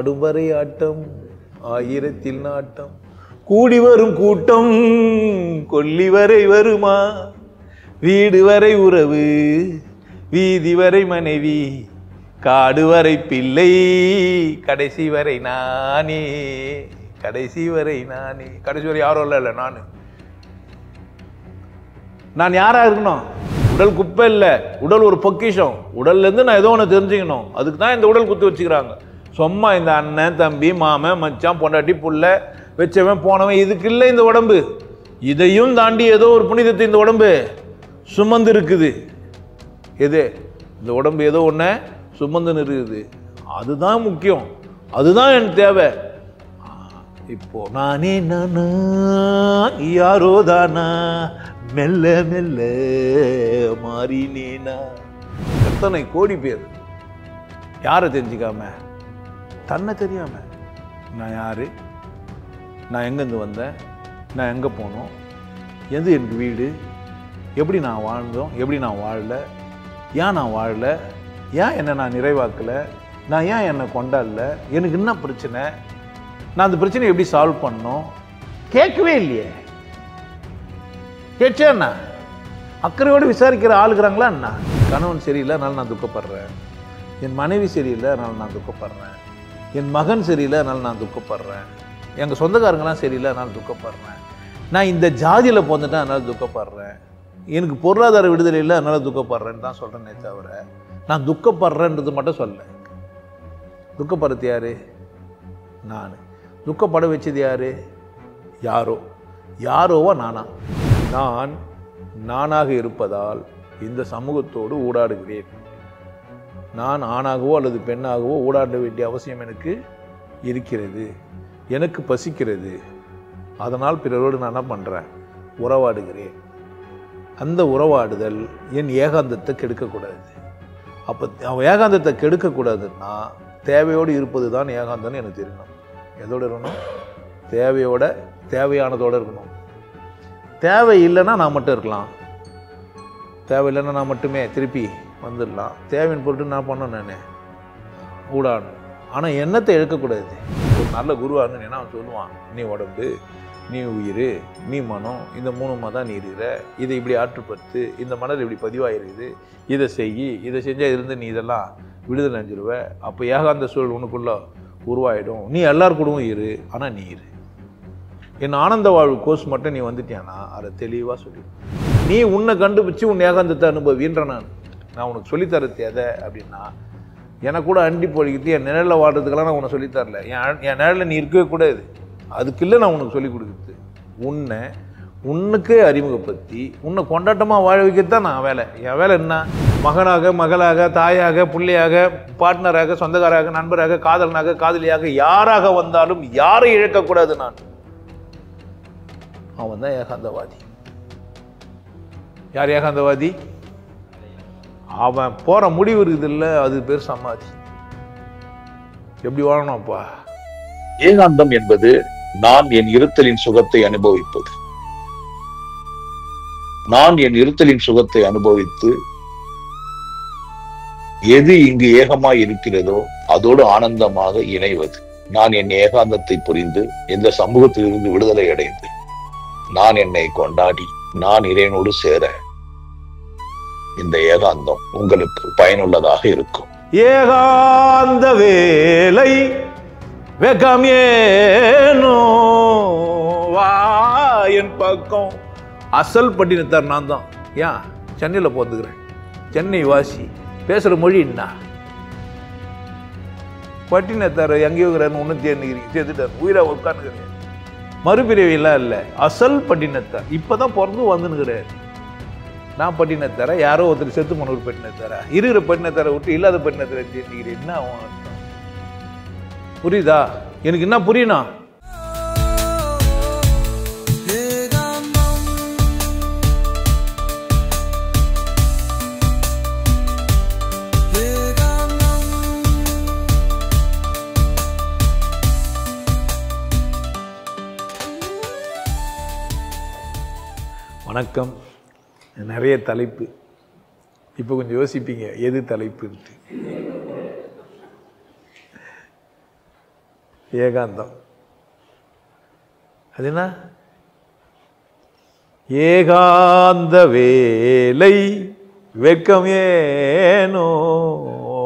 ஆடும் வரை ஆட்டம் ஆயிரத்தில் நாட்டம் கூடி வரும் கூட்டம் கொல்லி வரை வருமா வீடு வரை உறவு வீதி வரை மனைவி காடு வரை பிள்ளை கடைசி வரை நானே கடைசி வரை நானே. கடைசி வரை யாரும் இல்லை நான் யாரா இருக்கணும்? உடல் குப்பை இல்லை, உடல் ஒரு பொக்கிஷம். உடல்ல இருந்து நான் ஏதோ ஒன்று தெரிஞ்சுக்கணும். அதுக்கு தான் இந்த உடல் குத்து வச்சுக்கிறாங்க. சும்மா இந்த அண்ணன் தம்பி மாமன் மச்சான் பொண்டாட்டி புள்ள வச்சவன் போனவன் இதுக்கு இல்லை இந்த உடம்பு. இதையும் தாண்டி ஏதோ ஒரு புனிதத்தை இந்த உடம்பு சுமந்து இருக்குது. எது? இந்த உடம்பு ஏதோ ஒன்று சுமந்துன்னு இருக்குது. அதுதான் முக்கியம், அதுதான் எனக்கு தேவை. இப்போ நானே நானா யாரோ தானா மெல்ல மெல்ல மாறினேனா. எத்தனை கோடி பேர் யாரை தெரிஞ்சுக்காம தன்னை தெரியாம நான் யாரு, நான் எங்கேருந்து வந்தேன், நான் எங்கே போனோம், எது எனக்கு வீடு, எப்படி நான் வாழ்ந்தோம், எப்படி நான் வாழல, ஏன் நான் வாழல, ஏன் என்னை நான் நிறைவாக்கலை, நான் ஏன் என்னை கொண்டாடல, எனக்கு என்ன பிரச்சனை, நான் அந்த பிரச்சனையை எப்படி சால்வ் பண்ணோம் கேட்கவே இல்லையே. கேட்டேன்னா அக்கறையோடு விசாரிக்கிற ஆளுகிறாங்களா என்ன? கணவன் சரியில்லை அதனால நான் துக்கப்படுறேன், என் மனைவி சரியில்லை அதனால நான் துக்கப்படுறேன், என் மகன் சரியில்லை அதனால நான் துக்கப்படுறேன், எங்கள் சொந்தக்காரங்களாம் சரியில்லை அதனால துக்கப்படுறேன், நான் இந்த ஜாதியில் போந்துட்டேன் அதனால துக்கப்படுறேன், எனக்கு பொருளாதார விடுதலை இல்லை அதனால துக்கப்படுறேன்னு தான் சொல்கிறேனே தவிர நான் துக்கப்படுறேன்றது மட்டும் சொல்ல. துக்கப்படுறது யாரு? நான். துக்கப்பட வச்சது யாரு? யாரோ. யாரோவா நானா? நான் நானாக இருப்பதால் இந்த சமூகத்தோடு ஊடாடுகிறேன். நான் ஆணாகவோ அல்லது பெண்ணாகவோ ஊடாட வேண்டிய அவசியம் எனக்கு இருக்கிறது. எனக்கு பசிக்கிறது, அதனால் பிறரோடு நான் என்ன பண்ணுறேன்? உறவாடுகிறேன். அந்த உறவாடுதல் என் ஏகாந்தத்தை கெடுக்கக்கூடாது. அப்போ ஏகாந்தத்தை கெடுக்கக்கூடாதுன்னா தேவையோடு இருப்பது தான் ஏகாந்தம்னு எனக்கு தெரியணும். எதோடு இருக்கணும்? தேவையோட தேவையானதோடு இருக்கணும். தேவை இல்லைன்னா நான் மட்டும் இருக்கலாம், தேவை இல்லைன்னா நான் மட்டுமே திருப்பி வந்துடலாம். தேவையின் பொருட்டு நான் பண்ணணும், நான் ஊடாடணும். ஆனால் எண்ணத்தை இழக்கக்கூடாது. ஒரு நல்ல குருவான்னு என்ன அவன் சொல்லுவான், நீ உடம்பு, நீ உயிர், நீ மனம், இந்த மூணுமாக தான் நீ இருக்கிற, இதை இப்படி ஆற்றுப்படுத்து, இந்த மனதில் இப்படி பதிவாயிருக்குது, இதை செய், இதை செஞ்சால் இதுலேருந்து நீ இதெல்லாம் விடுதலை அடைஞ்சிருவ. அப்போ ஏகாந்த சூழல் உனக்குள்ள உருவாயிடும். நீ எல்லார் கூடவும் இரு, ஆனால் நீ இரு. என் ஆனந்த வாழ்வு கோர்ஸ் மட்டும் நீ வந்துட்டியானா அதை தெளிவாக சொல்லி நீ உன்னை கண்டுபிடிச்சி உன் ஏகாந்தத்தை அனுபவின்ற நான் உனக்கு சொல்லித்தரது எதை அப்படின்னா, எனக்கு கூட அண்டி பொழிக்கிட்டு என் நிழலில் வாழ்றதுக்கெல்லாம் நான் உன்னை சொல்லித்தரல. என் நிழலில் நீ இருக்கவே கூடாது, அதுக்கு இல்லை நான் உனக்கு சொல்லிக் கொடுக்குறது. உன்னுக்கே அறிமுகப்படுத்தி உன்னை கொண்டாட்டமாக வாழ வைக்கிறது தான் நான் வேலை. என் வேலை என்ன? மகனாக, மகளாக, தாயாக, பிள்ளையாக, பார்ட்னராக, சொந்தக்காராக, நண்பராக, காதலனாக, காதலியாக யாராக வந்தாலும் யாரை இழக்கக்கூடாது. அவன் தான் ஏகாந்தவாதி. யார் ஏகாந்தவாதி? அவன் போற முடிவு இருக்குது இல்லை, அது பேர் சமாதி. எப்படி வாழணும்ப்பா? ஏகாந்தம் என்பது நான் என் இருத்தலின் சுகத்தை அனுபவிப்பது. நான் என் இருத்தலின் சுகத்தை அனுபவித்து எது இங்கு ஏகமாய் இருக்கிறதோ அதோடு ஆனந்தமாக இணைவது. நான் என் ஏகாந்தத்தை புரிந்து இந்த சமூகத்திலிருந்து விடுதலை அடைந்து நான் என்னை கொண்டாடி நான் இறைவனோடு சேர இந்த ஏகாந்தம் உங்களுக்கு பயனுள்ளதாக இருக்கும். ஏகாந்த வேலை வெக்கம் ஏனோ வா என் பக்கம். அசல் பட்டினத்தார் நான் தான். ஏன் சென்னையில் போந்துக்கிறேன், சென்னை வாசி, பேசுகிற மொழி என்ன? பட்டினத்தார் எங்கேயோ இருக்கிறார், ஒன்று சேர்த்துட்டார், உயிராக உட்காந்துக்கிறேன். மறுபிறவியெல்லாம் இல்லை, அசல் பட்டினத்தார். இப்போதான் பிறந்து வந்துன்னுக்கிறார். நான் பட்டினத்தார, யாரோ ஒருத்தர் செத்து போன ஒரு பட்டினத்தாரா? இருக்கிற பட்டினத்தாரை விட்டு இல்லாத பட்டினத்தாரை சேர்த்துக்கிறேன். என்ன அர்த்தம் புரியுதா? எனக்கு என்ன புரியணும்? வணக்கம். நிறைய தலைப்பு. இப்போ கொஞ்சம் யோசிப்பீங்க எது தலைப்புன்ட்டு. ஏகாந்தம். அது என்ன? ஏகாந்த வேலை வெட்கம் ஏனோ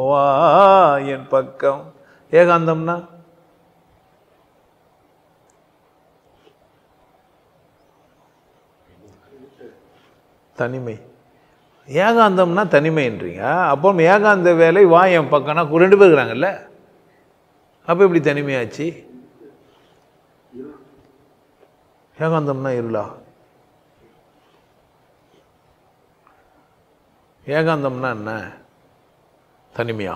வா என் பக்கம். ஏகாந்தம்னா தனிமை. ஏகாந்தம்னா தனிமைன்றீங்க. அப்போ ஏகாந்த வேலை வா என் பக்கம்னா 2 பேர் இருக்கிறாங்கல்ல, அப்போ எப்படி தனிமையாச்சு? ஏகாந்தம்னா இருளா? ஏகாந்தம்னா என்ன? தனிமையா?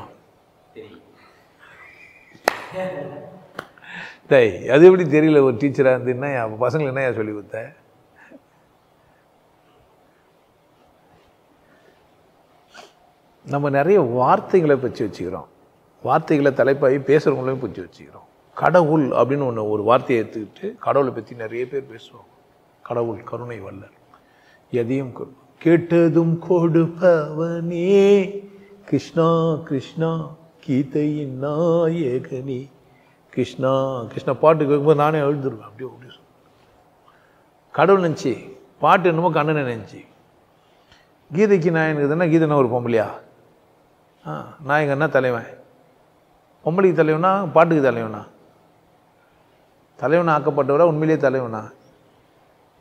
டேய், அது எப்படி தெரியல? ஒரு டீச்சராக இருந்து என்ன பசங்களுக்கு என்ன சொல்லி கொடுத்த? நம்ம நிறைய வார்த்தைகளை பற்றி வச்சுக்கிறோம், வார்த்தைகளை தலைப்பாகி பேசுகிறவங்களையும் பற்றி வச்சுக்கிறோம். கடவுள் அப்படின்னு ஒரு வார்த்தையை எடுத்துக்கிட்டு கடவுளை பற்றி நிறைய பேர் பேசுவோம். கடவுள் கருணை வல்லர், எதையும் கேட்டதும் கொடுப்பவனே, கிருஷ்ணா கிருஷ்ணா கீதையின் நாயகனே, கிருஷ்ணா கிருஷ்ணா பாட்டு கேட்கும்போது நானே எழுதுருவேன். அப்படியே அப்படி கடவுள் நினச்சி பாட்டு என்னமோ கண்ணனை நினச்சி. கீதைக்கு நாயனுக்கு தானே? கீதைனா ஒரு பொம்பளையா? நாயகன்னா தலைவன். பொம்பளைக்கு தலைவனா? பாட்டுக்கு தலைவனா? தலைவனா ஆக்கப்பட்டவரா? உண்மையிலேயே தலைவனா?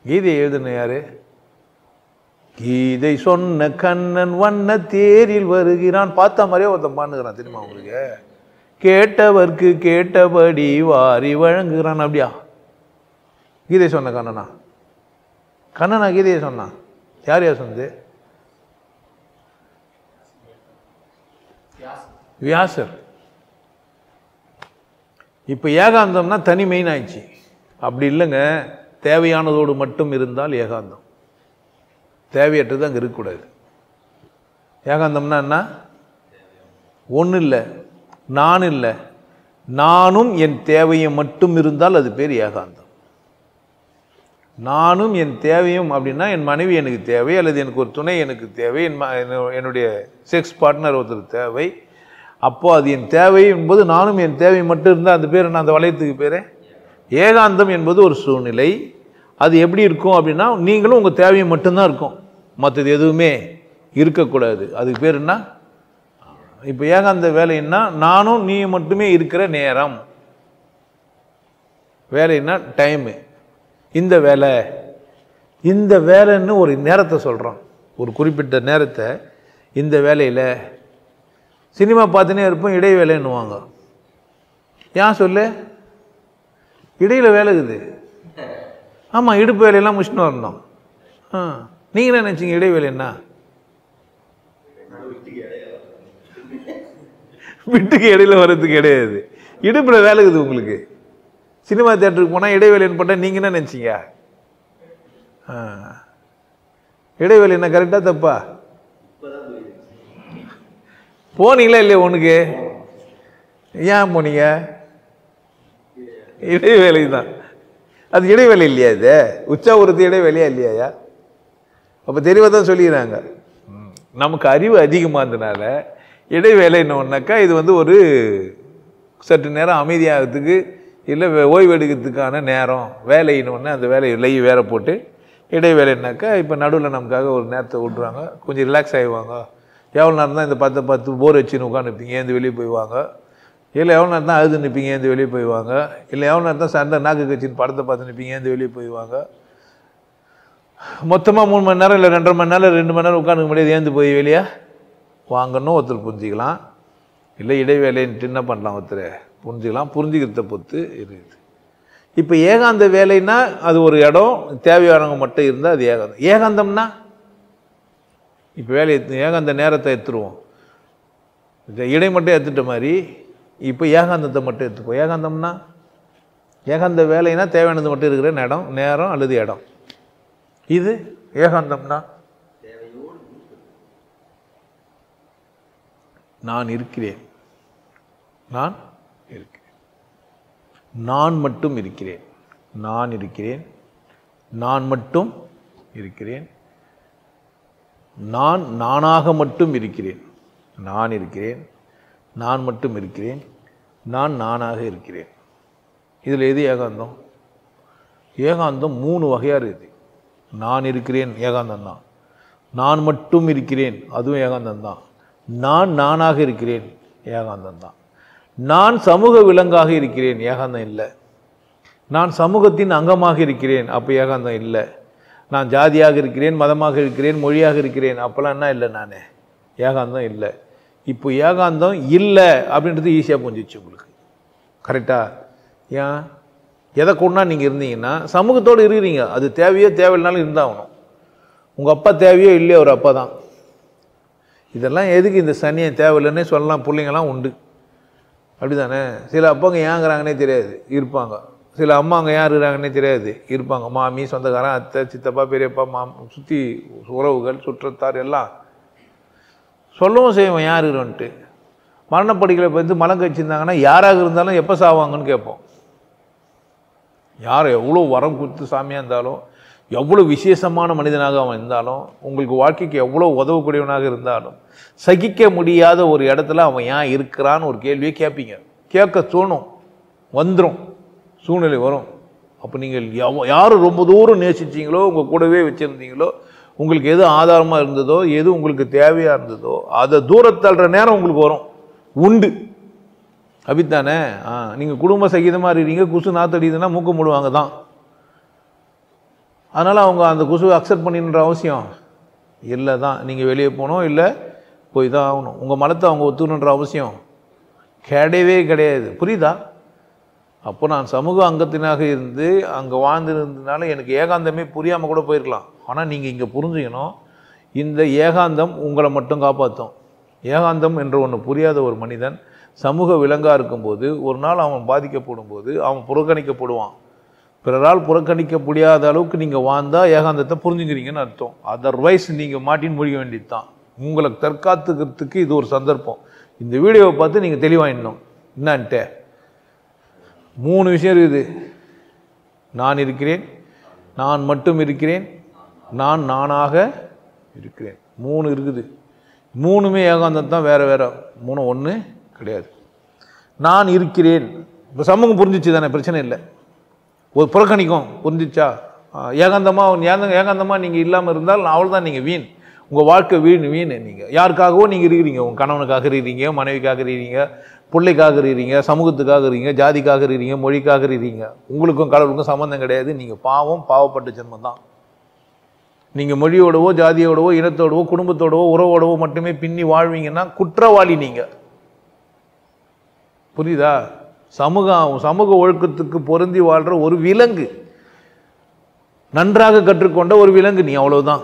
கீதையை எழுதுன யாரு? கீதை சொன்ன கண்ணன் வண்ண தேரில் வருகிறான். பார்த்த மாதிரியே ஒருத்தன் பாண்டுகிறான் தெரியுமா உங்களுக்கு? கேட்டவர்க்கு கேட்டபடி வாரி வழங்குகிறான். அப்படியா? கீதை சொன்ன கண்ணனா? கண்ணனா கீதையை சொன்னான்? யார் யார் சொன்னது? வியாசர். இப்போ ஏகாந்தம்னா தனிமைன்னு ஆயிடுச்சு. அப்படி இல்லைங்க, தேவையானதோடு மட்டும் இருந்தால் ஏகாந்தம். தேவையற்றது அங்கே இருக்கக்கூடாது. ஏகாந்தம்னா என்ன? ஒன்றும் இல்லை, நான் இல்லை, நானும் என் தேவையும் மட்டும் இருந்தால் அது பேர் ஏகாந்தம். நானும் என் தேவையும் அப்படின்னா என் மனைவி எனக்கு தேவை, அல்லது எனக்கு ஒரு துணை எனக்கு தேவை, என்னுடைய செக்ஸ் பார்ட்னர் ஒருத்தர் தேவை. அப்போ அது என் தேவை என்பது நானும் என் தேவை மட்டும் இருந்தால் அது பேர் என்ன? அந்த வளையத்துக்கு பேர் ஏகாந்தம் என்பது ஒரு சூழ்நிலை. அது எப்படி இருக்கும் அப்படின்னா, நீங்களும் உங்கள் தேவையை மட்டும்தான் இருக்கும், மற்றது எதுவுமே இருக்கக்கூடாது. அதுக்கு பேர் என்ன? இப்போ ஏகாந்த வேலைன்னா நானும் நீ மட்டுமே இருக்கிற நேரம். வேலைன்னா டைமு. இந்த வேலை, இந்த வேலைன்னு ஒரு நேரத்தை சொல்கிறோம், ஒரு குறிப்பிட்ட நேரத்தை. இந்த வேலையில் சினிமா பார்த்துனே இருப்போம், இடைவேளைன்னுவாங்க. ஏன் சொல்லு? இடையில் வேலை இருக்குது. ஆமாம், இடுப்பு வேலையெல்லாம் முடிச்சுன்னு வரணும். நீங்கள் என்ன நினச்சிங்க இடைவேளைன்னா? வீட்டுக்கு இடையில வர்றதுக்கு கிடையாது, இடுப்பில் வேலை இருக்குது உங்களுக்கு. சினிமா தியேட்டருக்கு போனால் இடைவேளைன்னு போட்டால் நீங்கள் என்ன நினச்சிங்க? இடைவேளை என்ன கரெக்டாக தப்பா? போனீங்களா இல்லையா? உனக்கு ஏன் போனீங்க? இடைவேளை தான். அது இடைவேளை இல்லையா? இது உச்சாவுறது இடைவேளையா இல்லையா? அப்போ தெளிவாக தான் சொல்லிடுறாங்க. நமக்கு அறிவு அதிகமாக இருந்தனால இடைவேளைன்னொன்னாக்கா இது ஒரு சற்று நேரம் அமைதியாகிறதுக்கு, இல்லை ஓய்வு எடுக்கிறதுக்கான நேரம். வேலைன்னு அந்த வேலையை வேற போட்டு இடைவேளைனாக்கா இப்போ நடுவில் நமக்காக ஒரு நேரத்தை விட்ருவாங்க, கொஞ்சம் ரிலாக்ஸ் ஆகிடுவாங்க. எவ்வளோ நேரம் தான் இந்த 10 போர் வச்சுன்னு உட்காந்துருப்பீங்க, ஏந்து வெளியே போய்வாங்க. இல்லை எவ்வளோ நேரம் தான் அழுது நிற்பீங்க, ஏந்து வெளியே போய்வாங்க. இல்லை எவ்வளோ நேரம் தான் சண்டை நாக்கு கட்சின்னு படத்தை பார்த்து நிற்பீங்க, ஏந்து வெளியே போய்வாங்க. மொத்தமாக 3 மணி நேரம் இல்லை 2.5 மணி நேரம் 2 மணி நேரம் உட்காந்துக்க முடியாது, ஏந்து போய் வெளியே வாங்கணும் ஒருத்தர் புரிஞ்சிக்கலாம். இல்லை இடைவேளைன்ட்டு என்ன பண்ணலாம் ஒருத்தர் புரிஞ்சுக்கலாம். புரிஞ்சுக்கிறத பொறுத்து இருக்குது. இப்போ ஏகாந்த வேலைன்னா அது ஒரு இடம், தேவையானவங்க மட்டும் இருந்தால் அது ஏகாந்தம். ஏகாந்தம்னா இப்போ வேலை ஏகாந்த நேரத்தை எடுத்துருவோம், இடை மட்டும் எடுத்துட்ட மாதிரி இப்போ ஏகாந்தத்தை மட்டும் எடுத்துப்போம். ஏகாந்தம்னா ஏகாந்த வேலைன்னா தேவையானது மட்டும் இருக்கிற நேரம் அல்லது இடம். இது ஏகாந்தம்னா நான் இருக்கிறேன், நான் இருக்கிறேன், நான் மட்டும் இருக்கிறேன், நான் இருக்கிறேன், நான் மட்டும் இருக்கிறேன், நான் நானாக மட்டும் இருக்கிறேன், நான் இருக்கிறேன், நான் மட்டும் இருக்கிறேன், நான் நானாக இருக்கிறேன். இதில் எது ஏகாந்தம்? ஏகாந்தம் 3 வகையாக இருக்குது. நான் இருக்கிறேன், ஏகாந்தம் தான். நான் மட்டும் இருக்கிறேன், அதுவும் ஏகாந்தம் தான். நான் நானாக இருக்கிறேன், ஏகாந்தம் தான். நான் சமூக விலங்காக இருக்கிறேன், ஏகாந்தம் இல்லை. நான் சமூகத்தின் அங்கமாக இருக்கிறேன், அப்போ ஏகாந்தம் இல்லை. நான் ஜாதியாக இருக்கிறேன், மதமாக இருக்கிறேன், மொழியாக இருக்கிறேன், அப்போல்லாம் என்ன இல்லை? நான் ஏகாந்தம் இல்லை. இப்போ ஏகாந்தம் இல்லை அப்படின்றது ஈஸியாக புரிஞ்சிச்சு உங்களுக்கு. கரெக்டா? ஏன்? எதை கொண்டா நீங்கள் இருந்தீங்கன்னா சமூகத்தோடு இருக்கிறீங்க. அது தேவையோ தேவையில்லைனாலும் இருந்தாகணும். உங்கள் அப்பா தேவையோ இல்லையோ ஒரு அப்பா தான். இதெல்லாம் எதுக்கு இந்த சனியை தேவையில்லைன்னே சொல்லலாம். பிள்ளைங்கள்லாம் உண்டு, அப்படி தானே? சில அப்பாங்க ஏங்கிறாங்கன்னே தெரியாது, இருப்பாங்க. சில அம்மாங்க ஏன் இருக்கிறாங்கன்னே தெரியாது, இருப்பாங்க. மாமி, சொந்தக்காரன், அத்தை, சித்தப்பா, பெரியப்பா, சுற்றி உறவுகள், சுற்றத்தார் எல்லாம் சொல்லவும் செய்வோம் யார் இருக்கிறோன்ட்டு. மரணப்படுக்கையில் வந்து மலம் கழிச்சிருந்தாங்கன்னா யாராக இருந்தாலும் எப்போ சாவாங்கன்னு கேட்போம். யார் எவ்வளோ வரம் கொடுத்து சாமியாக இருந்தாலும், எவ்வளோ விசேஷமான மனிதனாக அவன் இருந்தாலும், உங்களுக்கு வாழ்க்கைக்கு எவ்வளோ உதவக்கூடியவனாக இருந்தாலும், சகிக்க முடியாத ஒரு இடத்துல அவன் ஏன் இருக்கிறான்னு ஒரு கேள்வியை கேட்பீங்க. கேட்க தோணும், வந்துடும், சூழ்நிலை வரும். அப்போ நீங்கள் யார் ரொம்ப தூரம் நேசிச்சிங்களோ, உங்கள் கூடவே வச்சுருந்தீங்களோ, உங்களுக்கு எது ஆதாரமாக இருந்ததோ, எது உங்களுக்கு தேவையாக இருந்ததோ, அதை தூரத்தள்ளுற நேரம் உங்களுக்கு வரும், உண்டு. அப்படித்தானே? நீங்கள் குடும்ப சகிதமாக இருக்கிறீங்க, குசு நாத்தடிதுன்னா மூக்க மூடுவாங்க தான். அதனால் அவங்க அந்த குசுவை அக்செப்ட் பண்ணின்ற அவசியம் இல்லை தான். நீங்கள் வெளியே போகணும், இல்லை போய் தான் ஆகணும். உங்கள் மலத்தை அவங்க ஒத்துக்கணுன்ற அவசியம் கிடையவே கிடையாது. புரியுதா? அப்போ நான் சமூக அங்கத்தினாக இருந்து அங்கே வாழ்ந்துருந்ததுனால எனக்கு ஏகாந்தமே புரியாமல் கூட போயிருக்கலாம். ஆனால் நீங்கள் இங்கே புரிஞ்சுக்கணும், இந்த ஏகாந்தம் உங்களை மட்டும் காப்பாற்றும். ஏகாந்தம் என்ற ஒன்று புரியாத ஒரு மனிதன் சமூக விலங்காக இருக்கும்போது ஒரு நாள் அவன் பாதிக்கப்படும் போது அவன் புறக்கணிக்கப்படுவான். பிறரால் புறக்கணிக்க முடியாத அளவுக்கு நீங்கள் வாழ்ந்தால் ஏகாந்தத்தை புரிஞ்சுக்கிறீங்கன்னு அர்த்தம். அதர்வைஸ் நீங்கள் மாட்டின் மொழிக வேண்டியது தான். உங்களை தற்காத்துக்கிறதுக்கு இது ஒரு சந்தர்ப்பம். இந்த வீடியோவை பார்த்து நீங்கள் தெளிவாயிடணும். என்னான்ட்டு 3 விஷயம் இருக்குது. நான் இருக்கிறேன், நான் மட்டும் இருக்கிறேன், நான் நானாக இருக்கிறேன். 3 இருக்குது. 3மே ஏகாந்தம் தான், வேறு வேறு. 3 ஒன்று கிடையாது. நான் இருக்கிறேன். இப்போ சமூகம் புரிஞ்சிச்சு தானே, பிரச்சனை இல்லை. ஒரு புறக்கணிக்கும், புரிஞ்சிச்சா? ஏகாந்தமாக நீங்கள் இல்லாமல் இருந்தால் அவள் தான் நீங்கள் வீண். உங்கள் வாழ்க்கை வீண். நீங்கள் யாருக்காகவோ நீங்கள் இருக்கிறீங்க. உங்கள் கணவனுக்காக இருக்கிறீங்க, மனைவிக்காக இருக்கிறீங்க, பிள்ளைக்காக இருக்கிறீங்க, சமூகத்துக்காக இருக்கிறீங்க, ஜாதிக்காக இருக்கிறீங்க, மொழிக்காக இருக்கிறீங்க. உங்களுக்கும் கடவுளுக்கும் சம்மந்தம் கிடையாது. நீங்கள் பாவப்பட்ட ஜென்மம் தான். நீங்கள் மொழியோடவோ ஜாதியோடவோ இனத்தோடவோ குடும்பத்தோடவோ உறவோடவோ மட்டுமே பின்னி வாழ்வீங்கன்னா குற்றவாளி நீங்கள். புரியுதா? சமூக ஒழுக்கத்துக்கு பொருந்தி வாழ்கிற ஒரு விலங்கு, நன்றாக கற்றுக்கொண்ட ஒரு விலங்கு நீ, அவ்வளவுதான்.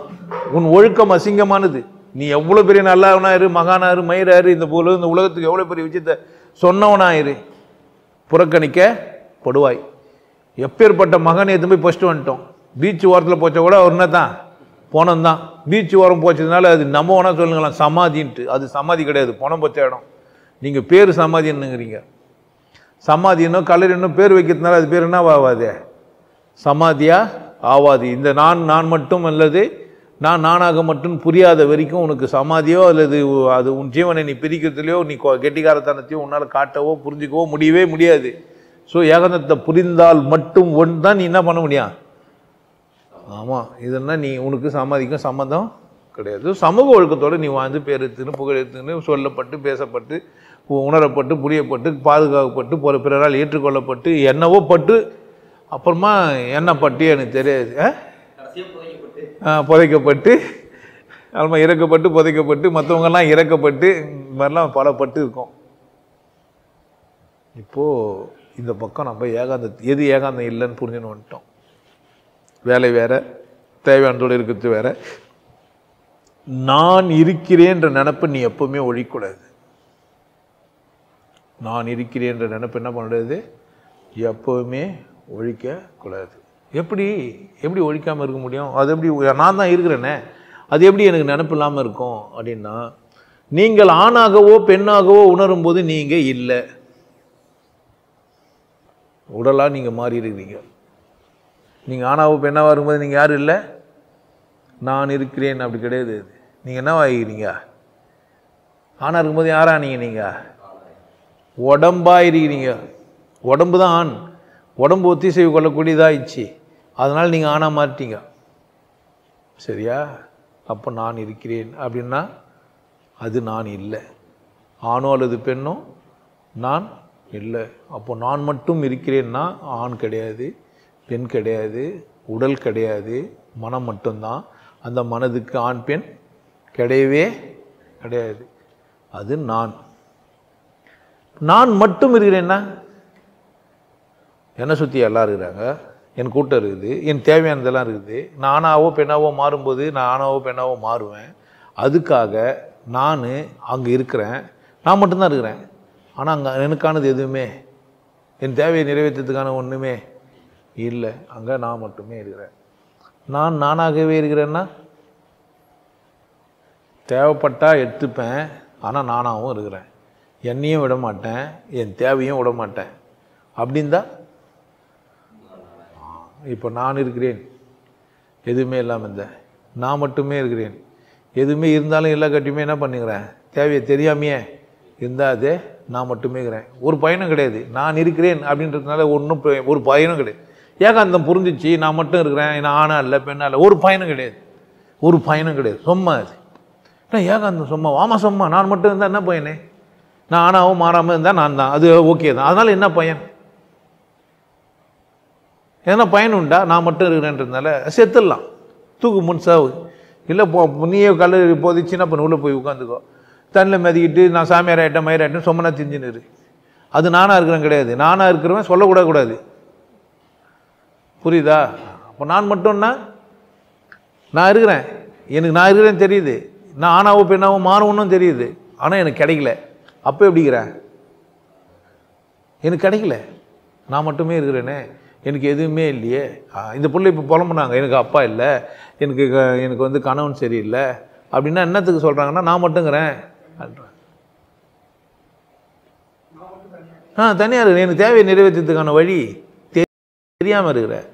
உன் ஒழுக்கம் அசிங்கமானது. நீ எவ்வளோ பெரிய நல்லவனாயிரு, மகானாரு, மயிராரு, இந்த உலகத்துக்கு எவ்வளோ பெரிய விஷயத்தை சொன்னவனாயிரு, புறக்கணிக்கப்படுவாய். எப்பேற்பட்ட மகன் எதுவும் போய் ஃபஸ்ட்டு வந்துட்டோம். பீச் ஓரத்தில் போச்சா கூட அவர் என்ன தான் போனந்தான். பீச் ஓரம் போச்சதுனால அது நம்ம வேணா சொல்லுங்களாம் சமாதின்ட்டு. அது சமாதி கிடையாது, பணம் போச்ச இடம். நீங்கள் பேர் சமாதின்னுங்கிறீங்க. சமாதின்னோ கல்லறினோ பேர் வைக்கிறதுனால அது பேர் என்ன ஆகாது? சமாதியா ஆவாது. இந்த நான் மட்டும் அல்லது நான் நானாக மட்டும் புரியாத வரைக்கும் உனக்கு சமாதியோ அல்லது அது உன் ஜீவனை நீ பிரிக்கிறதுலையோ நீ கெட்டிக்காரத்தனத்தையோ உன்னால் காட்டவோ புரிஞ்சிக்கவோ முடியவே முடியாது. ஸோ ஏகாந்தத்தை புரிந்தால் மட்டும் ஒன்று தான் நீ என்ன பண்ண முடியும். ஆமாம், இதெல்லாம் நீ உனக்கு சமாதிக்கும் சம்மந்தம் கிடையாது. சமூக ஒழுக்கத்தோடு நீ வாழ்ந்து பேர் எடுத்துன்னு புகழ் எடுத்துன்னு சொல்லப்பட்டு பேசப்பட்டு உணரப்பட்டு புரியப்பட்டு பாதுகாக்கப்பட்டு பிறரால் ஏற்றுக்கொள்ளப்பட்டு என்னவோ பட்டு அப்புறமா என்ன பட்டு எனக்கு தெரியாது, புதைக்கப்பட்டு அதுமா இறக்கப்பட்டு புதைக்கப்பட்டு மற்றவங்கெல்லாம் இறக்கப்பட்டு இந்த மாதிரிலாம் பல பட்டு இருக்கும். இப்போது இந்த பக்கம் நம்ம எது ஏகாந்தம் இல்லைன்னு புரிஞ்சுன்னு வந்துட்டோம். வேலை வேறு, தேவையானதோடு இருக்கிறது வேறு. நான் இருக்கிறேன்ற நினப்பு நீ எப்பவுமே ஒழிக்கூடாது. நான் இருக்கிறேன்ற நினப்பு என்ன பண்ணுறது, எப்போவுமே ஒழிக்கக்கூடாது. எப்படி ஒழிக்காமல் இருக்க முடியும்? அது எப்படி? நான் தான் இருக்கிறேனே, அது எப்படி எனக்கு நினப்பு இல்லாமல் இருக்கும் அப்படின்னா, நீங்கள் ஆணாகவோ பெண்ணாகவோ உணரும் போது நீங்கள் இல்லை, உடலாக நீங்கள் மாறி இருக்கிறீங்க. நீங்கள் ஆணாவோ பெண்ணாவோ இருக்கும்போது நீங்கள் யாரும் இல்லை, நான் இருக்கிறேன் அப்படி கிடையாது. நீங்கள் என்னவாகிறீங்க? ஆணாக இருக்கும்போது யாரா நீங்கள் உடம்பாக இருக்கிறீங்க. உடம்பு தான் ஆண், உடம்பு ஒத்திசைவு கொள்ளக்கூடியதாகிடுச்சு, அதனால் நீங்கள் ஆணா மாறிட்டீங்க. சரியா? அப்போ நான் இருக்கிறேன் அப்படின்னா அது நான் இல்லை. ஆணோ அல்லது பெண்ணோ நான் இல்லை. அப்போ நான் மட்டும் இருக்கிறேன்னா ஆண் கிடையாது, பெண் கிடையாது, உடல் கிடையாது, மனம் மட்டும்தான். அந்த மனதுக்கு ஆண் பெண் கிடையவே கிடையாது. அது நான். நான் மட்டும் இருக்கிறேன்னா என்னை சுற்றி எல்லாம் இருக்கிறாங்க, என் கூட்டம் இருக்குது, என் தேவையானதெல்லாம் இருக்குது. நான் ஆணாவோ பெண்ணாவோ மாறும்போது நான் ஆணாவோ பெண்ணாவோ மாறுவேன். அதுக்காக நான் அங்கே இருக்கிறேன், நான் மட்டும்தான் இருக்கிறேன். ஆனால் அங்கே எனக்கானது எதுவுமே, என் தேவையை நிறைவேற்றத்துக்கான ஒன்றுமே இல்லை. அங்கே நான் மட்டுமே இருக்கிறேன். நான் நானாகவே இருக்கிறேன்னா தேவைப்பட்டால் எடுத்துப்பேன், ஆனால் நானாகவும் இருக்கிறேன். என்னையும் விட மாட்டேன், என் தேவையும் விட மாட்டேன். அப்படின்தா இப்போ நான் இருக்கிறேன், எதுவுமே இல்லாமல் இருந்தேன். நான் மட்டுமே இருக்கிறேன். எதுவுமே இருந்தாலும் எல்லா கட்டியுமே என்ன பண்ணுகிறேன், தேவையை தெரியாமையே இருந்தால் அதே நான் மட்டுமே இருக்கிறேன். ஒரு பயனும் கிடையாது. நான் இருக்கிறேன் அப்படின்றதுனால ஒன்றும் ஒரு பயனும் கிடையாது. ஏகாந்தம் புரிஞ்சிச்சு, நான் மட்டும் இருக்கிறேன், நான் ஆணா இல்லை பெண்ணா இல்லை, ஒரு பயனும் கிடையாது. ஒரு பயனும் கிடையாது. சும்மா அது நான் ஏகாந்தம் சும்மா ஆமாம் சும்மா. நான் மட்டும் இருந்தால் என்ன பயனே? நான் ஆணாவும் மாறாமல் இருந்தால் நான் தான், அது ஓகே தான். அதனால் என்ன பயன்? எதனா பயன் உண்டா? நான் மட்டும் இருக்கிறேன்றதுனால செத்துடலாம், தூக்கு முன் சாவு. இல்லை நீயே கல்லூரி போதிச்சுன்னா அப்போ உள்ளே போய் உட்காந்துக்கோ, தண்ணில் மிதிக்கிட்டு நான் சாமியார் ஆகிட்டேன் மயிராயிட்டேன் சொம்மனா திஞ்சின்னு. அது நானாக இருக்கிறேன் கிடையாது. நானாக இருக்கிறவன் சொல்லக்கூடாது. புரியுதா? அப்போ நான் மட்டும்னா நான் இருக்கிறேன், எனக்கு நான் இருக்கிறேன்னு தெரியுது, நான் ஆணாவோ பெண்ணாவோ மாறணும்னு தெரியுது, ஆனால் எனக்கு கிடைக்கல. அப்போ எப்படிங்கிறேன்? எனக்கு கிடைக்கல, நான் மட்டுமே இருக்கிறேனே, எனக்கு எதுவுமே இல்லையே. இந்த பிள்ளை இப்போ புலம்புனாங்க, எனக்கு அப்பா இல்லை, எனக்கு வந்து கணவன் சரியில்லை அப்படின்னா என்னத்துக்கு சொல்கிறாங்கன்னா நான் மட்டுங்கிறேன் அப்படின்றேன். தனியாக இருக்கிறேன், எனக்கு தேவையை நிறைவேற்றத்துக்கான வழி தெரியாமல் இருக்கிறேன்.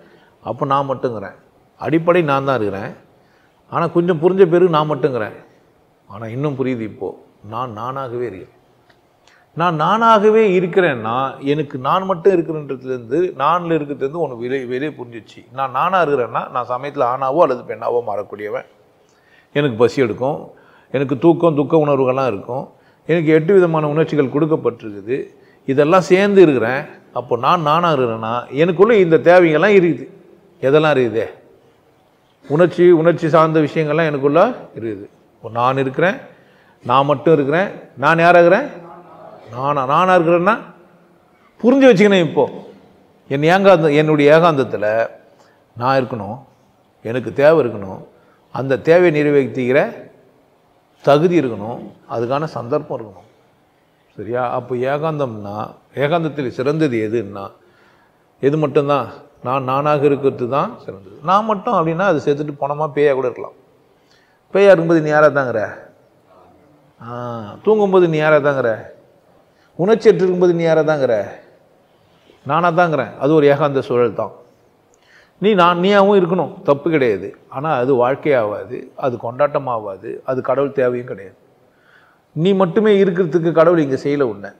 அப்போ நான் மட்டுங்கிறேன். அடிப்படை நான் தான் இருக்கிறேன், ஆனால் கொஞ்சம் புரிஞ்ச பிறகு நான் மட்டுங்கிறேன். ஆனால் இன்னும் புரியுது, இப்போது நான் நானாகவே இருக்கிறேன். நான் நானாகவே இருக்கிறேன்னா எனக்கு நான் மட்டும் இருக்கிறன்றதுலேருந்து நானில் இருக்கிறதுலேருந்து ஒன்று வெளியே புரிஞ்சிச்சு. நான் நானாக இருக்கிறேன்னா நான் சமயத்தில் ஆணாவோ அல்லது பெண்ணாவோ மாறக்கூடியவன். எனக்கு பசி எடுக்கும், எனக்கு தூக்கம் துக்க உணர்வுகள்லாம் இருக்கும், எனக்கு 8 விதமான உணர்ச்சிகள் கொடுக்கப்பட்டிருக்குது. இதெல்லாம் சேர்ந்து இருக்கிறேன். அப்போ நான் நானாக இருக்கிறேன்னா எனக்குள்ளே இந்த தேவைகள்லாம் இருக்குது. எதெல்லாம் இருக்குது? உணர்ச்சி சார்ந்த விஷயங்கள்லாம் எனக்குள்ளே இருக்குது. இப்போ நான் இருக்கிறேன், நான் மட்டும் இருக்கிறேன். நான் யாராக இருக்கிறேன்? நானாக இருக்கிறேன்னா புரிஞ்சு வச்சுக்கணும். இப்போது என்னுடைய ஏகாந்தத்தில் நான் இருக்கணும், எனக்கு தேவை இருக்கணும், அந்த தேவையை நிறைவேற்றிக்கிற தகுதி இருக்கணும், அதுக்கான சந்தர்ப்பம் இருக்கணும். சரியா? அப்போ ஏகாந்தம்னா, ஏகாந்தத்தில் சிறந்தது எதுன்னா எது மட்டும்தான்? நானாக இருக்கிறது தான் சிறந்தது. நான் மட்டும் அப்படின்னா அது சேர்த்துட்டு பணமாக பேயாக கூட இருக்கலாம். பேயாக இருக்கும்போது நீ யாராக தாங்கிற? தூங்கும்போது நீ யாராக தாங்கிற? உணர்ச்சியற்று இருக்கும்போது நீ யாராக தாங்கிற? நானாக தாங்கிறேன். அது ஒரு ஏகாந்த சூழல் தான். நீயாகவும் இருக்கணும், தப்பு கிடையாது. ஆனால் அது வாழ்க்கையாகாது, அது கொண்டாட்டமாகாது, அது கடவுள் தேவையும் கிடையாது. நீ மட்டுமே இருக்கிறதுக்கு கடவுள் இங்கே செய்யலை. உன்னை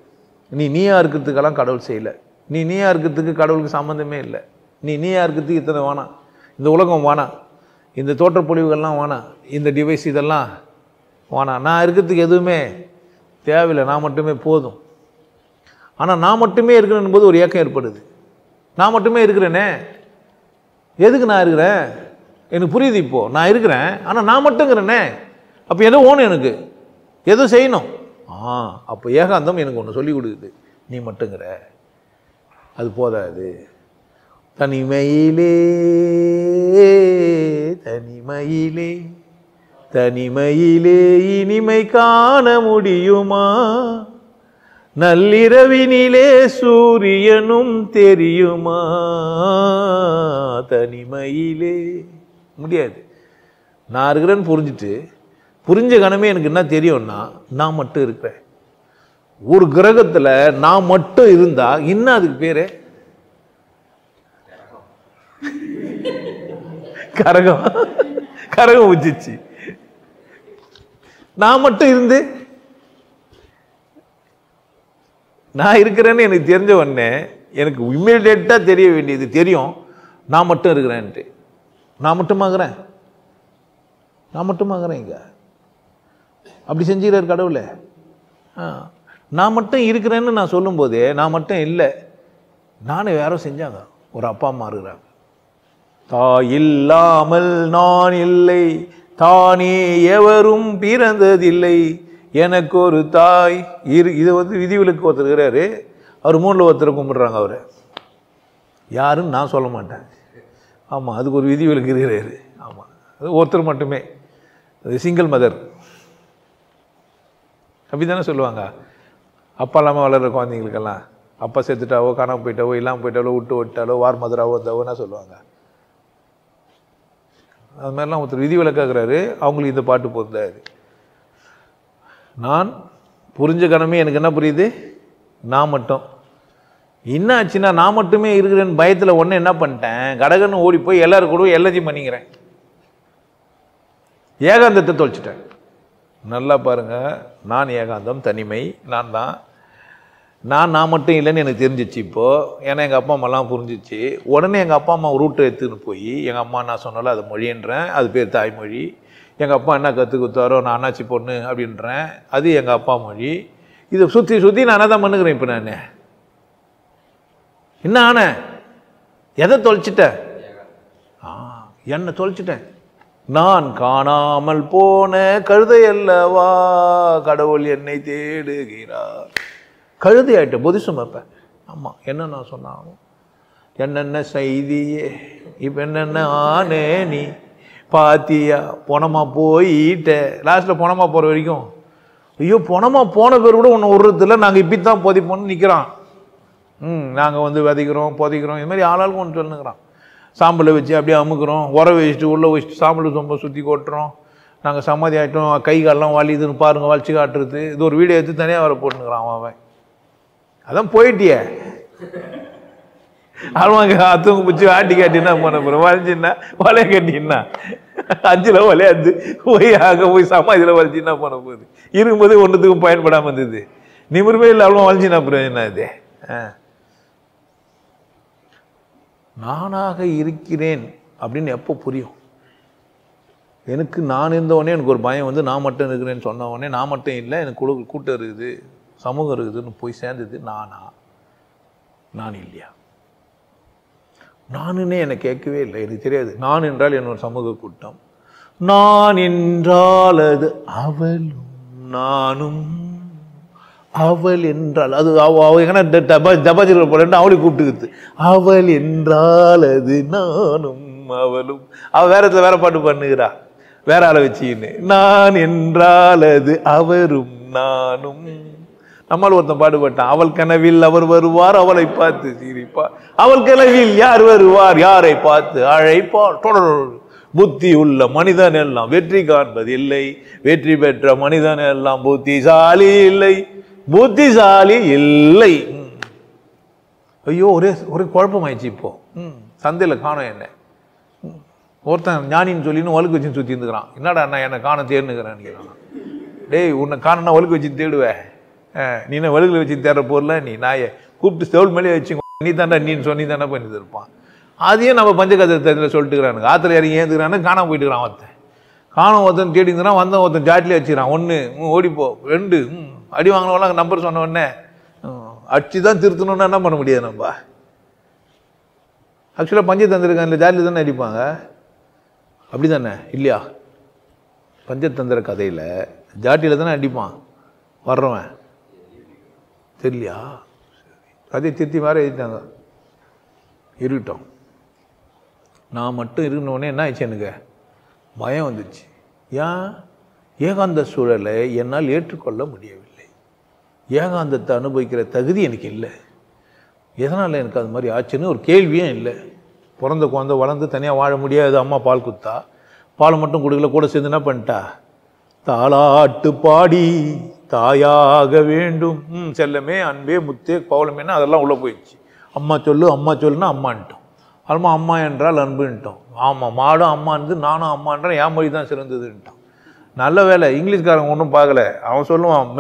நீயா இருக்கிறதுக்கெல்லாம் கடவுள் செய்யலை. நீயா இருக்கிறதுக்கு கடவுளுக்கு சம்மந்தமே இல்லை. நீயா இருக்கிறதுக்கு இத்தனை வேணாம், இந்த உலகம் வேணாம், இந்த தோற்றப்பொழிவுகள்லாம் வேணாம், இந்த டிவைஸ் இதெல்லாம் வேணாம். நான் இருக்கிறதுக்கு எதுவுமே தேவையில்லை, நான் மட்டுமே போதும். ஆனால் நான் மட்டுமே இருக்கிறேன் போது ஒரு ஏக்கம் ஏற்படுது. நான் மட்டுமே இருக்கிறேனே, எதுக்கு நான் இருக்கிறேன்? எனக்கு புரியுது இப்போது. நான் இருக்கிறேன், ஆனால் நான் மட்டுங்கிறேனே. அப்போ எதோ ஓணும், எனக்கு எதோ செய்யணும். அப்போ ஏகாந்தம் எனக்கு ஒன்று சொல்லி கொடுக்குது, நீ மட்டுங்கிற, அது போதாது. தனிமையிலே தனிமையிலே தனிமையிலே இனிமை காண முடியுமா? நள்ளிரவினிலே சூரியனும் தெரியுமா? தனிமையிலே முடியாது. நான் இருக்கிறேன்னு புரிஞ்ச கணமே எனக்கு என்ன தெரியும்னா நான் மட்டும் இருக்கிறேன். ஒரு கிரகத்தில் நான் மட்டும் இருந்தா இன்னும் அதுக்கு பேரு கரகம் உச்சிச்சு. நான் மட்டும் இருந்து நான் இருக்கிறேன்னு எனக்கு தெரிஞ்ச உடனே எனக்கு இம்மிடியேட்டாக தெரிய வேண்டியது தெரியும், நான் மட்டும் இருக்கிறேன்ட்டு. நான் மட்டுமாகிறேன், நான் மட்டுமாகிறேன் இங்கே. அப்படி செஞ்சுக்கிறார் கடவுளை. நான் மட்டும் இருக்கிறேன்னு நான் சொல்லும்போதே நான் மட்டும் இல்லை, நானே யாரோ செஞ்சாங்க. ஒரு அப்பா அம்மா இருக்கிறாங்க. தாய் இல்லாமல் நான் இல்லை, தானே எவரும் பிறந்ததில்லை, எனக்கு ஒரு தாய் இது விதிவிலக்கு ஒருத்தர் இருக்கிறாரு. அவர் 3ல் ஒருத்தரை கும்பிடுறாங்க. அவர் யாருன்னு நான் சொல்ல மாட்டேன். ஆமாம், அதுக்கு ஒரு விதிவிலக்கு இருக்கிறாரு. ஆமாம், அது ஒருத்தர் மட்டுமே, அது சிங்கிள் மதர். அப்படி தானே சொல்லுவாங்க. அப்பா இல்லாமல் வளர்கிற குழந்தைங்களுக்கெல்லாம் அப்பா செத்துட்டாவோ, காணாமல் போயிட்டாவோ, இல்லாமல் போயிட்டாலோ, விட்டு விட்டாலோ, வார் மதுராவோ இருந்தாவோன்னா சொல்லுவாங்க. அது மாதிரிலாம் ஒருத்தர் விதிவிலக்காகிறாரு. அவங்களுக்கு இந்த பாட்டு பொருந்தாது. நான் புரிஞ்ச கணமே எனக்கு என்ன புரியுது, நான் மட்டும் என்ன ஆச்சுன்னா நான் மட்டுமே இருக்கிறேன்னு பயத்தில் ஒன்று என்ன பண்ணிட்டேன், கடகன்னு ஓடி போய் எல்லாரும் கூட எல்லாத்தையும் பண்ணிக்கிறேன். ஏகாந்தத்தை தொலைச்சிட்டேன். நல்லா பாருங்க, நான் ஏகாந்தம், தனிமை, நான் தான். நான் மட்டும் இல்லைன்னு எனக்கு தெரிஞ்சிச்சு இப்போது. ஏன்னா எங்கள் அப்பா அம்மாலாம் புரிஞ்சிச்சு. உடனே எங்கள் அப்பா அம்மா ரூட்டை எடுத்துன்னு போய் எங்கள் அம்மா நான் சொன்னாலும் அது மொழின்றேன், அது பேர் தாய்மொழி. எங்கள் அப்பா என்ன கற்றுக் கொடுத்தாரோ, நான் அண்ணாச்சி பொண்ணு அப்படின்றேன், அது எங்கள் அப்பா மொழி. இதை சுற்றி சுற்றி நான் தான் பண்ணுகிறேன். இப்போ நான் என்ன ஆனேன், எதை தொலைச்சிட்டேன், என்னை தொலைச்சிட்டேன். நான் காணாமல் போன கழுதை அல்லவா கடவுள் என்னை தேடுகிறார். கழுதை ஆகிட்டேன், பொது சுமப்பேன். ஆமாம், என்ன நான் சொன்னாலும் என்னென்ன செய்தியே, இப்போ என்னென்ன ஆனே நீ பாத்தியா, பொணமா போயிட்ட. லாஸ்ட்டில் பொணமா போகிற வரைக்கும் ஐயோ பொணமா போன பேர் கூட ஒன்று விடுறதில்ல, நாங்கள் இப்படி தான் பொதிப்போன்னு நிற்கிறான். நாங்கள் விதைக்கிறோம் பொதிக்கிறோம், இது மாதிரி ஆளாளுக்கு ஒன்று சொல்லுங்கிறான். சாம்பலை வச்சு அப்படியே அமுக்குறோம், உர வச்சுட்டு உள்ளே வச்சுட்டு சாம்பல் ரொம்ப சுற்றி கொட்டுறோம். நாங்கள் சமாதி ஆகிட்டோம், கை காலெலாம் வலிதுன்னு பாருங்கள், வலிச்சு காட்டுறது. இது ஒரு வீடியோ எடுத்து தனியாக வர போட்டுனுக்கிறான் அவன். அதான் போயிட்டியே, ஆழ்வாங்க அத்தவங்க பிடிச்சி ஆட்டி காட்டினா போன போகிறோம், வலிச்சுன்னா வலைய கட்டின்னா 5ல் வலையாது போய் அங்கே போய் சமாதியில் வலிச்சுன்னா போன போகுது. இருக்கும்போது ஒன்றுத்துக்கும் பயன்படாமல் இருந்தது. நிமிர்வே இல்லை, அவ்வளோ வலிச்சுன்னா அப்புறம் என்ன இது. நானாக இருக்கிறேன் அப்படின்னு எப்போ புரியும்? எனக்கு நான் இருந்தவொடனே எனக்கு ஒரு பயம் வந்து நான் மட்டும் இருக்கிறேன்னு சொன்ன உடனே நான் மட்டும் இல்லை, எனக்கு கூட்டம் இருக்குது, சமூகம் இருக்குதுன்னு போய் சேர்ந்தது. நான் இல்லையா? நானுன்னே எனக்கு கேட்கவே இல்லை, எனக்கு தெரியாது. நான் என்றால் என்னோட சமூக கூட்டம், நான் என்றால் அது அவளும் நானும், அவள் என்றால் அது எங்கன்னா டபாஜில் போல அவளை கூப்பிட்டுக்குது. அவள் என்றால் அது நானும் அவளும். அவள் வேற இடத்துல வேற பாட்டு பண்ணுகிறா, வேற ஆளை வச்சுக்கின்னு. நான் என்றால் அது அவரும் நானும். நம்மால் ஒருத்தன் பாடுபட்டான், அவள் கனவில் அவர் வருவார் அவளை பார்த்து சிரிப்பார், அவள் கனவில் யார் வருவார் யாரை பார்த்து அழைப்பார். புத்தி உள்ள மனிதன் எல்லாம் வெற்றி காண்பது இல்லை, வெற்றி பெற்ற மனிதன் எல்லாம் புத்திசாலி இல்லை, புத்திசாலி இல்லை. ஐயோ, ஒரே குழப்பமாயிடுச்சு. இப்போ சந்தையில் காணோம் என்ன. ஒருத்தன் ஞானின்னு சொல்லின்னு வழுக்கு வச்சுன்னு சுற்றி இருந்துக்கிறான். என்னடா நான் என்னை காண தேடுனுக்கிறேன்னு கேட்கறான். டேய், உன்னை காணனா வழுக்கு வச்சு தேடுவேன், நீ என்ன வழுகுல வச்சு தேடுற பொருள, நீ நாயை கூப்பிட்டு செவல் மேலே வச்சு நீ தாண்டா நீன்னு சொல்லி தானே பண்ணிட்டு இருப்பான். அதையும் நம்ம பஞ்சகத்தில் சொல்லிட்டுக்கிறானுங்க. ஆற்றுல இறங்கி ஏந்துக்கிறானு காணாம போயிட்டுக்கிறான். ஒருத்தன் காணாம ஒருத்தன் தேடிங்கிறான், வந்தவன் ஒருத்தன் ஜாட்டிலே வச்சுக்கிறான். 1 ஓடிப்போ, 2 அடி வாங்கினவெல்லாம் நம்பர் சொன்ன உடனே அடிச்சு தான் திருத்தணும்னா என்ன பண்ண முடியாது நம்ம. ஆக்சுவலாக பஞ்சதந்திரக்கான இல்லை, ஜாட்டில் தானே அடிப்பாங்க, அப்படி தானே இல்லையா? பஞ்சதந்திர கதையில் ஜாட்டியில் தானே அடிப்பான் வர்றவன், தெரியலையா? கதையை திருத்தி வேறு எழுதிட்டாங்க. இருக்கட்டும், நான் மட்டும் இருக்கணுன்னே என்ன ஆயிடுச்சு, எனக்கு பயம் வந்துச்சு. ஏன்? ஏகாந்த சூழலை என்னால் ஏற்றுக்கொள்ள முடியவில்லை. ஏகாந்தத்தை அனுபவிக்கிற தகுதி எனக்கு இல்லை. எதனால் எனக்கு அது மாதிரி ஆச்சுன்னு ஒரு கேள்வியும் இல்லை. பிறந்த குழந்தை வளர்ந்து தனியாக வாழ முடியாது, அம்மா பால் குத்தா, பால் மட்டும் கொடுக்கல, கூட சேர்ந்து என்ன பண்ணிட்டா, தாலாட்டு பாடி தாயாக வேண்டும், செல்லமே அன்பே முத்தே பவளமேனா அதெல்லாம் உள்ளே போயிடுச்சு. அம்மா சொல்லுன்னா அம்மான்ட்டோம், அதுமா அம்மா என்றால் அன்புன்ட்டோம். ஆமாம், மாடும் அம்மா இருந்து நானும் அம்மான்றேன், என் மொழி தான் சிறந்ததுன்ட்டான். நல்ல வேலை, இங்கிலீஷ்காரங்க ஒன்றும் பார்க்கல. அவன் சொல்லுவான்,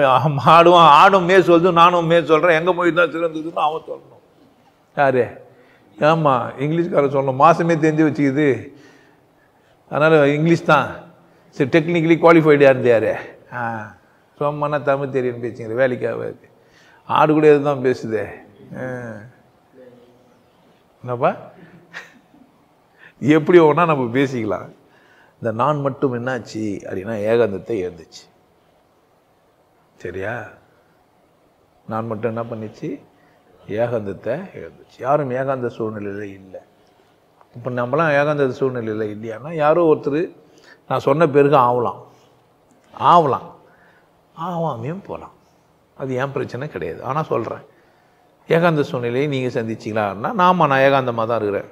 மாடுவான் ஆடும் மே சொல்லுது, நானும் மே சொல்கிறேன், எங்கள் மொழி தான் சிறந்ததுன்னு அவன் சொல்லணும். யாரு? ஆமாம், இங்கிலீஷ்காரர் சொல்லணும், மாதமே தெரிஞ்சு வச்சுக்குது, அதனால் இங்கிலீஷ் தான் சரி, டெக்னிக்கலி குவாலிஃபைடு யார்? சும்மானா தமிழ் தெரியுன்னு பேச்சுங்கிற வேலைக்காக ஆடு கூட எதுதான் பேசுதே. என்னப்பா எப்படி ஒன்றா நம்ம பேசிக்கலாம். இந்த நான் மட்டும் என்னாச்சு அப்படின்னா ஏகாந்தத்தை இழந்துச்சு. சரியா? நான் மட்டும் என்ன பண்ணிச்சு? ஏகாந்தத்தை இழந்துச்சு. யாரும் ஏகாந்த சூழ்நிலையில் இல்லை. இப்போ நம்மளாம் ஏகாந்த சூழ்நிலையில் இல்லையானா யாரோ ஒருத்தர் நான் சொன்ன பிறகு ஆகலாம் ஆகாமையும் போகலாம். அது ஏன் பிரச்சனை கிடையாது. ஆனால் சொல்கிறேன், ஏகாந்த சூழ்நிலையை நீங்கள் சந்திச்சிங்களான்னா நான் ஏகாந்தமாக தான் இருக்கிறேன்.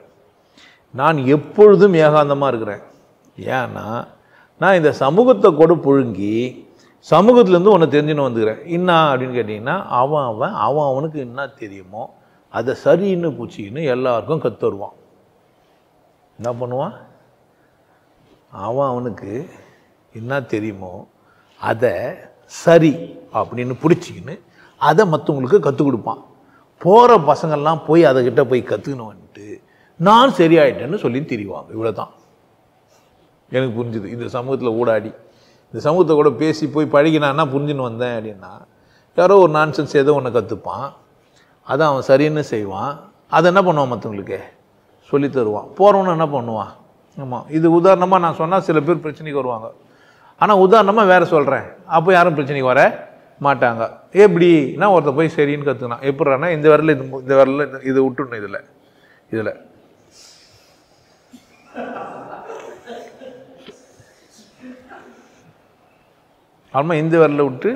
நான் எப்பொழுதும் ஏகாந்தமாக இருக்கிறேன். ஏன்னா நான் இந்த சமூகத்தை கூட புழுங்கி சமூகத்துலேருந்து ஒன்று தெரிஞ்சுன்னு வந்துக்கிறேன். என்ன அப்படின்னு கேட்டிங்கன்னா அவனுக்கு என்ன தெரியுமோ அதை சரின்னு பூச்சின்னு எல்லாருக்கும் கற்றுருவான். என்ன பண்ணுவான்? அவனுக்கு என்ன தெரியுமோ அதை சரி அப்படின்னு பிடிச்சிக்கின்னு அதை மற்றவங்களுக்கு கற்றுக் கொடுப்பான். போகிற பசங்கள்லாம் போய் அதைக்கிட்ட போய் கற்றுக்கணும் வந்துட்டு நான் சரியாயிட்டேன்னு சொல்லி திரிவாங்க. இவ்வளோ தான் எனக்கு புரிஞ்சுது. இந்த சமூகத்தில் ஊடாடி இந்த சமூகத்தை கூட பேசி போய் பழகினான்னா புரிஞ்சுன்னு வந்தேன் அப்படின்னா யாரோ ஒரு நான்சென்ஸ் ஏதோ ஒன்று கற்றுப்பான், அதை அவன் சரின்னு செய்வான், அதை என்ன பண்ணுவான் மற்றவங்களுக்கு சொல்லி தருவான். போகிறவனு என்ன பண்ணுவான்? ஆமாம், இது உதாரணமாக நான் சொன்னால் சில பேர் பிரச்சனைக்கு வருவாங்க. ஆனால் உதாரணமாக வேறு சொல்கிறேன், அப்போ யாரும் பிரச்சனைக்கு வர மாட்டாங்க. எப்படின்னா ஒருத்தர் போய் சரின்னு கற்றுக்கலாம். எப்படின்னா இந்த வரல இந்த வரல இதை விட்டுடணும், இதில் ஆமாம், இந்த வரல விட்டு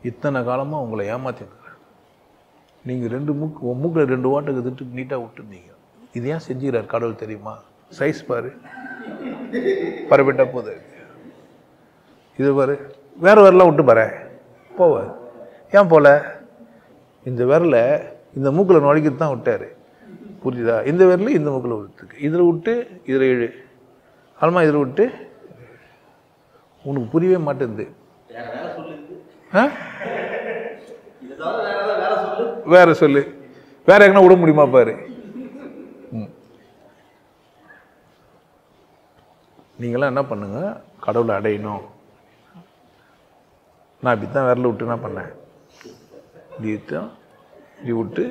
இத்தனை காலமாக உங்களை ஏமாற்றிருக்கிறேன். நீங்கள் மூக்கில் 2 வாட்டுக்கு திட்டு நீட்டாக விட்டுருந்தீங்க. இது ஏன் செஞ்சுக்கிறார் கடவுள் தெரியுமா? சைஸ் பாரு, பரப்பிட்டா போது. இது பாரு, வேறு வரலாம் விட்டு பாரு போவார். ஏன் போல? இந்த விரலை இந்த மூக்கில் நுழைக்கிட்டு தான் விட்டார். புரியுதா? இந்த விரல் இந்த மூக்கில் விட்டுருக்கு, இதில் விட்டு இதில் 7 ஆல்மா இதில் விட்டு. உனக்கு புரியவே மாட்டேங்குது. வேற சொல்லு, வேற எங்கன்னா விட முடியுமா பாரு. நீங்களாம் என்ன பண்ணுங்க, கடவுளை அடையணும். நான் இப்படி தான் விரல விட்டு என்ன பண்ணேன், இப்படி விட்டு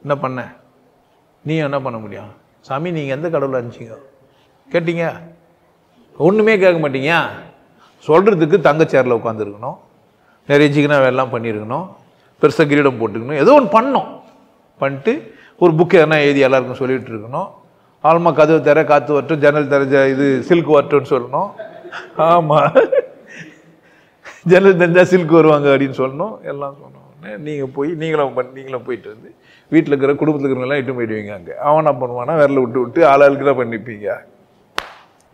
என்ன பண்ணேன். நீ என்ன பண்ண முடியும்? சாமி நீங்கள் எந்த கடவுளை அனுப்பிச்சிங்க கேட்டீங்க? ஒன்றுமே கேட்க மாட்டீங்க. சொல்கிறதுக்கு தங்கச்சேரில் உட்காந்துருக்கணும், நிறைய சிக்கனா வேலைலாம் பண்ணியிருக்கணும், பெருசாக கிரீடம் போட்டுக்கணும், ஏதோ ஒன்று பண்ணோம். பண்ணிட்டு ஒரு புக்கு எதனா எழுதி எல்லாருக்கும் சொல்லிகிட்டு இருக்கணும். ஆல்மா கதவு தர காற்று வரட்டும், ஜன்னல் தர இது சில்க் வரட்டும்னு சொல்லணும். ஆமாம், ஜன்னல் தெரிஞ்சால் சில்க் வருவாங்க அப்படின்னு சொல்லணும். எல்லாம் சொன்னோம். நீங்கள் போய் நீங்களும் போயிட்டு வந்து வீட்டில் இருக்கிற குடும்பத்தில் இருக்கிறவங்களாம் இட்டு போயிடுவீங்க. அங்கே அவன் என்ன பண்ணுவானா விரல விட்டு ஆளுக்கு தான் பண்ணிப்பீங்க.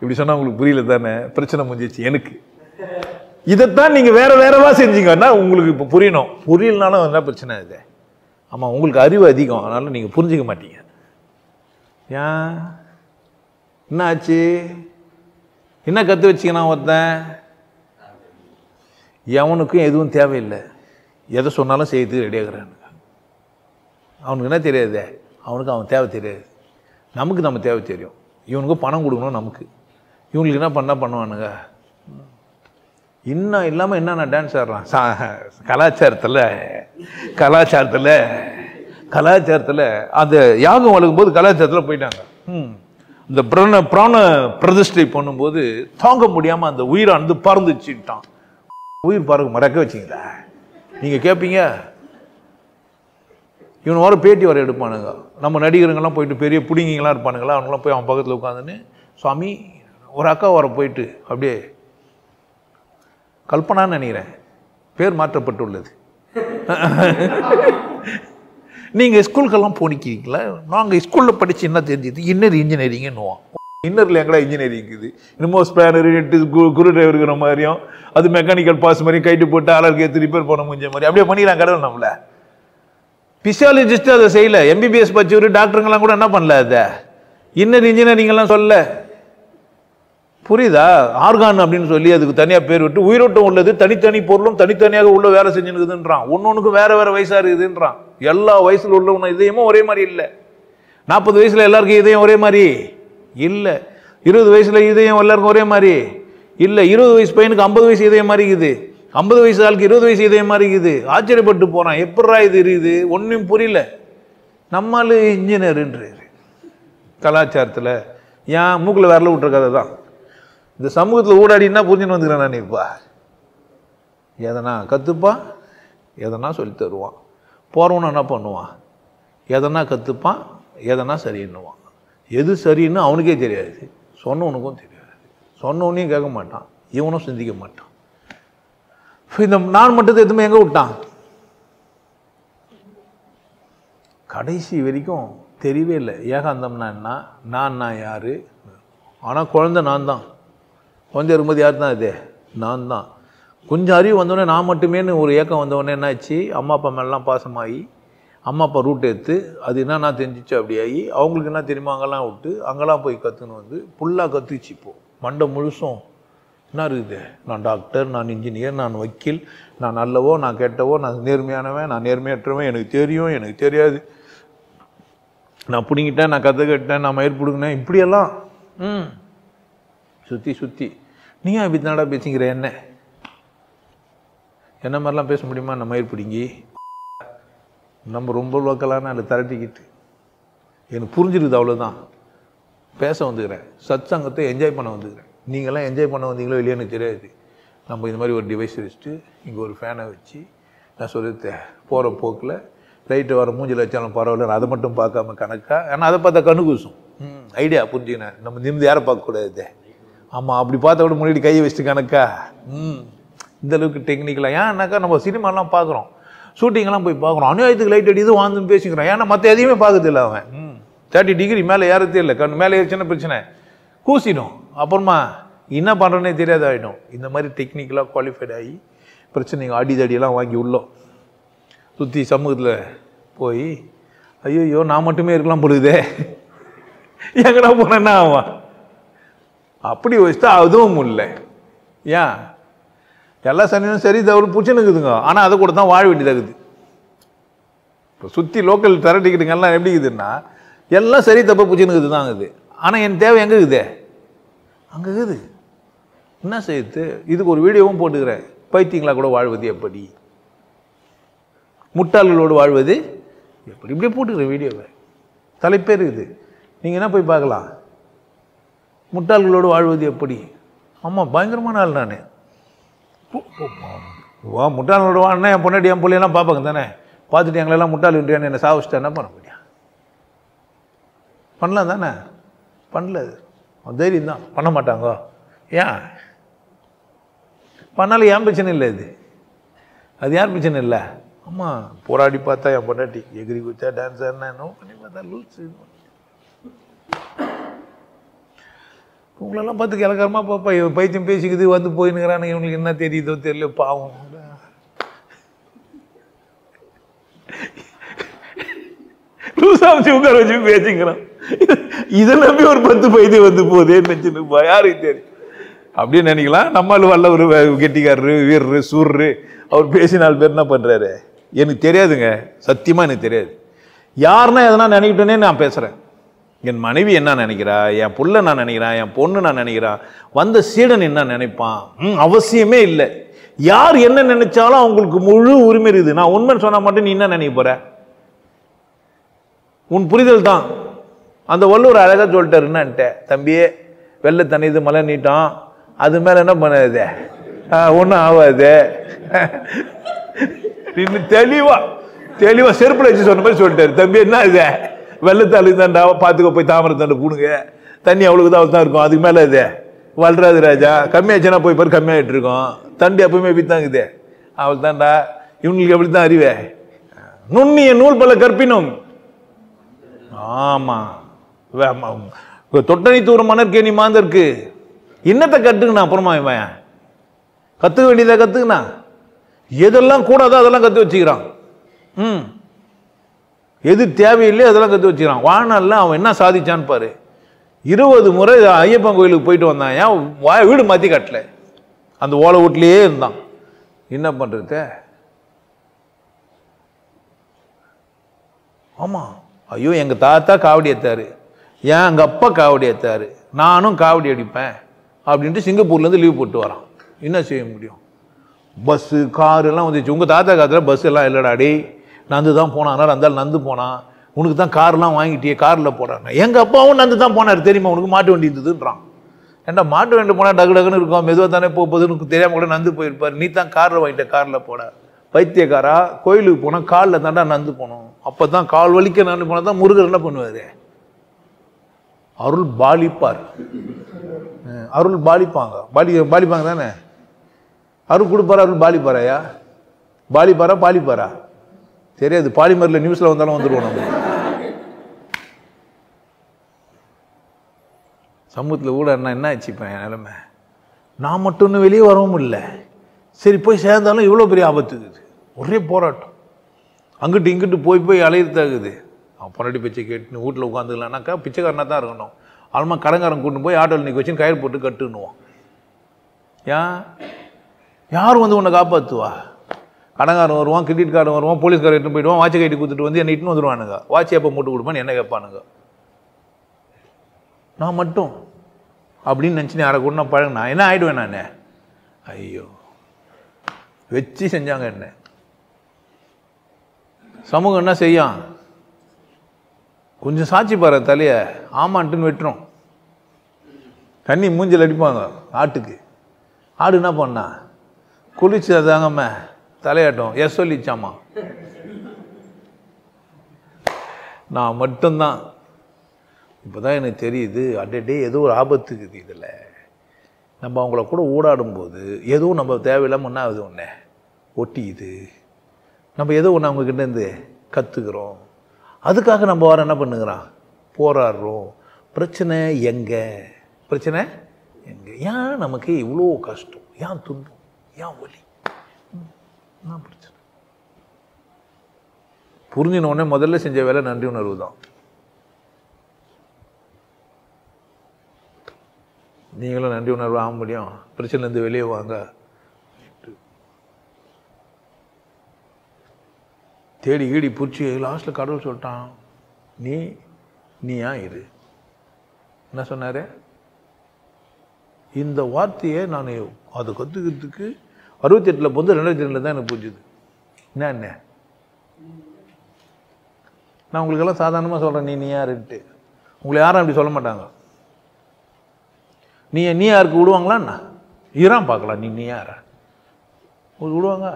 இப்படி சொன்னால் உங்களுக்கு புரியல தானே? பிரச்சனை முடிஞ்சிச்சு எனக்கு. இதைத்தான் நீங்கள் வேறவா செஞ்சீங்கன்னா உங்களுக்கு இப்போ புரியணும். புரியலனாலும் என்ன பிரச்சனை இது? ஆமாம், உங்களுக்கு அறிவு அதிகம், அதனால நீங்கள் புரிஞ்சிக்க மாட்டீங்க. ஏன் என்ன ஆச்சு? என்ன கற்று வச்சிங்கன்னா ஒருத்தன் எவனுக்கும் எதுவும் தேவையில்லை, எதை சொன்னாலும் செய்யறதுக்கு ரெடியாகிறானுங்க. அவனுக்கு என்ன தெரியாது, அவனுக்கு அவன் தேவை தெரியாது. நமக்கு நம்ம தேவை தெரியும். இவனுக்கு பணம் கொடுக்கணும், நமக்கு இவங்களுக்கு என்ன பண்ணுவானுங்க. இன்னும் இல்லாமல் என்னென்ன டான்ஸ் ஆடுறான் கலாச்சாரத்தில் அந்த யாகம் வளர்க்கும் போது கலாச்சாரத்தில் போயிட்டாங்க. இந்த பிராண பிரதிஷ்டை பண்ணும்போது தாங்க முடியாமல் அந்த உயிரானது பறந்துச்சுட்டான். உயிர் பறக்க மறக்க வச்சிங்களா? நீங்கள் கேட்பீங்க. இவன் வர பேட்டி வர எடுப்பானுங்க. நம்ம நடிகருங்கெல்லாம் போயிட்டு பெரிய பிடிங்கிங்களாம் இருப்பானுங்களா, அவங்களாம் போய் அவன் பக்கத்தில் உட்காந்துன்னு சுவாமி ஒரு அக்கா வர போயிட்டு அப்படியே கல்பனான்னு நினைக்கிறேன், பேர் மாற்றப்பட்டுள்ளது. நீங்கள் ஸ்கூலுக்கெல்லாம் போனிக்கிறீங்களா? நாங்கள் ஸ்கூலில் படித்து என்ன தெரிஞ்சது, இன்னர் இன்ஜினியரிங்னுவோம். இன்னரில் எங்கடா இன்ஜினியரிங் இருக்குது? இன்னமும் ஸ்பேனர் குரு டிரைவர் இருக்கிற மாதிரியும் அது மெக்கானிக்கல் பாஸ் மாதிரியும் கைட்டு போட்டு ஆளருக்கு எடுத்து ரிப்பேர் பண்ண முடிஞ்ச மாதிரி அப்படியே பண்ணிக்கிறான் கடவுள் நம்மள. பிசியாலஜிஸ்ட் அதை செய்யல, எம்பிபிஎஸ் படிச்சவர் டாக்டருங்கெல்லாம் கூட என்ன பண்ணல, அதை இன்னர் இன்ஜினியரிங் எல்லாம் சொல்ல. புரியுதா? ஆர்கான் அப்படின்னு சொல்லி அதுக்கு தனியாக பேர் விட்டு உயிரோட்டம் உள்ளது தனித்தனி பொருளும் தனித்தனியாக உள்ள வேலை செஞ்சுருக்குதுன்றான். ஒன்னொன்னுக்கு வேற வேற வயசா இருக்குதுன்றான். எல்லா வயசுல உள்ள இதயமும் ஒரே மாதிரி இல்லை. 40 வயசுல எல்லாருக்கும் இதயம் ஒரே மாதிரி இல்லை. 20 வயசுல இதயம் எல்லாருக்கும் ஒரே மாதிரி இல்லை. 20 வயசு பையனுக்கு 50 வயசு இதயம் மாதிரி இருக்குது. 50 வயசு ஆளுக்கு 20 வயசு இதயம் மாதிரி இருக்குது. ஆச்சரியப்பட்டு போறான், எப்படா இது இருக்குது, ஒன்றும் புரியல. நம்மளு இன்ஜினியருன்றாரு கலாச்சாரத்தில். ஏன் மூக்கில் விரல விட்டுற கதை தான். இந்த சமூகத்தில் ஊடாடினா புரிஞ்சுன்னு வந்துக்கிறேன் நான். இப்போ எதனா கற்றுப்பான், எதனா சொல்லி தருவான். போகிறவன என்ன பண்ணுவான், எதனா கற்றுப்பான், எதனா சரின்னுவான். எது சரின்னு அவனுக்கே தெரியாது, சொன்னவனுக்கும் தெரியாது. சொன்னவனையும் கேட்க மாட்டான், இவனும் சிந்திக்க மாட்டான். இந்த நான் மட்டும் எதுவுமே எங்கே விட்டான்? கடைசி வரைக்கும் தெரியவே இல்லை. ஏகாந்தம்னா என்ன, நான் யாரு. ஆனால் குழந்தை நான் தான். குழந்தை இருக்கும்போது யார் தான் இது? நான் தான். கொஞ்சம் அறிவு வந்தோடனே நான் மட்டுமேனு ஒரு ஏக்கம் வந்தவொடனே என்னாச்சு, அம்மா அப்பா மேலாம் பாசமாகி அம்மா அப்பா ரூட் எடுத்து அது என்னன்னா தெரிஞ்சிச்சு. அப்படி ஆகி அவங்களுக்கு என்ன தெரியுமா அங்கெல்லாம் விட்டு அங்கெல்லாம் போய் கற்றுன்னு வந்து ஃபுல்லாக கற்றுச்சு. இப்போது மண்டை முழுசும் என்ன இருக்குது, நான் டாக்டர், நான் இன்ஜினியர், நான் வக்கீல், நான் நல்லவோ நான் கெட்டவோ, நான் நேர்மையானவன், நான் நேர்மையற்றவன், எனக்கு தெரியும் எனக்கு தெரியாது, நான் பிடிங்கிட்டேன், நான் கற்றுக்கிட்டேன், நான் மயிர் பிடுங்கினேன், இப்படியெல்லாம் சுற்றி சுற்றி. நீயா இப்படி தானடா பேசிக்கிற, என்ன மாதிரிலாம் பேச முடியுமா? நம்ம மயிர் பிடிங்கி நம்ம ரொம்ப லோக்கலான அதில் திரட்டிக்கிட்டு எனக்கு புரிஞ்சிருக்குது, அவ்வளோதான். பேச வந்துக்கிறேன், சத் சங்கத்தை என்ஜாய் பண்ண வந்துக்கிறேன். நீங்களாம் என்ஜாய் பண்ண வந்தீங்களோ இல்லையா எனக்கு தெரியாது. நம்ம இந்த மாதிரி ஒரு டிவைஸ் வச்சுட்டு இங்கே ஒரு ஃபேனை வச்சு நான் சொல்லிட்டு போகிற போக்கில் லைட்டு வர மூஞ்சில் வச்சாலும் பரவாயில்ல, நான் அதை மட்டும் பார்க்காம கணக்கா. ஏன்னா அதை பார்த்தா கண்ணு கூசும். ஐடியா புரிஞ்சுக்கினேன். நம்ம நிமிந்து யாரை பார்க்கக்கூடாது. ஆமாம், அப்படி பார்த்தா கூட முன்னாடி கையை வச்சுட்டு கணக்கா. இந்தளவுக்கு டெக்னிக்கலாக. ஏன்னாக்கா நம்ம சினிமாலாம் பார்க்குறோம், ஷூட்டிங்கெல்லாம் போய் பார்க்குறோம், அநியாயத்துக்கு லைட் அடிது வாழ்ந்துன்னு பேசிக்கிறோம். ஏன்னா மற்ற எதையுமே பார்க்கறதில்ல அவன். 30 டிகிரி மேலே ஏறதே இல்லை, கண் மேலே ஏறிச்சுன்னா பிரச்சனை, கூசிடும். அப்புறமா என்ன பண்ணுறோன்னே தெரியாத ஆகிடும். இந்த மாதிரி டெக்னிக்கலாக குவாலிஃபைட் ஆகி பிரச்சனைங்க அடிதடியெல்லாம் வாங்கி உள்ளோம் சுற்றி சமூகத்தில் போய் ஐயோ நான் மட்டுமே இருக்கலாம் பொழுதே, எங்கடா போனேன்னா ஆவான். அப்படி வச்சுட்டா அதுவும் இல்லை. ஏன் எல்லா சனியும் சரி தவறு பிடிச்சுன்னுக்குதுங்க. ஆனால் அதை கூட தான் வாழ வேண்டியதாகுது. இப்போ சுற்றி லோக்கல் திரட்டிக்கிட்டுங்கெல்லாம் எப்படி இருக்குதுன்னா எல்லாம் சரி தப்ப பிடிச்சுன்னுக்குது தான் இருக்குது. ஆனால் என் தேவை எங்கே இருக்குது? அங்கே இருக்குது. என்ன செய்யுது? இதுக்கு ஒரு வீடியோவும் போட்டுக்கிறேன். பைத்தியங்களா கூட வாழ்வது எப்படி, முட்டாள்களோடு வாழ்வது எப்படி, இப்படியே போட்டுக்கிறேன் வீடியோவை. தலைப்பே இருக்குது, நீங்கள் என்ன போய் பார்க்கலாம். முட்டாள்களோடு வாழ்வது எப்படி. ஆமாம், பயங்கரமான ஆள் நான். முட்டாளோட வாழ்னா என் பொன்னாடி என் பிள்ளையெல்லாம் பார்ப்பாங்க தானே. பார்த்துட்டு எங்களெல்லாம் முட்டாளுன்றியான்னு என்னை சாவிச்சிட்டா என்ன பண்ண முடியும்? பண்ணலாம் தானே. பண்ணல, தைரியம் தான். பண்ண மாட்டாங்க. ஏன் பண்ணாலும் ஏன் பிரச்சனை இல்லை. அது யார் பிரச்சனை இல்லை. ஆமாம், போராடி பார்த்தா என் பொண்டாட்டி எகிரி குச்சா டான்ஸ் ஆடினா என்ன பண்ணி பார்த்தா லூஸ். உங்களெல்லாம் பார்த்து கிழக்காரமாக பாப்பா பைத்தியம் பேசிக்குது வந்து போயின்னுக்கிறானு, இவங்களுக்கு என்ன தெரியுதோ தெரியல, பாவம். லூசாமிச்சு உட்கார வச்சு பேசிக்கிறான். இதெல்லாம் ஒரு 10 பைத்தியம் வந்து போதே நினச்சுப்பா, யாருக்கு தெரியும் அப்படின்னு நினைக்கலாம். நம்மளும் வல்ல ஒரு கெட்டிக்காரரு, வீரரு, சூர்ரு, அவர் பேசி 4 பேர் என்ன பண்ணுறாரு எனக்கு தெரியாதுங்க. சத்தியமாக எனக்கு தெரியாது. யாருன்னா எதனா நினைக்கிட்டோன்னே நான் பேசுகிறேன். என் மனைவி என்ன நினைக்கிறா, என் புள்ள நான் நினைக்கிறான், என் பொண்ணு நான் நினைக்கிறான், வந்த சீடன் என்ன நினைப்பான், அவசியமே இல்லை. யார் என்ன நினைச்சாலும் அவங்களுக்கு முழு உரிமை இருக்குது. நான் உண்மை சொன்னா மட்டும் நீ என்ன நினைக்க போற? உன் புரிதல் தான். அந்த வள்ளுவர் அழகா சொல்லிட்டாரு. என்னன்ட்ட தம்பியே, வெள்ளை தண்ணிது மலை நீட்டம், அது மேல என்ன பண்ணாது, ஒன்றும் ஆகாது. தெளிவா தெளிவா செருப்புல வச்சு சொன்ன மாதிரி சொல்லிட்டாரு. தம்பி என்ன இது, வெள்ளத்தாளு தாண்டா, பார்த்துக்க போய் தாமரை தாண்டை பூணுங்க, தண்ணி அவ்வளவுக்கு தான் தான் இருக்கும், அதுக்கு மேலே இது வளராது ராஜா. கம்மியாச்சுன்னா போய் பாரு கம்மியாகிட்டு இருக்கோம். தண்டி எப்பவுமே வித்தாங்குது, அவள் தாண்டா. இவங்களுக்கு எப்படி தான் அறிவே. நுண்ணிய நூல் பல கற்பினும். ஆமா, தொட்டணி தூரம் மணற்கே நீ மாந்தருக்கு என்னத்தை கற்றுக்கணும். அப்புறமா இவன் கற்றுக்க வேண்டியதை கற்றுக்கணா. எதெல்லாம் கூடாதோ அதெல்லாம் கற்று வச்சுக்கிறான். எது தேவையில்லையோ அதெல்லாம் கற்று வச்சுக்கிறான். வாழ்நாளில் அவன் என்ன சாதிச்சான்னு பாரு. 20 முறை ஐயப்பன் கோயிலுக்கு போயிட்டு வந்தான். ஏன் வீடு மாற்றி கட்டல, அந்த ஓலை வீட்லேயே இருந்தான். என்ன பண்ணுறது? ஆமாம், ஐயோ எங்கள் தாத்தா காவடி ஏற்றாரு, ஏன் எங்கள் அப்பா காவடி ஏற்றாரு, நானும் காவடி அடிப்பேன் அப்படின்ட்டு சிங்கப்பூர்லேருந்து லீவ் போட்டு வரான். என்ன செய்ய முடியும்? பஸ்ஸு காரு எல்லாம் வந்துச்சு. உங்கள் தாத்தா காலத்தில் பஸ் எல்லாம் இல்லைடா, டே நந்து தான் போனான், அதனால் இருந்தாலும் நந்து போனான். உனக்கு தான் கார்லாம் வாங்கிட்டியே, காரில் போடாங்க. எங்கள் அப்பாவும் நந்து தான் போனார் தெரியுமா, உனக்கு மாட்டு வண்டி இருந்ததுன்றான். ஏன்டா மாட்டு வண்டி போனால் டக்கு டக்குன்னு இருக்கும், மெதுவாக தானே போகுது, உனக்கு தெரியாமல் கூட நந்து போயிருப்பார். நீ தான் காரில் வாங்கிட்ட, காரில் போட. பைத்தியக்காரா, கோயிலுக்கு போனால் காலில் தாண்டா நந்து போனோம். அப்போ தான் கால் வலிக்க நந்து போனால் தான் முருகர் என்ன பண்ணுவார்? அருள் பாலிப்பார். அருள் பாலிப்பாங்க, பாலிப்பாங்க தானே. அருள் கொடுப்பாரா, அருள் பாலிப்பாராயா? பாலிப்பாரா பாலிப்பாரா தெரியாது. பாலிமரில் நியூஸில் வந்தாலும் வந்துடுவோம் நம்ம. சமூகத்தில் கூட என்ன ஆச்சுப்பேன் என் நிலைமை. நான் மட்டும் இன்னும் வெளியே வரவும் இல்லை. சரி போய் சேர்ந்தாலும் இவ்வளோ பெரிய ஆபத்து இருக்குது. ஒரே போராட்டம், அங்கிட்டு இங்கிட்டு போய் அலையிறதாகுது. அவன் பொன்னாடி பிச்சை கேட்டுன்னு வீட்டில் உட்காந்துக்கலான்னாக்கா பிச்சைக்காரனாக தான் இருக்கணும். ஆல்மா கடங்காரன் கூட்டு போய் ஆட்டோவில் நிற்க வச்சு கயிறு போட்டு கட்டுன்னுவான். ஏன் யாரும் வந்து உன்னை காப்பாற்றுவா? கடங்காரன் வருவான், கிரெடிட் கார்டு வருவான், போலீஸ்காரன் எடுத்து போயிடுவான், வாட்சை கட்டி கொடுத்துட்டு வந்து என்னை இட்டுன்னு வந்துடுவானுங்க. வாட்சி எப்போ மூட்டு கொடுப்பான்னு என்ன கேட்பானுங்க. நான் மட்டும் அப்படின்னு நினச்சி யாரை கூட நான் பழகினா என்ன ஆகிடுவேன் நான்? ஐயோ வச்சு செஞ்சாங்க என்ன. சமூகம் என்ன செய்யும்? கொஞ்சம் சாட்சி பாரு தலையை, ஆமான்ட்டுன்னு வெட்டுறோம். தண்ணி மூஞ்சில் அடிப்பாங்க ஆட்டுக்கு. ஆடு என்ன பண்ணா? குளிச்சு அதாங்கம்மா தலையாட்டம் சொல்லிச்சாமா. நான் மட்டும்தான். இப்போதான் எனக்கு தெரியுது, அடே ஏதோ ஒரு ஆபத்துக்குது இதில். நம்ம அவங்கள கூட ஊடாடும்போது ஏதோ நம்ம தேவையில்லாமல் ஒன்றா ஆகுது, ஒன்று ஒட்டிக்குது. நம்ம ஏதோ ஒன்று அவங்கக்கிட்டேருந்து கற்றுக்குறோம். அதுக்காக நம்ம வர என்ன பண்ணுகிறோம்? போராடுறோம். பிரச்சனை எங்கே? பிரச்சனை எங்கே? ஏன் நமக்கு இவ்வளோ கஷ்டம்? ஏன் துன்பம்? ஏன் வலி? என்ன பிரச்சனை? புரிஞ்சின உடனே முதல்ல செஞ்ச வேலை நன்றி உணர்வு தான். நீங்களும் நன்றி உணர்வு ஆக முடியும். பிரச்சனைலேருந்து வெளியே வாங்க. தேடி கீடி பிடிச்சி லாஸ்ட்டில் கடவுள் சொல்லிட்டான், நீயா இரு. என்ன சொன்னார்? இந்த வார்த்தையை நான் அதை கற்றுக்கிறதுக்கு 68 போது 2002 தான் எனக்கு புரிஞ்சுது. என்ன நான் உங்களுக்கெல்லாம் சாதாரணமாக சொல்கிறேன், நீ யாருன்ட்டு. உங்களை யாரும் அப்படி சொல்ல மாட்டாங்க. நீ யாருக்கு விடுவாங்களான்னா ஈரான் பார்க்கலாம். நீ யாரா உங்களுக்கு விடுவாங்க?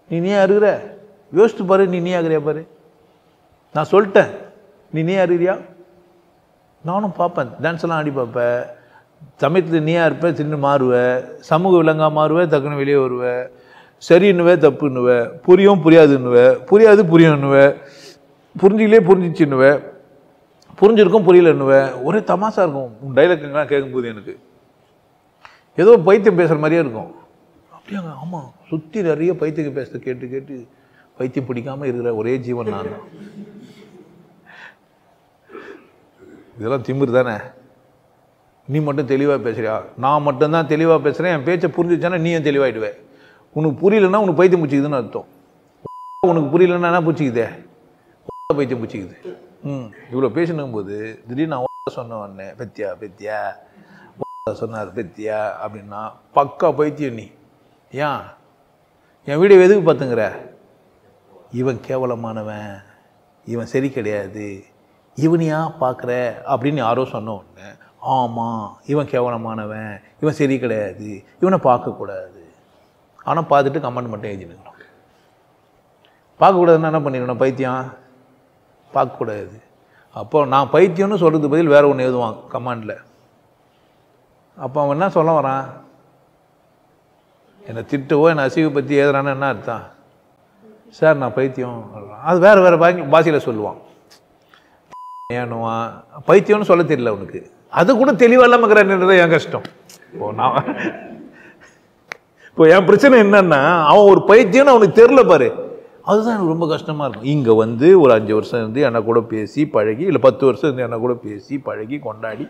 நீ யாருக்கிற யோசித்து பாரு. நீ ஆகுறியா பாரு. நான் சொல்லிட்டேன், நீ ஆகுறியா? நானும் பார்ப்பேன், டான்ஸ் எல்லாம் ஆடி பார்ப்பேன். சமயத்தில் நீயா இருப்பேன், தின்னு மாறுவேன், சமூக விலங்காக மாறுவேன், டக்குன்னு வெளியே வருவேன். சரின்னுவேன், தப்புன்னுவேன், புரியும் புரியாதுன்னுவேன், புரியாது புரியும்னுவேன், புரிஞ்சிக்கலே புரிஞ்சிச்சுன்னுவேன், புரிஞ்சிருக்கும் புரியலன்னுவேன். ஒரே தமாசா இருக்கும். டைலாக்லாம் கேட்கும்போது எனக்கு ஏதோ பைத்தியம் பேசுகிற மாதிரியே இருக்கும். அப்படியாங்க? ஆமாம், சுற்றி நிறைய பைத்தியம் பேசுகிறத கேட்டு கேட்டு பைத்தியம் பிடிக்காமல் இருக்கிற ஒரே ஜீவன் நான் தான். இதெல்லாம் திமிரு தானே. நீ மட்டும் தெளிவாக பேசுறியா? நான் மட்டும்தான் தெளிவாக பேசுகிறேன். என் பேச்சை புரிஞ்சிச்சானா நீ ஏன் தெளிவாகிடுவேன். உனக்கு புரியலன்னா உனக்கு பைத்தியம் பிடிச்சிக்குதுன்னு அர்த்தம். உனக்கு புரியலன்னா என்ன பிடிச்சிக்குதே? பைத்தியம் பிடிச்சிக்குது. இவ்வளோ பேசினும் போது திடீர்னு நான் சொன்ன உடனே பெத்தியா சொன்னார் பெத்தியா அப்படின்னா பக்கா பைத்தியம் நீ. ஏன் என் வீடியோ எதுக்கு பார்த்துங்கிற? இவன் கேவலமானவன், இவன் சரி கிடையாது, இவனையா பார்க்குற அப்படின்னு யாரோ சொன்ன உடனே ஆமாம் இவன் கேவலமானவன், இவன் சரி கிடையாது, இவனை பார்க்கக்கூடாது. ஆனால் பார்த்துட்டு கமெண்ட் மட்டும் எழுதினுக்கிறோம். பார்க்கக்கூடாதுன்னா என்ன பண்ணிடணும்? பைத்தியம் பார்க்கக்கூடாது. அப்போ நான் பைத்தியம்னு சொல்கிறது பதில் வேறு ஒன்று எழுதுவான் கமெண்டில். அப்போ அவன் என்ன சொல்ல வரான்? என்னை திட்டவோ என்னை அசிவை பற்றி எழுதுறான்னு என்ன அர்த்தம்? சார் நான் பைத்தியம், அது வேறு வேறு பாஷையில் சொல்லுவான். ஏன்னுவான் பைத்தியம்னு சொல்ல தெரியல அவனுக்கு. அது கூட தெளிவாக இல்லாமல் இருக்கிறான்றது என் கஷ்டம். இப்போ என் பிரச்சனை என்னன்னா, அவன் ஒரு பைத்தியம்னு அவனுக்கு தெரியல பாரு. அதுதான் எனக்கு ரொம்ப கஷ்டமாக இருக்கும். இங்கே வந்து ஒரு 5 வருஷம் இருந்து என்னை கூட பேசி பழகி, இல்லை 10 வருஷம் இருந்து என்னை கூட பேசி பழகி கொண்டாடி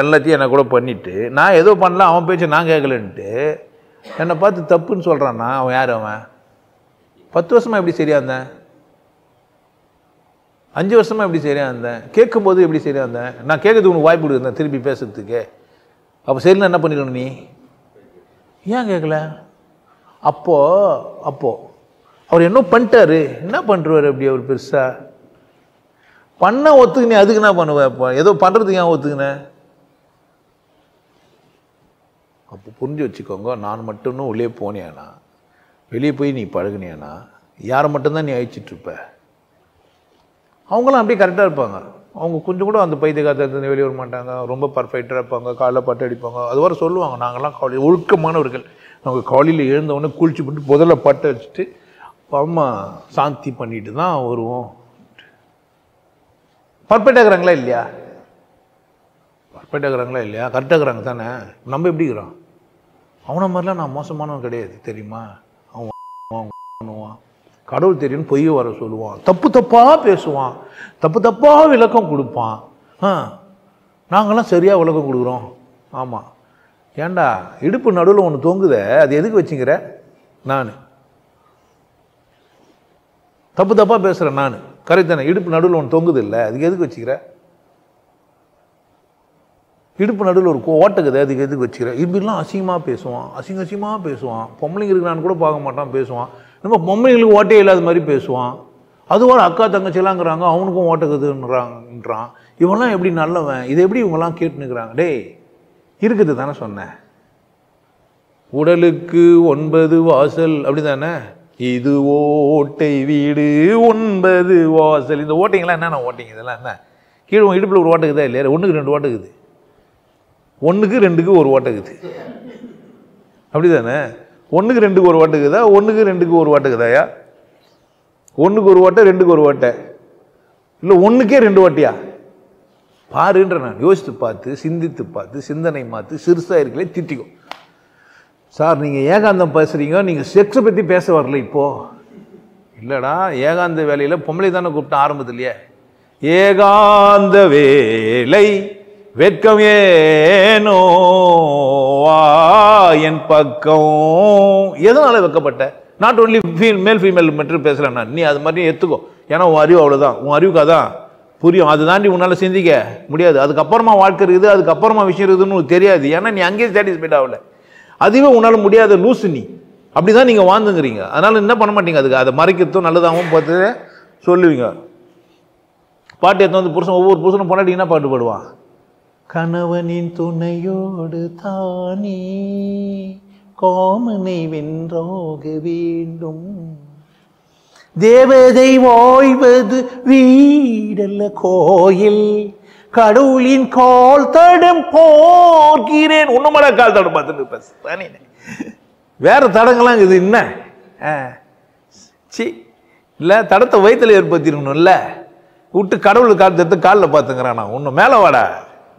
எல்லாத்தையும் என்னை கூட பண்ணிவிட்டு, நான் ஏதோ பண்ணல, அவன் பேச்சு நான் கேட்கலன்ட்டு என்னை பார்த்து தப்புன்னு சொல்கிறான்னா அவன் யார்? அவன் 10 வருஷமாக எப்படி சரியாக இருந்தேன்? 5 வருஷமாக எப்படி சரியாக இருந்தேன்? கேட்கும்போது எப்படி சரியாக இருந்தேன்? நான் கேட்கறதுக்கு உனக்கு வாய்ப்பு கொடுக்குறேன் திருப்பி பேசுறதுக்கு. அப்போ சரின்னு என்ன பண்ணிடணும்? நீ ஏன் கேட்கல? அப்போது அவர் என்ன பண்ணிட்டாரு? என்ன பண்ணுறாரு? அப்படி அவர் பெருசாக பண்ண ஒத்துக்கினே, அதுக்கு என்ன பண்ணுவேன்? இப்போ ஏதோ பண்ணுறதுக்கு ஏன் ஒத்துக்கினேன்? அப்போ புரிஞ்சு வச்சுக்கோங்க, நான் மட்டும்னு உள்ளே போனியானா, வெளியே போய் நீ பழகுனியானா, யாரை மட்டும்தான் நீ அழிச்சிட்ருப்ப. அவங்களாம் அப்படியே கரெக்டாக இருப்பாங்க. அவங்க கொஞ்சம் கூட அந்த பைத்தியக்காரத்தை வெளியே வர மாட்டாங்க, ரொம்ப பர்ஃபெக்டாக இருப்பாங்க, காலைல பட்டு அடிப்பாங்க. அது வர சொல்லுவாங்க, நாங்கள்லாம் காலையில் ஒழுக்கமானவர்கள், நாங்கள் காலையில் எழுந்தவொடனே குளிச்சு போட்டு முதல்ல பட்டு வச்சுட்டு அம்மா சாந்தி பண்ணிட்டு தான் வருவோம். பர்ஃபெக்டாக இருக்கிறாங்களா இல்லையா? பர்ஃபெக்டாக இருக்கிறாங்களா இல்லையா? கரெக்டாக இருக்கிறாங்க தானே? நம்ம எப்படி இருக்கிறோம்? அவனை மாதிரிலாம் நான் மோசமானவன் கிடையாது, தெரியுமா? அவன் பண்ணுவான், கடவுள் தெரியும்னு பொய்ய வர சொல்லுவான், தப்பு தப்பாக பேசுவான், தப்பு தப்பாக விளக்கம் கொடுப்பான். நாங்கள்லாம் சரியாக விளக்கம் கொடுக்குறோம். ஆமாம், ஏண்டா இடுப்பு நடுவில் ஒன்று தொங்குத, அது எதுக்கு வச்சுங்கிற? நான் தப்பு தப்பாக பேசுகிறேன், நான் கரெக்ட் தானே? இடுப்பு நடுவில் ஒன்று தொங்குது இல்லை, அதுக்கு எதுக்கு வச்சுக்கிற? இடுப்பு நடுவில் ஒரு ஓட்டக்குது, அதுக்கு எதுக்கு வச்சுக்கிற? இப்படிலாம் அசிங்கமாக பேசுவான், அசிங்கமாக பேசுவான். பொம்பளைங்க இருக்கிறான்னு கூட பார்க்க மாட்டான், பேசுவான். நம்ம பொம்பளைங்களுக்கு ஓட்டையே இல்லாத மாதிரி பேசுவான். அதுவரை அக்கா தங்கச்சிலாங்கிறாங்க, அவனுக்கும் ஓட்டக்குதுன்றான். இவெல்லாம் எப்படி நல்லவன்? இதை எப்படி இவங்கெல்லாம் கேட்டுனுக்குறாங்க? டேய், இருக்குது தானே சொன்னேன், உடலுக்கு 9 வாசல், அப்படி தானே? இது ஓட்டை வீடு 9 வாசல். இந்த ஓட்டைங்கெல்லாம் என்னென்ன ஓட்டைங்க? இதெல்லாம் என்ன? கீழே இடுப்பில் ஒரு ஓட்டக்குதா இல்லையா? 1க்கு 2 ஓட்டக்குது, 1க்கு 2க்கு ஒரு ஓட்டக்குது, அப்படி தானே? 1க்கு 2க்கு ஒரு ஓட்டக்குதா? 1க்கு 2க்கு ஒரு ஓட்டக்குதாயா? 1க்கு ஒரு ஓட்டை, 2க்கு ஒரு ஓட்டை, இல்லை 1க்கே 2 ஓட்டையா? பாருன்ற நான் யோசித்து பார்த்து, சிந்தித்து பார்த்து, சிந்தனை மாற்று, சிறுசாக இருக்கலே திட்டிக்கும். சார் நீங்கள் ஏகாந்தம் பேசுகிறீங்க, நீங்கள் செக்ஸை பற்றி பேச வரல இப்போது. இல்லைடா, ஏகாந்த வேலையில் பொம்பளை தானே கூப்பிட்டேன் ஆரம்பத்திலையே. ஏகாந்த வேலை வெட்கம் ஏனோ என் பக்கம். எதனால வெட்கப்பட்ட? நாட் ஓன்லி மேல் ஃபீமேல் மட்டும் பேசுகிறேன் நான், நீ அது மாதிரி எடுத்துக்கோ. ஏன்னா உன் அறிவு அவ்வளோதான், உன் அறிவுக்கு அதான் புரியும். அது தாண்டி உன்னால் சிந்திக்க முடியாது. அதுக்கப்புறமா வாழ்க்கை இருக்குது, அதுக்கப்புறமா விஷயம் இருக்குதுன்னு உனக்கு தெரியாது. ஏன்னா நீ அங்கேயே சாட்டிஸ்ஃபைட் ஆகல, அதுவே உன்னால் முடியாத லூசு நீ. அப்படி தான் நீங்கள் வாழ்ந்துங்கிறீங்க. அதனால் என்ன பண்ண மாட்டீங்க, அதுக்கு அதை மறைக்கிறதும் நல்லதாகவும் பார்த்து சொல்லுவீங்க. பாட்டு எடுத்து வந்து புருஷன், ஒவ்வொரு புருஷனும் பொண்டாட்டிங்கன்னா பாட்டு பாடுவான். கணவனின் துணையோடு தானே காமனை வென்றாக வேண்டும், தேவதை வாழ்வது வீடல்ல கோயில், கடவுளின் கால் தடம் போகிறேன். ஒண்ணுமட கால் தடம் பார்த்துட்டு வேற தடங்கள்லாம் இது என்ன? சி இல்லை, தடத்தை வயிற்றுல ஏற்படுத்திருக்கணும்ல, விட்டு கடவுள் கால் தடுத்து காலில் பார்த்துங்கிறான். நான் இன்னும் மேலே வாடா,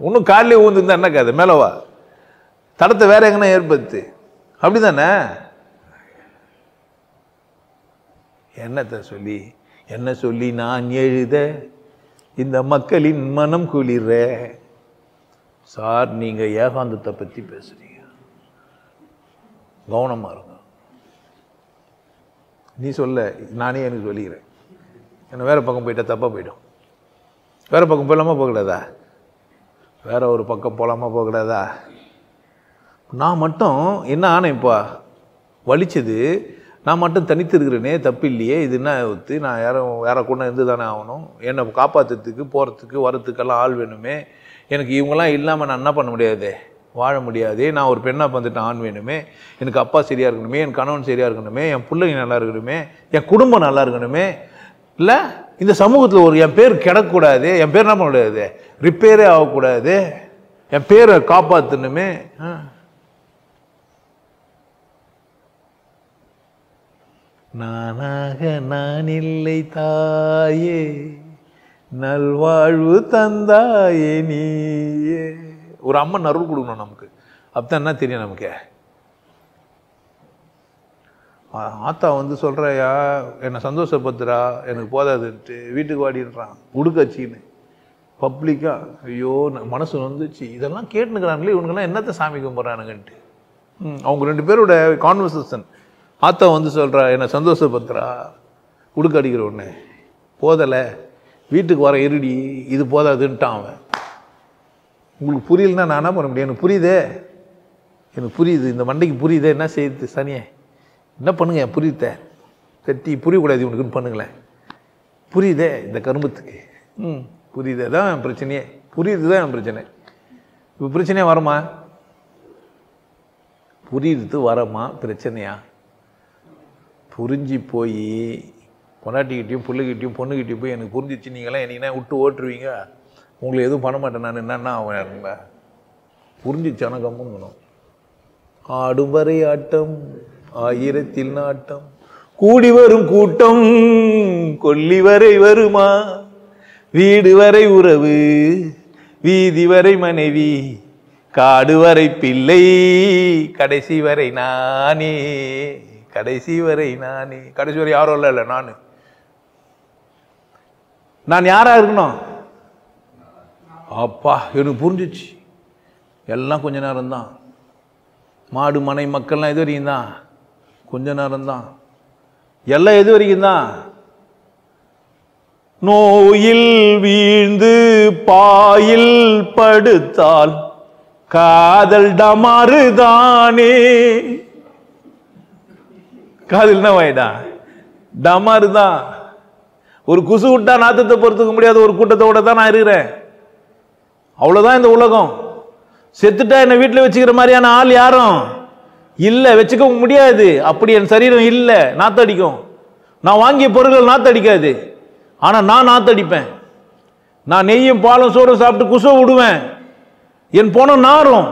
இன்னும் காலிலே ஊந்துருந்தா என்ன காது, மேலே வா, தடத்தை வேற எங்கன்னா ஏற்படுத்து. அப்படி தானே? என்னத்தை சொல்லி என்ன சொல்லி நான் எழுத இந்த மக்களின் மனம் குளிர? சார், நீங்க ஏகாந்தத்தை பத்தி பேசுறீங்க, கவனமா இருங்க. நீ சொல்ல, நானே எனக்கு சொல்லிக்கிறேன். என்ன வேற பக்கம் போயிட்டா தப்பா போயிடும். வேற பக்கம் போகலாமா போகக்கூடாதா? வேற ஒரு பக்கம் போகலாமா போகக்கூடாதா? நான் மட்டும் என்ன ஆனேன் இப்போ வலிச்சது, நான் மட்டும் தனித்து இருக்கிறேனே, தப்பு இல்லையே, இது என்ன ஒத்து? நான் வேற கூட இருந்து தானே ஆகணும். என்னை காப்பாற்றுறதுக்கு போகிறதுக்கு வரத்துக்கெல்லாம் ஆள் வேணுமே. எனக்கு இவங்கெல்லாம் இல்லாமல் நான் என்ன பண்ண முடியாது, வாழ முடியாது. நான் ஒரு பெண்ணாக வந்துட்டு ஆண் வேணுமே, எனக்கு அப்பா சரியாக இருக்கணுமே, என் கணவன் சரியாக இருக்கணுமே, என் பிள்ளைங்க நல்லா இருக்கணுமே, என் குடும்பம் நல்லா இருக்கணுமே. இல்லை, இந்த சமூகத்தில் ஒரு என் பேர் கிடக்கூடாது, என் பேர் என்ன பண்ண முடியாது, ரிப்பேரே ஆகக்கூடாது, என் பேரை காப்பாற்றணுமே. நானாக நான் இல்லை தாயே, நல்வாழ்வு தந்தாயே நீயே. ஒரு அம்மன் அருள் கொடுக்கணும் நமக்கு, அப்பதான் என்ன தெரியும் நமக்கு. ஆத்தா வந்து சொல்கிறையா என்னை சந்தோஷப்படுத்துறா, எனக்கு போதாதுன்ட்டு வீட்டுக்கு வாடின்றான் உடுக்கச்சின்னு பப்ளிக்காக. ஐயோ மனசு வந்துச்சு, இதெல்லாம் கேட்டுனுக்கிறாங்களே இவனுங்கெல்லாம் என்னத்தை சாமி கும்பிட்றானுங்கன்ட்டு. அவங்க 2 பேரோட கான்வர்சேஷன். ஆத்தா வந்து சொல்கிறா என்னை சந்தோஷப்படுத்துறா, உடுக்க அடிக்கிற ஒன்று போதலை, வீட்டுக்கு வர இருடி, இது போதாதுன்ட்டான் அவன். உங்களுக்கு புரியலன்னா நான் என்ன பண்ண முடியும்? எனக்கு புரியுதே, எனக்கு புரியுது, இந்த மண்டைக்கு புரியுதே, என்ன செய்யுது சனியே, என்ன பண்ணுங்க புரியுத தட்டி புரியக்கூடாது இவனுக்குன்னு பண்ணுங்களேன். புரியுதே இந்த கரும்பத்துக்கு, புரியுதே தான் என் பிரச்சனையே, புரியுது தான் என் பிரச்சனை. இப்போ பிரச்சனையே வரமா? புரியுது வரமா பிரச்சனையா? புரிஞ்சு போய் பொண்டாட்டிக்கிட்டையும் பிள்ளைகிட்டையும் பொண்ணுக்கிட்டையும் போய் எனக்கு புரிஞ்சிச்சு, நீங்களாம் என்னைக்குன்னா விட்டு ஓட்டுருவீங்க, உங்களை எதுவும் பண்ண மாட்டேன் நான், என்னன்னா அவன் புரிஞ்சிச்சானா கம்முங்கணும். ஆடும் வரை ஆட்டம் ஆயிரத்தில் நாட்டம், கூடி வரும் கூட்டம் கொல்லி வரை வருமா, வீடு வரை உறவு வீதி வரை மனைவி, காடு வரை பிள்ளை கடைசி வரை நானே, கடைசி வரை நானே. கடைசி வரை யாரும் இல்லை, நான் யாரா இருக்கணும்? அப்பா எனக்கு புரிஞ்சிச்சு. எல்லாம் கொஞ்ச நேரம் தான். மாடு மனை மக்கள்லாம் எது வரைக்கும் தான்? கொஞ்ச நேரம் தான். எல்லாம் எது வரைக்கும் தான்? நோயில் வீழ்ந்து பாயில் படுத்தால் காதல் டமாறுதானே. காதல்னா வாயிடா டமாறு தான். ஒரு குசு விட்டா நாத்தத்தை பொறுத்துக்க முடியாத ஒரு கூட்டத்தோட தான் நான் இருக்கிறேன். அவ்வளவுதான் இந்த உலகம். செத்துட்டா என்ன வீட்டில் வச்சுக்கிற மாதிரியான ஆள் யாரும் இல்லை, வச்சுக்க முடியாது. அப்படி என் சரீரம் இல்லை, நாத்தடிக்கும். நான் வாங்கிய பொருட்கள் நாத்தடிக்காது, ஆனா நான் நாத்தடிப்பேன். நான் நெய்யும் பாலும் சோறும் சாப்பிட்டு குசோ விடுவேன், என் போன நாரும்,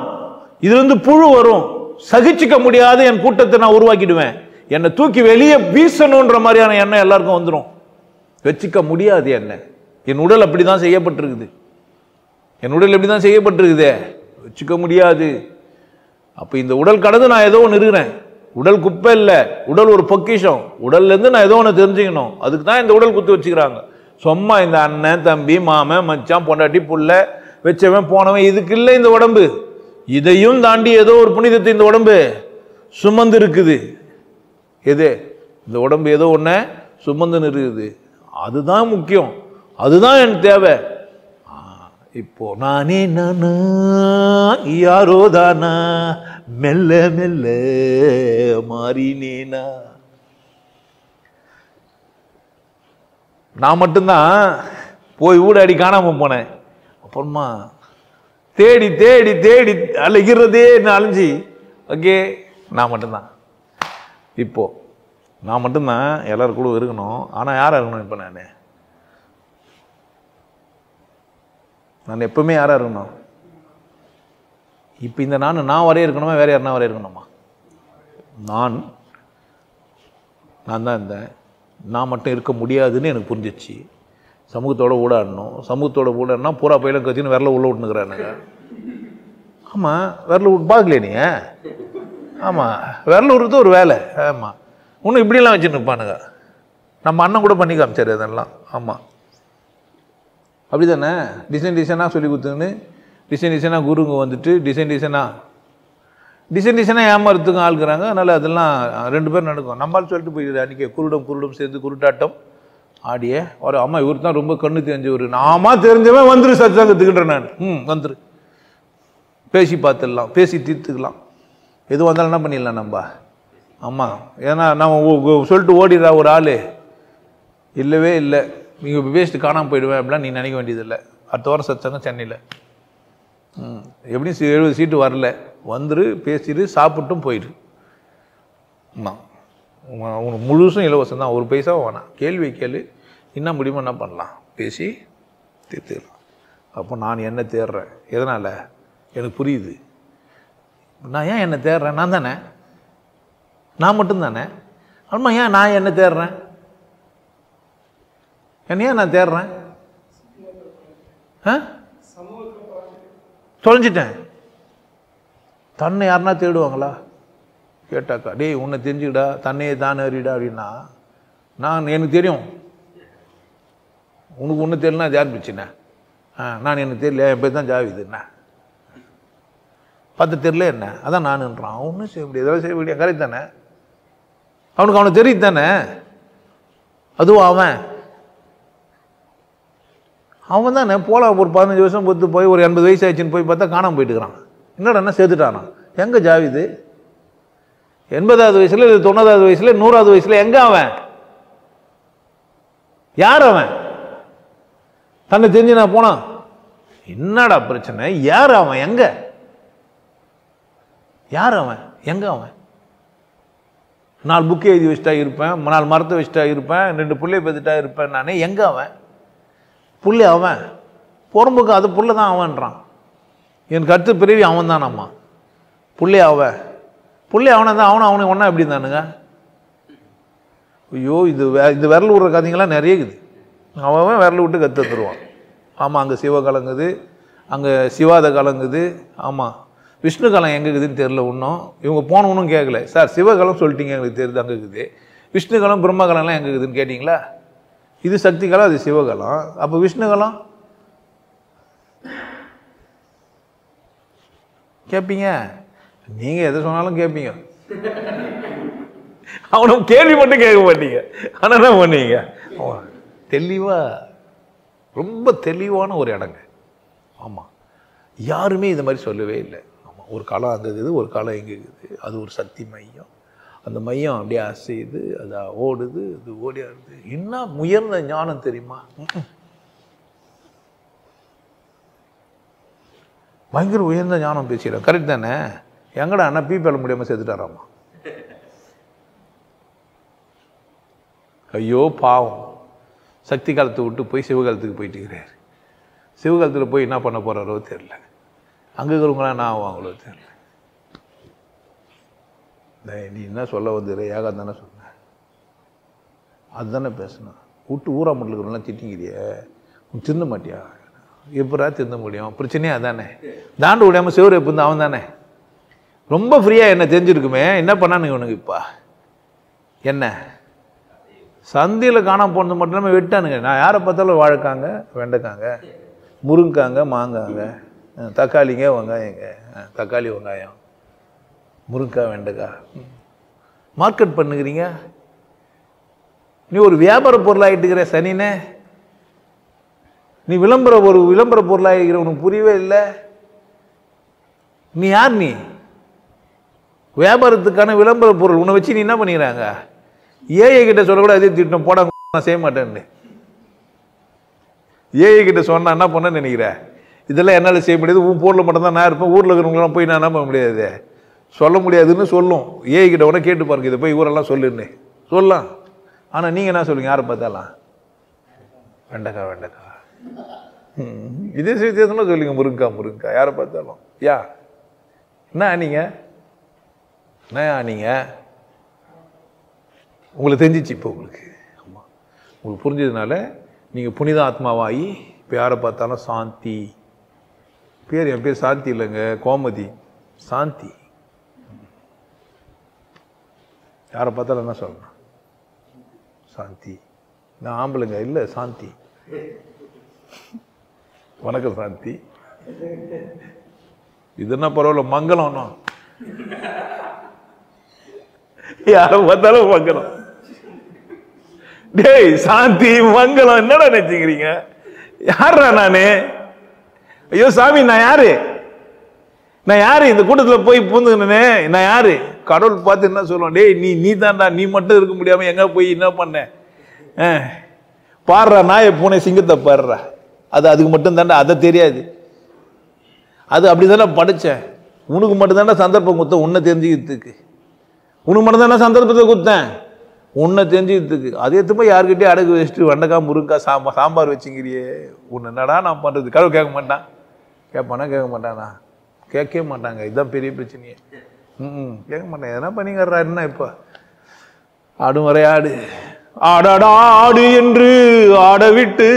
இதுல இருந்து புழு வரும். சகிச்சுக்க முடியாத என் கூட்டத்தை நான் உருவாக்கிடுவேன். என்னை தூக்கி வெளியே வீசணுன்ற மாதிரியான எண்ணம் எல்லாருக்கும் வந்துடும். வச்சுக்க முடியாது என்ன. என் உடல் அப்படிதான் செய்யப்பட்டிருக்குது. என் உடல் எப்படிதான் செய்யப்பட்டிருக்குதே, வச்சுக்க முடியாது. அப்ப இந்த உடல் கடந்து நான் ஏதோ ஒன்று இருக்கிறேன். உடல் குப்பை இல்லை, உடல் ஒரு பொக்கிஷம். உடல்ல இருந்து நான் ஏதோ ஒன்று தெரிஞ்சுக்கணும். அதுக்கு தான் இந்த உடல் குத்து வச்சுக்கிறாங்க. சும்மா இந்த அண்ணன் தம்பி மாமன் மச்சான் பொண்டாட்டி புள்ள வச்சவன் போனவன் இதுக்கு இல்லை இந்த உடம்பு. இதையும் தாண்டி ஏதோ ஒரு புனிதத்தை இந்த உடம்பு சுமந்து இருக்குது. எது? இந்த உடம்பு ஏதோ ஒன்ன சுமந்துன்னு இருக்குது. அதுதான் முக்கியம், அதுதான் எனக்கு தேவை. இப்போ நானே நானா யாரோ தானா மெல்ல மெல்ல மாறினேனா. நான் மட்டும்தான் போய் ஊடாடி காணாம போனேன். அப்புறமா தேடி தேடி தேடி அலைகிறதே அலைஞ்சி. ஓகே, நான் மட்டும்தான். இப்போ நான் மட்டும்தான் எல்லாரும் கூட இருக்கணும். ஆனால் யாராக இருக்கணும்? இப்போ நான் எப்பவுமே யாராக இருக்கணும்? இப்போ இந்த நான் வரைய இருக்கணுமா, வேற யாருன்னா வரைய இருக்கணுமா? நான் தான் இருந்தேன். நான் மட்டும் இருக்க முடியாதுன்னு எனக்கு புரிஞ்சிச்சு. சமூகத்தோட ஊடாடணும். சமூகத்தோட ஊடாடினா பூரா பயில கத்தின்னு விரல உள்ள விட்டுனுக்குறானுங்க. ஆமாம், விரல விட்டு பார்க்கலையே நீ? ஆமாம், விரல விடுறது ஒரு வேலை. ஆமாம், இன்னும் இப்படிலாம் வச்சுன்னு இருப்பானுங்க. நம்ம அண்ணன் கூட பண்ணி காமிச்சார் அதெல்லாம். ஆமாம், அப்படி தானே? டிசைன் டிசைனாக சொல்லி கொடுத்துன்னு டிசைன் டிசைனாக குருங்க வந்துட்டு டிசைன் டிசைனாக ஏமாறதுக்கும் ஆளுக்குறாங்க. அதனால் அதெல்லாம் 2 பேர் நடக்கும். நம்மளால் சொல்லிட்டு போயிடுது. அன்றைக்கி குருடம் சேர்ந்து குருட்டாட்டம் ஆடிய ஒரு அம்மா இவர் தான் ரொம்ப கண்ணு தெரிஞ்சவர். நாமா தெரிஞ்சவன் வந்துரு சத்சங்கத்துக்குன்ற நான். வந்துரு, பேசி பார்த்துடலாம், பேசி தீர்த்துக்கலாம். எது வந்தாலும் என்ன பண்ணிடலாம் நம்ம. ஆமாம், ஏன்னா நம்ம சொல்லிட்டு ஓடிடுறா ஒரு ஆள். இல்லவே இல்லை, நீங்கள் வேஸ்ட்டு காணாமல் போயிடுவேன் அப்படிலாம் நீ நினைக்க வேண்டியதில்லை. அடுத்த வாரம் சத்சங்கம் சென்னையில். எப்படியும் 70 சீட்டு வரல, வந்துரு, பேசிடு, சாப்பிட்டும் போயிடு. ஆமாம், உனக்கு முழுசும் இலவசம் தான், ஒரு பைசாவும் வேணாம். கேள்வி கேளு, என்ன முடியுமோ என்ன பண்ணலாம், பேசி தீர்த்துக்கலாம். அப்போ நான் என்ன தேடுறேன், எதனால் எனக்கு புரியுது. நான் ஏன் என்ன தேடுறேன்? நான் தானே, நான் மட்டும்தானே. ஆமாம், ஏன் நான் என்ன தேடுறேன்? என்ன ஏன் நான் தேடுறேன்? தொலைஞ்சிட்டேன். தன்னை யாருன்னா தேடுவாங்களா? கேட்டாக்கா, டேய் உன்னை தெரிஞ்சுக்கிடா, தன்னையே தானே அறிடா அப்படின்னா, எனக்கு தெரியும், உனக்கு ஒன்று தெரியலனா யார் பிரச்சனை? நான் எனக்கு தெரியல, என் பேர் தான் ஜாவிது, என்ன பார்த்து தெரியல என்ன, அதான் நானுன்றான். ஒன்றும் செய்ய முடியாது, எதாவது செய்ய முடியாது, கரெக்ட் தானே? அவனுக்கு தெரியுது தானே? அதுவும் அவன் தானே போல ஒரு 15 வருஷம் பொறுத்து போய் ஒரு 80 வயசு ஆயிடுச்சுன்னு போய் பார்த்தா காணாமல் போயிட்டுக்கிறான். என்னடா சேர்த்துட்டானா? எங்கே ஜாவிது? 80வது வயசுல, 90வது வயசுல, 100வது வயசுல எங்க அவன்? யார் அவன்? தன்னை தெரிஞ்சு நான் போனான். என்னடா பிரச்சனை? யார் அவன்? எங்க? யார் அவன்? எங்க அவன்? 4 புக்கு எழுதி வச்சுட்டா இருப்பேன், 4 மரத்தை வச்சுட்டா இருப்பேன், 2 புள்ளைய பெற்றுட்டா இருப்பேன். நானே எங்க அவன்? புள்ளை அவன், பொறும்புக்கு அது புள்ள தான் அவன்றான். எனக்கு அடுத்த பிறவி அவன் தான். அம்மா புள்ளை அவனை தான், அவனை ஒன்றா எப்படி தானுங்க? ஐயோ, இது விரல் விடுற கதைங்களாம் நிறைய இருக்குது. அவன் விரல் விட்டு கற்று தருவான். ஆமாம், அங்கே சிவ கலங்குது, அங்கே சிவாத கலங்குது. ஆமாம், விஷ்ணு கலம் எங்கே இருக்குதுன்னு தெரில இன்னும். இவங்க போன ஒன்றும் கேட்கல. சார் சிவகலம் சொல்லிட்டீங்க, எங்களுக்கு தெரியுது அங்கே இருக்குது. விஷ்ணு கலம் பிரம்ம கலம்லாம் எங்கே இருக்குதுன்னு கேட்டிங்களா? இது சக்தி கலம், அது சிவகலம். அப்போ விஷ்ணு கலம் கேட்பீங்க, நீங்கள் எதை சொன்னாலும் கேட்பீங்க. அவனை கேள்வி மட்டும் கேட்க மாட்டீங்க. ஆனால் என்ன பண்ணீங்க? தெளிவாக, ரொம்ப தெளிவான ஒரு இடங்க. ஆமாம், யாருமே இது மாதிரி சொல்லவே இல்லை. ஆமாம், ஒரு காலம் அங்கே இருக்குது, ஒரு காலம் எங்கே இருக்குது. அது ஒரு சக்தி மையம். அந்த மையம் அப்படியே அசையுது, அது ஓடுது, அது ஓடியாடுது. இன்னும் உயர்ந்த ஞானம் தெரியுமா? பயங்கர உயர்ந்த ஞானம் பேசிடுறோம். கரெக்ட் தானே? எங்கடா அண்ணா பீப்பேல முடியாமல் சேர்த்துட்டாராமா. ஐயோ பாவம், சக்தி காலத்தை விட்டு போய் சிவகாலத்துக்கு போயிட்டு இருக்கிறார். சிவகாலத்தில் போய் என்ன பண்ண போகிறாரோ தெரியல. அங்கே இருக்கிறவங்களாம் என்ன ஆவாங்களோ தெரியல. நீ என்ன சொல்ல வந்துடுற? ஏகாந்த தானே சொன்ன, அதுதானே பேசணும். விட்டு ஊரா மட்டும் திட்டிக்கிறிய, திருந்த மாட்டியா? எப்படா திருந்த முடியும்? பிரச்சனையே அதானே. தாண்டு விடாமல் சிவரு எப்போ அவன் தானே. ரொம்ப ஃப்ரீயாக என்ன தெரிஞ்சிருக்குமே, என்ன பண்ணானுங்க இவனுக்கு? இப்போ என்ன சந்தையில் காணாமல் போனது மட்டும் இல்லாமல் வெட்டானுங்க. நான் யாரை பார்த்தாலும் வாழைக்காங்க, வெண்டைக்காங்க, முருங்காங்க, மாங்காங்க, தக்காளிங்க, வெங்காயங்க, தக்காளி வெங்காயம், முருங்காய், வெண்டைக்காய் மார்க்கெட் பண்ணுகிறீங்க. நீ ஒரு வியாபார பொருளாகிட்டுக்கிற சனினே. நீ விளம்பர பொருளாகிற, உனக்கு புரியவே இல்லை. நீ யார்? நீ வியாபாரத்துக்கான விளம்பர பொருள். உன்னை வச்சு நீ என்ன பண்ணிக்கிறாங்க? ஏஐ கிட்ட சொல்லக்கூட அதே திட்டம் போட, நான் செய்ய மாட்டேன்னு. ஏஐ கிட்ட சொன்னா என்ன பண்ண நினைக்கிற? இதெல்லாம் என்னால் செய்ய முடியாது, உன் பொருள் மட்டும்தான் நான் இருப்பேன், ஊரில் இருக்கிறவங்களாம் போய் நான் என்ன பண்ண முடியாது, சொல்ல முடியாதுன்னு சொல்லும். ஏஐ கிட்ட உடனே கேட்டு பாருங்க, இதை போய் ஊரெல்லாம் சொல்லுன்னு சொல்லலாம். ஆனால் நீங்கள் என்ன சொல்லுங்க? யாரை பார்த்தாலாம் வெண்டைக்காய். இதே வித்தியாசமாக சொல்லுங்க, முருங்காய். யாரை பார்த்தாலும் என்ன நீங்க உங்களுக்கு தெரிஞ்சிச்சு. இப்போ உங்களுக்கு புரிஞ்சதுனால நீங்கள் புனித ஆத்மாவாகி இப்போ யாரை பார்த்தாலும் சாந்தி. என் பேர் சாந்தி இல்லைங்க, கோமதி. சாந்தி. யாரை பார்த்தாலும் என்ன சொல்லணும்? சாந்தி. நான் ஆம்பளைங்க இல்லை, சாந்தி. வணக்கம் சாந்தி. இது என்ன பரவாயில்ல, மங்களம். யாரை பார்த்தாலும் மங்களம். டேய் சாந்தி மங்களம் என்னடா நினைச்சுக்கிறீங்க? யாரா நானு? ஐயோ சாமி, நான் யாரு? இந்த கூட்டத்தில் போய் பூந்துக்கினே நான் யாரு? கடவுள் பார்த்து என்ன சொல்லுவான்? டேய் நீ தான்டா, நீ மட்டும் இருக்க முடியாம எங்க போய் என்ன பண்ண? பாடுறா நாயை பூனை சிங்கத்தை பாடுறா. அதுக்கு மட்டும் தாண்டா, அதை தெரியாது. அது அப்படிதானே படித்தேன். உனக்கு மட்டும்தாண்டா சந்தர்ப்பம் கொடுத்தேன் உன்னை தெரிஞ்சுக்கிறதுக்கு. உனக்கு மட்டும்தானே சந்தர்ப்பத்தை கொடுத்தேன் உன்னை தெரிஞ்சுக்கிறதுக்கு. அதே போய் யாருக்கிட்டே அடகு வச்சுட்டு வெண்டைக்காய், முருங்காய், சாம்பார் வச்சுங்கிறியே. உன்னை என்னடா நான் பண்ணுறது? கடவுள் கேட்க மாட்டான். கேட்பானா? கேட்க மாட்டானா? கேட்கவே மாட்டாங்க. இதுதான் பெரிய பிரச்சனையே. கேட்க மாட்டேன். எதனா பண்ணிக்கிறாருன்னா இப்போ ஆடும் வரையாடு ஆடாடு என்று ஆட விட்டு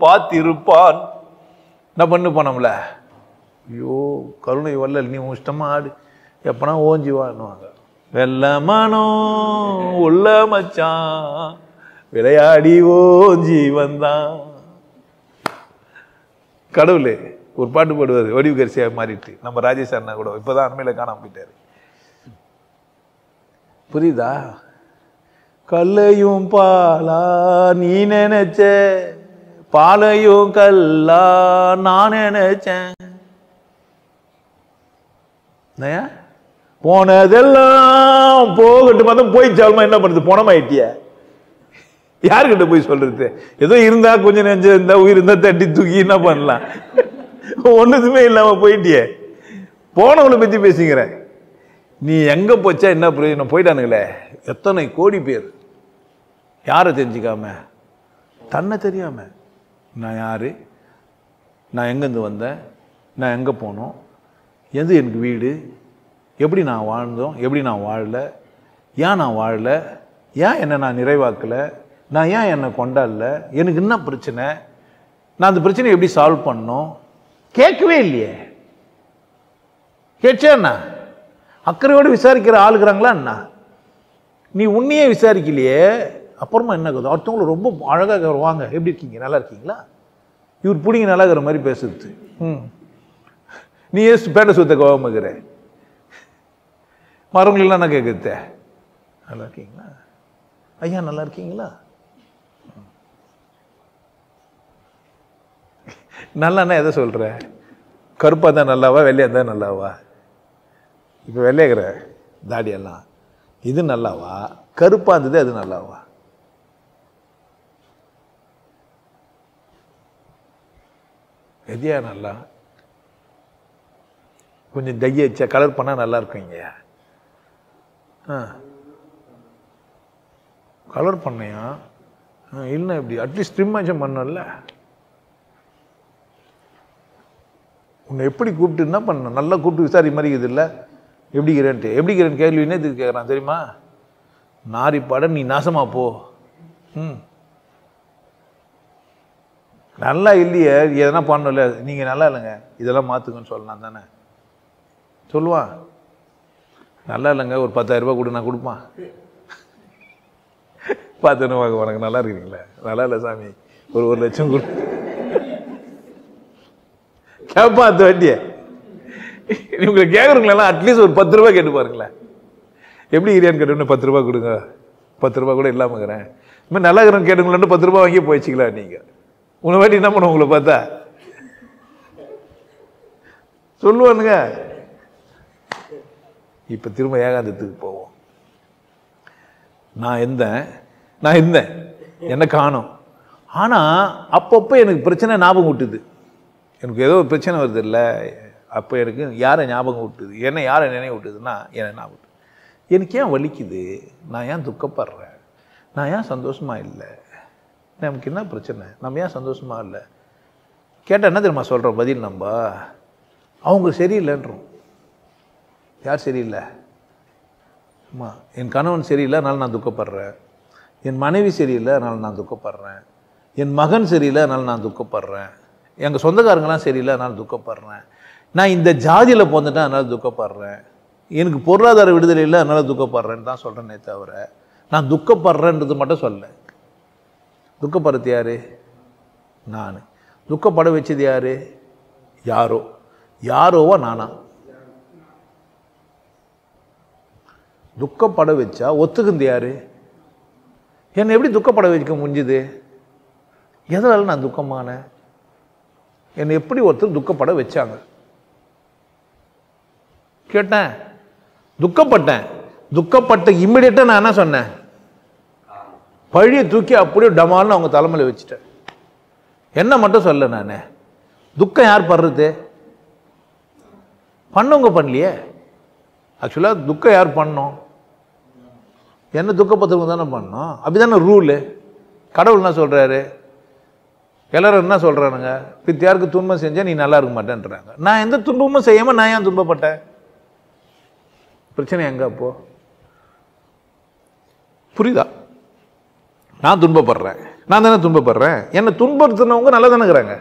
பார்த்திருப்பான். என்ன பண்ணுப்பான் நம்மள? ஐயோ கருணை வல்ல, நீ இஷ்டமா ஆடு, எப்பனா ஓஞ்சி வான்னுவாங்க. வெள்ளமானோ உள்ள மச்சான் விளையாடி ஜீவன்தான். கடவுளே ஒரு பாட்டு பாடுவார், வடிவு கரிசியாக மாறிட்டு. நம்ம ராஜேஷ் அண்ணா கூட இப்போதான் அண்மையில காணாம போயிட்டாரு. புரியுதா? கல்லையும் பாலா நீ நினைச்ச, பாலையும் கல்லா நான் நினைச்சேன். போனதெல்லாம் போகட்டும், பார்த்தா போயிச்சாலுமா என்ன பண்ணுறது? போனமாயிட்டிய யாருக்கிட்ட போய் சொல்றது? ஏதோ இருந்தா கொஞ்சம் நெஞ்ச இருந்தா உயிர் இருந்தா தட்டி தூக்கி என்ன பண்ணலாம்? ஒண்ணுதுமே இல்லாம போயிட்டியே. போனவங்களை பத்தி பேசிக்கிற நீ. எங்க போச்சா என்ன பிரயோஜனம்? போயிட்டானுங்களே எத்தனை கோடி பேர், யாரை தெரிஞ்சுக்காம, தன்னை தெரியாம. நான் யாரு, நான் எங்கேருந்து வந்தேன், நான் எங்கே போனோம், எது எனக்கு வீடு, எப்படி நான் வாழ்ந்தோம், எப்படி நான் வாழல, ஏன் நான் வாழல, ஏன் என்னை நான் நிறைவாக்கலை, நான் ஏன் என்னை கொண்டாடல, எனக்கு என்ன பிரச்சனை, நான் அந்த பிரச்சனையை எப்படி சால்வ் பண்ணோம், கேட்கவே இல்லையே. கேட்சா என்ன? அக்கறையோடு விசாரிக்கிற ஆளுகிறாங்களா என்ன? நீ உன்னையே விசாரிக்கலையே, அப்புறமா என்ன கதை? அடுத்தவங்களை ரொம்ப அழகாக வாங்க, எப்படி இருக்கீங்க, நல்லா இருக்கீங்களா, இவர் பிடிங்க நல்லா இருக்கிற மாதிரி பேசுறது. நீ பேட்டை சுத்த கோவமாக்குற. மரவங்களெல்லாம் என்ன கேட்குறது? நல்லா இருக்கீங்களா ஐயா, நல்லா இருக்கீங்களா? நல்லான்னா எதை சொல்ற? கருப்பா தான் நல்லாவா, வெள்ளையா தான் நல்லாவா? இப்போ வெள்ளையாகிற தாடியெல்லாம் இது நல்லாவா, கருப்பா இருந்தது அது நல்லாவா? எதையா நல்லா? கொஞ்சம் தைய வச்சா கலர் பண்ணால் நல்லா இருக்குங்க. கலர் பண்ணையா இல்லை, எப்படி அட்லீஸ்ட் ட்ரிம்மாச்சும் பண்ணல. உன்னை எப்படி கூப்பிட்டு என்ன பண்ண? நல்லா கூப்பிட்டு விசாரி மாதிரி இது இல்லை. எப்படிக்கிறேன்ட்டு எப்படிக்கிறேன் கேள்வின்னே இது கேட்குறான் தெரியுமா? நாரிப்பாட நீ நாசமா போ. நல்லா இல்லையே, எதனா பண்ணல, நீங்கள் நல்லா இல்லைங்க இதெல்லாம் மாற்றுங்கன்னு சொல்லலாம் தானே? சொல்லுவான். நல்லா இல்லைங்க ஒரு 10,000 ரூபாய் கொடு, நான் கொடுப்பான். 10 ரூபாய் உனக்கு நல்லா இருக்கிறீங்களா? நல்லா இல்லை சாமி, ஒரு 1 லட்சம் கொடு கேட்பான். அந்த வண்டியை இவங்களை கேட்குறவங்களெல்லாம் அட்லீஸ்ட் ஒரு 10 ரூபாய் கேட்டு பாருங்களேன். எப்படி இருக்கிறான்னு கேட்டோன்னு 10 ரூபாய் கொடுங்க, 10 ரூபாய் கூட இல்லாமக்கிறேன். இனிமேல் நல்லா இருக்கிறேன்னு கேட்டுங்களேன்னு 10 ரூபாய் வாங்கி போயிடுச்சிக்கலாம். நீங்கள் உங்களை வாட்டி என்ன பண்ணுவோம்? உங்களை பார்த்தா சொல்லுவானுங்க. இப்போ திரும்ப ஏகாந்தத்துக்கு போவோம். நான் இருந்தேன் என்ன காணோம். ஆனால் அப்பப்போ எனக்கு பிரச்சனை ஞாபகம் விட்டுது. எனக்கு ஏதோ ஒரு பிரச்சனை வருது இல்லை, அப்போ எனக்கு யாரை ஞாபகம் விட்டுது, என்ன யாரை நினைவு விட்டுதுன்னா என்னை ஞாபகம் விட்டுது. எனக்கு ஏன் வலிக்குது, நான் ஏன் துக்கப்படுறேன், நான் ஏன் சந்தோஷமாக இல்லை, நமக்கு என்ன பிரச்சனை, நம்ம ஏன் சந்தோஷமாக இல்லை கேட்டால் என்ன தெரியுமா சொல்கிறோம் பதில்? நம்ம அவங்க சரியில்லைன்றோம். யார் சரியில்லை? அம்மா, என் கணவன் சரியில்லை அதனால் நான் துக்கப்படுறேன், என் மனைவி சரியில்லை அதனால் நான் துக்கப்படுறேன், என் மகன் சரியில்லை அதனால் நான் துக்கப்படுறேன், எங்கள் சொந்தக்காரங்களாம் சரியில்லை அதனால் துக்கப்படுறேன், நான் இந்த ஜாதியில் பிறந்துட்டேன் அதனால் துக்கப்படுறேன், எனக்கு பொருளாதார விடுதலை இல்லை அதனால் துக்கப்படுறேன்னு தான் சொல்கிறேனே தவிர நான் துக்கப்படுறேன்றது மட்டும் சொல்ல. துக்கப்படுறது யாரு? நான். துக்கப்பட வச்சது யாரு? யாரோவா நானா? துக்கப்பட வச்சா ஒத்துக்குந்து யாரு? என்னை எப்படி துக்கப்பட வைக்க முடிஞ்சுது? எதனால நான் துக்கமான? என்னை எப்படி ஒருத்தர் துக்கப்பட வச்சாங்க கேட்டேன். துக்கப்பட்ட இம்மிடியட்டா நான் என்ன சொன்னேன்? பழியை தூக்கி அப்படியே டமால்னு அவங்க தலைமையில வச்சுட்டேன். என்ன மட்டும் சொல்ல, நான் துக்கம் யார் படுறது? பண்ணவங்க பண்ணலையே. ஆக்சுவலாக துக்கம் யார் பண்ணோம்? என்ன துக்கப்படுறவங்க தானே பண்ணோம். அப்படிதானே ரூலு. கடவுள் என்ன சொல்றாரு? எல்லாரும் என்ன சொல்றானுங்க? பித்தியாருக்கு துன்பம் செஞ்சா நீ நல்லா இருக்க மாட்டேன்றாங்க. நான் எந்த துன்பமும் செய்யாம நான் ஏன் துன்பப்பட்டேன்? பிரச்சனை எங்க அப்போ? புரியுதா? நான் துன்பப்படுறேன், நான் தானே துன்பப்படுறேன். என்னை துன்பப்படுத்தினவங்க நல்லா தானே இருக்கிறாங்க.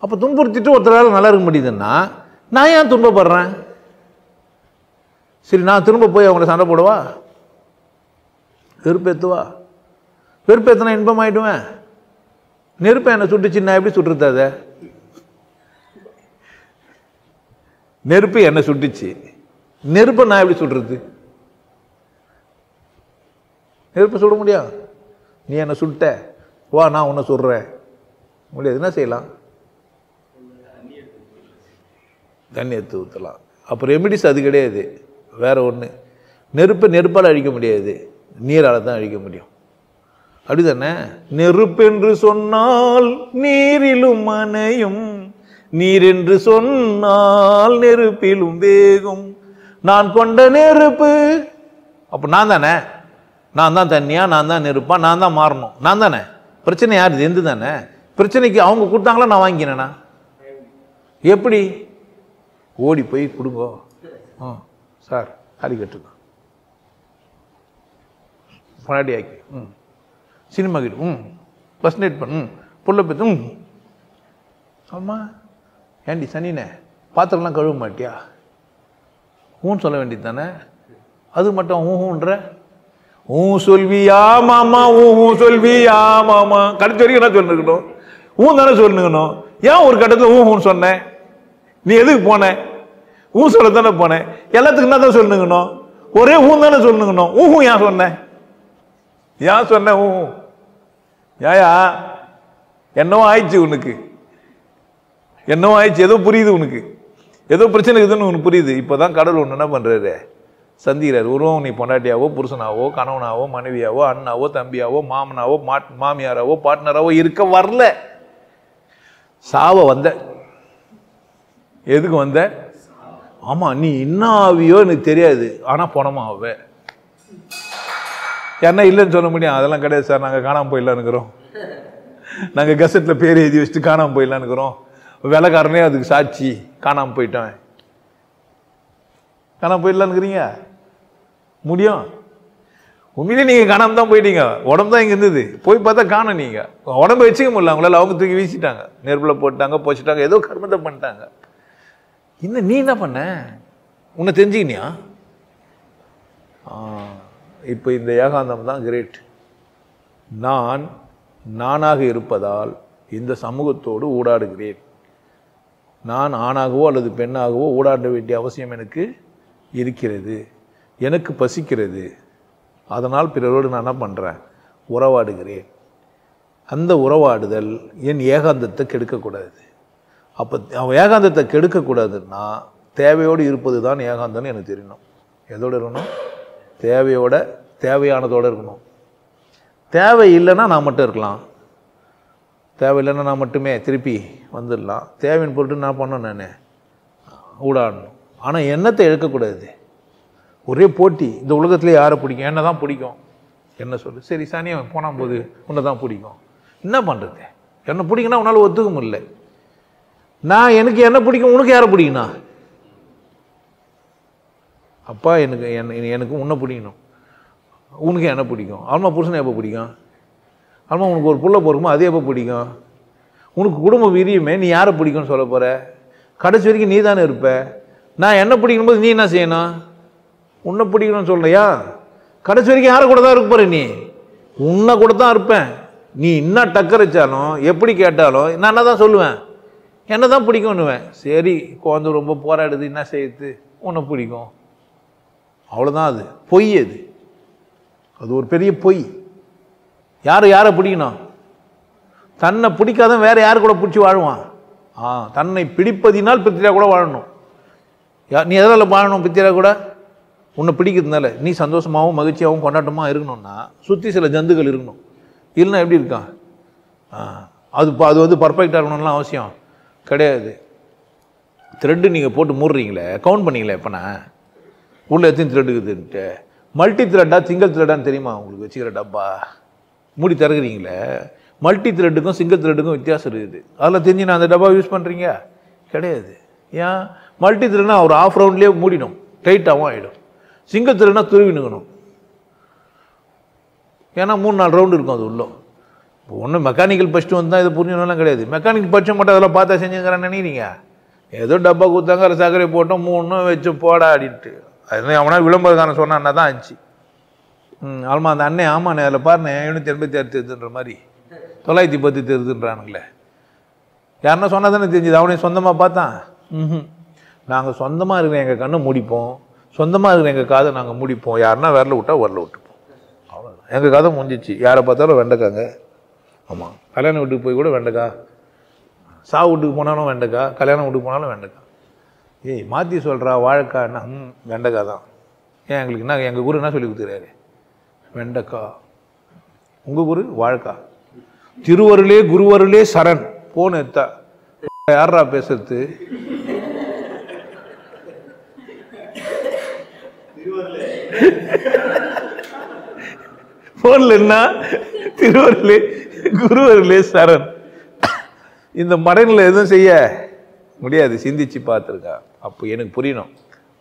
அப்போ துன்புறுத்திட்டு ஒருத்தரால் நல்லா இருக்க முடியுதுன்னா நான் ஏன் துன்பப்படுறேன்? சரி, நான் திரும்ப போய் அவங்கள சண்டை போடுவா? வெறுப்பேற்றுவா? வெறுப்பேற்றினா இன்பம் ஆயிடுவேன். நெருப்பை என்னை சுட்டுச்சு, நான் எப்படி சுட்டுறது? அதை நெருப்பு என்னை சுட்டுச்சு, நெருப்பை நான் எப்படி சுடுறது? நெருப்பை சுட முடியாது. நீ என்னை சுட்ட, வா நான் உன்னை சுடுறேன், முடியாது. என்ன செய்யலாம்? தண்ணி எடுத்து ஊற்றலாம். அப்போ ரெமிடிஸ் அது கிடையாது, வேற ஒன்று. நெருப்பை நெருப்பால் அழிக்க முடியாது, நீரால் தான் அழிக்க முடியும். அப்படிதானே? நெருப்பென்று சொன்னால் நீரிலும் அணையும், நீர் என்று சொன்னால் நெருப்பிலும் வேகும். நான் கொண்ட நெருப்பு, அப்போ நான் தானே? நான் தான் தண்ணியா, நான் தான் நெருப்பா, நான் தான் மாறணும், நான் தானே? பிரச்சனை யார்? எந்த தானே? பிரச்சனைக்கு அவங்க கொடுத்தாங்களா, நான் வாங்கினேனா? எப்படி? ஓடி போய் கொடுங்கோ, சார் தாலி கட்டுங்க, பொன்னாடி ஆக்கி, சினிமா கிட்ட, ஃபர்ஸ்ட் நைட் பண்ணு, புள்ள பெற்று, ஆமா ஏண்டி சனினே பாத்திரம்லாம் கழுவ மாட்டியா? ஊன்னு சொல்ல வேண்டியது தானே? அது மட்டும் ஊன்ற சொல்வியா மாமா, சொல்வியா மாமா, கடைசி வரைக்கும் என்ன சொல்லிருக்கணும்? தானே சொல்லணும். ஏன் ஒரு கட்டத்தில் ஊன்னு சொன்னேன்? நீ எதுக்கு போன? சொல்ல தானே போனேன். எல்லாத்துக்கும் என்ன தான் சொல்லணுங்கணும்? ஒரே தானே சொல்லணுங்கணும். ஏன் சொன்னேன்? ஏன் சொன்ன? ஏயா என்னவோ ஆயிடுச்சு உனக்கு, என்னவோ ஆயிடுச்சு, ஏதோ புரியுது உனக்கு, ஏதோ பிரச்சனை இருக்குதுன்னு உனக்கு புரியுது. இப்போதான் கடவுள் ஒன்று என்ன பண்றாரு? சந்திக்கிறார். உருவம் நீ பொண்டாட்டியாவோ, புருஷனாவோ, கணவனாவோ, மனைவியாவோ, அண்ணாவோ, தம்பியாவோ, மாமனாவோ, மாமியாராவோ, பார்ட்னராவோ இருக்க வரல. சாவ வந்த. எதுக்கு வந்த? ஆமா, நீ என்ன ஆவியோ எனக்கு தெரியாது, ஆனா பணமா ஆவ. என்ன இல்லைன்னு சொல்ல முடியும்? அதெல்லாம் கிடையாது சார், நாங்கள் காணாமல் போயிடலான்னுக்கிறோம், நாங்கள் கசட்டில் பேர் எழுதி வச்சுட்டு காணாமல் போயிடலான்னுக்கிறோம், வேலைக்காரனே அதுக்கு சாட்சி, காணாமல் போயிட்டேன். காணாமல் போயிடலான்னுக்கிறீங்க? முடியும்? உண்மையிலே நீங்கள் காணாமல் தான் போயிட்டீங்க. உடம்பு தான் இங்கே இருந்தது, போய் பார்த்தா காணும். நீங்கள் உடம்பு வச்சுக்க முடியல, அவங்களால அவங்க தூக்கி வீசிட்டாங்க, நெருப்பில் போட்டாங்க, போச்சுட்டாங்க, ஏதோ கர்மத்தை பண்ணிட்டாங்க. இன்னும் நீ என்ன பண்ண? உன்னை தெரிஞ்சுக்கினியா? இப்போ இந்த ஏகாந்தம் தான் கிரேட். நான் நானாக இருப்பதால் இந்த சமூகத்தோடு ஊடாடுகிறேன். நான் ஆணாகவோ அல்லது பெண்ணாகவோ ஊடாட வேண்டிய அவசியம் எனக்கு இருக்கிறது. எனக்கு பசிக்கிறது, அதனால் பிறரோடு நான் என்ன பண்ணுறேன்? உறவாடுகிறேன். அந்த உறவாடுதல் என் ஏகாந்தத்தை கெடுக்கக்கூடாது. அப்போ அவன் ஏகாந்தத்தை கெடுக்கக்கூடாதுன்னா தேவையோடு இருப்பது தான் ஏகாந்தம்னு எனக்கு தெரியணும். எதோடு இருக்கணும்? தேவையோட, தேவையானதோடு இருக்கணும். தேவை இல்லைன்னா நான் மட்டும் இருக்கலாம், தேவை இல்லைன்னா நான் மட்டுமே திருப்பி வந்துடலாம். தேவைன்னு போட்டு நான் பண்ணணும், நான் ஊடாடணும். ஆனால் எண்ணத்தை இழக்கக்கூடாது. ஒரே போட்டி. இந்த உலகத்தில் யாரை பிடிக்கும்? என்ன தான் பிடிக்கும். என்ன சொல்லு? சரி சானியா போனால் போது உன்னை தான் பிடிக்கும். என்ன பண்ணுறது? என்னை பிடிக்குன்னா உன்னால் ஒத்துக்க முடியல. நான் எனக்கு என்ன பிடிக்கும், உனக்கு யாரை பிடிக்குண்ணா? அப்பா எனக்கு உன்னை பிடிக்கணும், உனக்கு என்ன பிடிக்கும்? ஆல்மா புருஷனை எப்போ பிடிக்கும்? ஆல்மா உனக்கு ஒரு புள்ள போருக்குமோ அது எப்போ பிடிக்கும்? உனக்கு குடும்பம் விரியுமே, நீ யாரை பிடிக்கும்னு சொல்ல போகிற? கடைசி வரைக்கும் நீ தானே இருப்ப. நான் என்ன பிடிக்கும் போது நீ என்ன செய்யணும்? உன்னை பிடிக்கணும்னு சொல்றியா? கடைசி வரைக்கும் யாரை கூட தான் இருக்க போற? நீ உன்னை கூட தான் இருப்பேன். நீ என்ன டக்கரைச்சாலும் எப்படி கேட்டாலும் நான் என்ன தான் சொல்லுவேன்? என்ன தான் பிடிக்கும்னுவேன். சரி குழந்தை ரொம்ப போராடுது, என்ன செய்யுது? உன்னை பிடிக்கும், அவ்வளோதான். அது பொய். அது ஒரு பெரிய பொய். யாரை பிடிக்கணும்? தன்னை பிடிக்காதான் வேற யாரு கூட பிடிச்சி வாழ்வான்? தன்னை பிடிப்பதினால் பித்திரா கூட வாழணும். நீ எதனால் வாழணும்? பித்திரா கூட உன்னை பிடிக்கிறதுனால நீ சந்தோஷமாகவும் மகிழ்ச்சியாகவும் கொண்டாட்டமாக இருக்கணும்னா சுற்றி சில ஜந்துக்கள் இருக்கணும். இல்லைன்னா எப்படி இருக்கான்? அது வந்து பர்ஃபெக்டாக இருக்கணும்லாம் அவசியம் கிடையாது. த்ரெட்டு நீங்கள் போட்டு மூடுறீங்களே, கவுண்ட் பண்ணீங்களே இப்போ நான் உள்ள எத்தனை த்ரெட் இருக்குதுன்ட்டு. மல்டி த்ரெட்டா சிங்கிள் த்ரெட்டான்னு தெரியுமா உங்களுக்கு? வச்சுக்கிற டப்பா மூடி திறகுறீங்களே, மல்டி த்ரெட்டுக்கும் சிங்கிள் த்ரெட்டுக்கும் வித்தியாசம் இருக்குது. அதில் தெரிஞ்சு நான் அந்த டப்பா யூஸ் பண்ணுறீங்க கிடையாது. ஏன்? மல்டி த்ரெட்னா ஒரு ஆஃப் ரவுண்ட்லேயே மூடிடும், டைட்டாகவும் ஆகிடும். சிங்கிள் த்ரெட்னா துருவினுக்கணும், ஏன்னா 3-4 ரவுண்டு இருக்கும் அது உள்ள. இப்போ ஒன்றும் மெக்கானிக்கல் படிச்சுட்டு வந்து தான் இதை புரிஞ்சணும்லாம் கிடையாது. மெக்கானிக் படிச்ச மட்டும் அதெல்லாம் பார்த்தா செஞ்சுங்கிறான்னு நினைக்கிறீங்க? ஏதோ டப்பா கொடுத்தாங்க, அதை சர்க்கரை போட்டோம், 3 வச்சு போடா அப்படின்ட்டு அது அவனா விளம்பரக்காரன் சொன்னான்னா தான் ஆச்சு. ஆமா அந்த அண்ணன் ஆமாண்ணே அதில் பாருண்ணே 786 தெரியுதுன்ற மாதிரி 910 தெரியுதுன்றானுங்களே. யாருன்னா சொன்னால் தானே தெரிஞ்சுது, அவனே சொந்தமாக பார்த்தான். நாங்கள் சொந்தமாக இருக்கிற எங்கள் கண்ணை முடிப்போம், சொந்தமாக இருக்கிற எங்கள் காதை நாங்கள் முடிப்போம், யாருன்னா விரல விட்டா விரல விட்டுப்போம், அவ்வளோதான். எங்கள் கதை முடிஞ்சிச்சு. யாரை பார்த்தாலும் வெண்டைக்காங்க. ஆமாம், கல்யாண வீட்டுக்கு போய் கூட வெண்டைக்கா, சாவு வீட்டுக்கு போனாலும் வெண்டைக்கா, கல்யாணம் வீட்டுக்கு போனாலும் வெண்டைக்கா. ஏய் மாற்றி சொல்கிறா வாழைக்கான்னா வெண்டைக்காய் தான். ஏன் எங்களுக்கு என்ன எங்கள் குரு என்ன சொல்லி கொடுத்துறாரு? வெண்டைக்கா. உங்கள் குரு வாழைக்கா. திருவருளே குருவருளே சரண் போன எத்தா யாரா பேசுறது? போன்ல என்ன திருவருளே குருவருளே சரண். இந்த மடனில் எதுவும் செய்ய முடியாது. சிந்திச்சு பார்த்துருக்கா. அப்போ எனக்கு புரியணும்,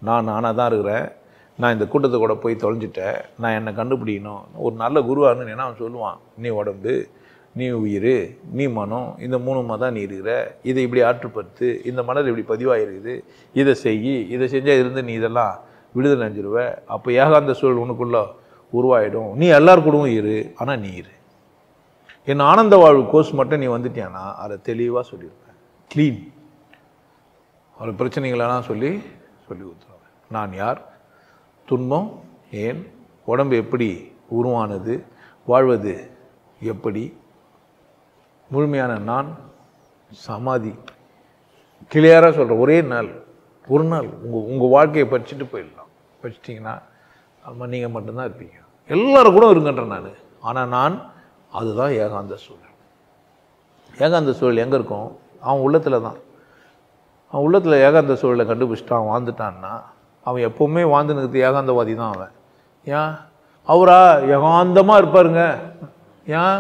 நானாக தான் இருக்கிறேன், நான் இந்த கூட்டத்தை கூட போய் தொலைஞ்சிட்டேன், நான் என்னை கண்டுபிடிக்கணும். ஒரு நல்ல குருவான்னு என்ன அவன் சொல்லுவான், நீ உடம்பு, நீ உயிர், நீ மனம், இந்த 3 தான் நீ இருக்கிற, இதை இப்படி ஆற்றுப்படுத்து, இந்த மனதில் இப்படி பதிவாயிருக்குது, இதை செய், இதை செஞ்சால் இருந்து நீ இதெல்லாம் விடுதலை அடைஞ்சிருவ. அப்போ ஏகாந்த சூழல் உனக்குள்ள உருவாயிடும். நீ எல்லார் கூடவும் இரு, ஆனால் நீ இரு. என் ஆனந்த வாழ்வு கோர்ஸ் மட்டும் நீ வந்துட்டியானா அதை தெளிவாக சொல்லியிருப்பேன். க்ளீன். அவர் பிரச்சனைகளெல்லாம் சொல்லி கொடுத்துருவேன். நான் யார், துன்பம் ஏன், உடம்பு எப்படி உருவானது, வாழ்வது எப்படி, முழுமையான நான், சமாதி கிளியராக சொல்கிறேன். ஒரே நாள், ஒரு நாள் உங்கள் வாழ்க்கையை படிச்சுட்டு போயிடலாம். படிச்சிட்டிங்கன்னா ஆமாம் நீங்கள் மட்டும்தான் இருப்பீங்க. எல்லோரும் கூட இருங்கன்றேன் நான். ஆனால் நான் அதுதான் ஏகாந்த சூழல். ஏகாந்த சூழல் எங்கே இருக்கும்? அவன் உள்ளத்தில் தான். அவன் உள்ளத்தில் ஏகாந்த சூழலை கண்டுபிடிச்சிட்டான், வாழ்ந்துட்டான்னா அவன் எப்போவுமே வாழ்ந்துனுக்கு ஏகாந்தவாதி தான் அவன். ஏன் அவரா ஏகாந்தமாக இருப்பாருங்க? ஏன்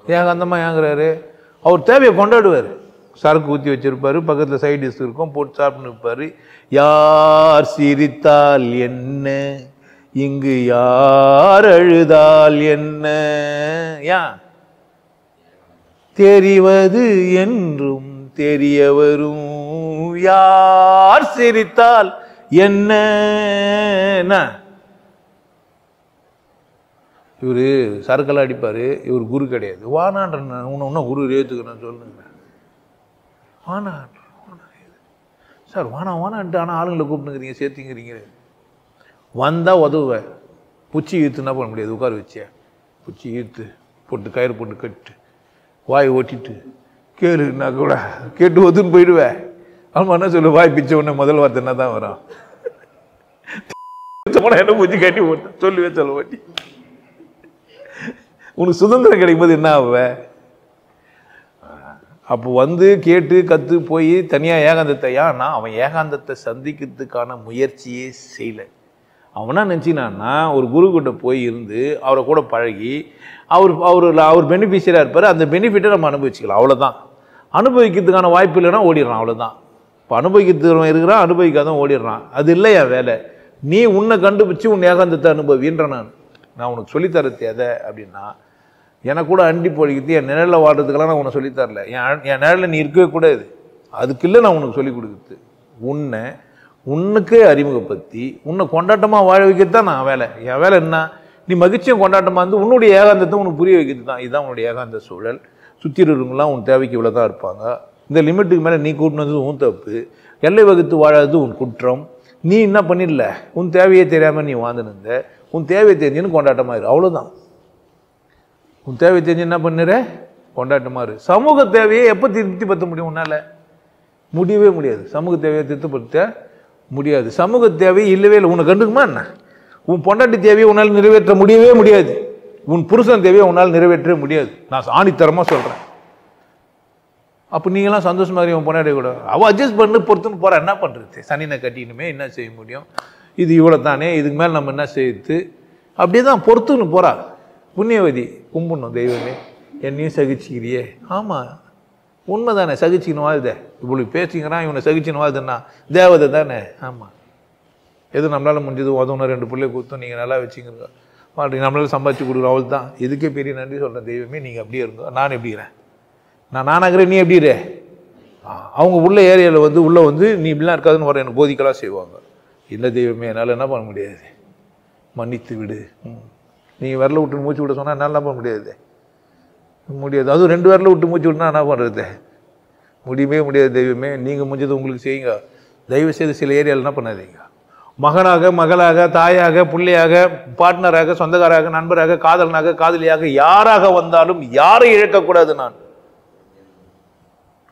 ஏகாந்தமாக ஏங்குறாரு? அவர் தேவையை கொண்டாடுவார். சரக்கு ஊற்றி வச்சுருப்பார், பக்கத்தில் சைட் டிஷ் இருக்கும், போட்டு சாப்பிட்டு இருப்பார். யார் சிரித்தால் என்ன, இங்கு யார் அழுதால் என்ன, ஏன் தெரிவது என்றும் தெரிய வரும், யார் சிரித்தால் என்ன. இவர் சரக்கெல்லாம் அடிப்பார், இவர் குரு கிடையாது. வானான்ற உன்ன குரு ஏற்றுக்கிறேன்னு சொல்லுங்க. வானா சார், வானான்ட்டு ஆனால் ஆளுங்களை கூப்பிட்டுங்கிறீங்க, சேர்த்துங்கிறீங்க. வந்தால் உதவுவேன். பூச்சி ஈர்த்து என்ன பண்ண முடியாது, உட்கார வச்சே பூச்சி ஈர்த்து போட்டு கயிறு போட்டு கட்டு வாய் ஓட்டிட்டு கேளுன்னா கூட கேட்டு ஒத்துன்னு போயிடுவேன். ஆமாம் என்ன சொல்லு, வாய் பிச்சை உடனே முதல் வார்த்தை என்ன தான் வரும்? என்ன பூச்சி கட்டி போட்டேன் சொல்லுவே சொல்ல மாட்டி. உனக்கு சுதந்திரம் கிடைக்கும்போது என்ன ஆவ? அப்போ வந்து கேட்டு கற்று போய் தனியாக ஏகாந்தத்தை, ஏன்னா அவன் ஏகாந்தத்தை சந்திக்கிறதுக்கான முயற்சியே செய்யலை. அவனா நினச்சினான்னா ஒரு குருக்கிட்ட போய் இருந்து அவரை கூட பழகி அவர் பெனிஃபிஷியராக இருப்பார், அந்த பெனிஃபிட்டை நம்ம அனுபவிச்சுக்கலாம். அவ்வளோதான். அனுபவிக்கிறதுக்கான வாய்ப்பு இல்லைன்னா ஓடிடுறான், அவ்வளோதான். இப்போ அனுபவிக்கிறதுக்கு இருக்கிறான், அனுபவிக்காதான் ஓடிடுறான். அது இல்லையா வேலை? நீ உன்னை கண்டுபிடிச்சி உன் ஏகாந்தத்தை அனுபவின்ற. நான் உனக்கு சொல்லித்தரது எதை அப்படின்னா, எனக்கு கூட அண்டி பொழிக்கிறது, என் நிழலில் வாழ்றதுக்கெல்லாம் நான் உன்னை சொல்லித்தரல. என் நிழலில் நீ இருக்கவே கூடாது, அதுக்கு இல்லை நான் உனக்கு சொல்லிக் கொடுக்குறது. உன்னுக்கே அறிமுகப்படுத்தி உன்னை கொண்டாட்டமாக வாழ வைக்கிறது தான் நான் வேலை. என் வேலை என்ன? நீ மகிழ்ச்சியும் கொண்டாட்டமாக இருந்து உன்னுடைய ஏகாந்தத்தை உனக்கு புரிய வைக்கிறது தான். இதுதான் உன்னுடைய ஏகாந்த சூழல். சுற்றி இருக்கிறவங்களாம் உன் தேவைக்கு இவ்வளோ தான் இருப்பாங்க. இந்த லிமிட்டுக்கு மேலே நீ கூட்டினது உன் தப்பு, எல்லை வகுத்து வாழாதது உன் குற்றம். நீ என்ன பண்ணிடல, உன் தேவையே தெரியாமல் நீ வாழ்ந்துருந்த, உன் தேவையை தெரிஞ்சுன்னு கொண்டாட்டமாக இரு, அவ்வளோதான். உன் தேவையை தெரிஞ்சு என்ன பண்ணுற, கொண்டாட்டமாக இரு. சமூக தேவையை எப்போ திருப்திப்படுத்த முடியும் உன்னால்? முடியவே முடியாது. சமூக தேவையை திருப்திப்படுத்த முடியாது. சமூக தேவை இல்லவே இல்லை. உன்னை கண்டுக்குமா என்ன? உன் பொண்டாட்டி தேவையை உன்னால் நிறைவேற்ற முடியவே முடியாது. உன் புருஷன் தேவையை உன்னால் நிறைவேற்றவே முடியாது. நான் ஆணித்தரமாக சொல்கிறேன். அப்போ நீங்களாம் சந்தோஷமாக இருக்கீங்க, உன் பொண்டாட்டி கூட அவள் அட்ஜஸ்ட் பண்ணு பொறுத்துன்னு போகிறா. என்ன பண்ணுறது? சனினை கட்டினுமே என்ன செய்ய முடியும்? இது இவ்வளோ தானே, இதுக்கு மேலே நம்ம என்ன செய்யுது? அப்படியே தான் பொறுத்துன்னு போகிறா. புண்ணியவதி கும்பிடணும், தெய்வமே என்னையும் சகிச்சுக்கிறியே. ஆமாம் உண்மை தானே, சகிச்சுக்கணும் வாழ்தே. இவ்வளோ பேசிக்கிறான், இவனை சகிச்சுன்னு வாழ்துன்னா தேவதை தானே. ஆமாம், எது நம்மளால் முடிஞ்சது உதவுனா 2 பிள்ளைய கொடுத்தோம், நீங்கள் நல்லா வச்சுங்க வாழ்றீங்க, நம்மளால சம்பாதிச்சு கொடுக்குறோம், அவள் தான். இதுக்கே பெரிய நன்றி சொல்கிறேன். தெய்வமே நீங்கள் அப்படியே இருங்க, நான் எப்படிக்கிறேன், நானாகிறேன், நீ எப்படி இரு. அவங்க உள்ள ஏரியாவில் வந்து உள்ளே வந்து நீ இப்படிலாம் இருக்காதுன்னு வர எனக்கு போதிக்கலாம் செய்வாங்க. இல்லை தெய்வமே என்னால் என்ன பண்ண முடியாது, மன்னித்து விடு. நீங்கள் விரல விட்டு மூச்சு விட சொன்னால் என்னால் என்ன பண்ண முடியாது, முடியாது. அதுவும் 2 விரல விட்டு மூச்சு விட்டுனா என்ன பண்ணுறது, முடியவே முடியாது. தெய்வமே நீங்கள் முடிஞ்சது உங்களுக்கு செய்யுங்க. தயவு செய்து சில ஏரியாவில் என்ன பண்ணாதீங்க. மகனாக, மகளாக, தாயாக, பிள்ளையாக, பார்ட்னராக, சொந்தக்காராக, நண்பராக, காதலனாக, காதலியாக யாராக வந்தாலும் யாரை இழக்கக்கூடாது.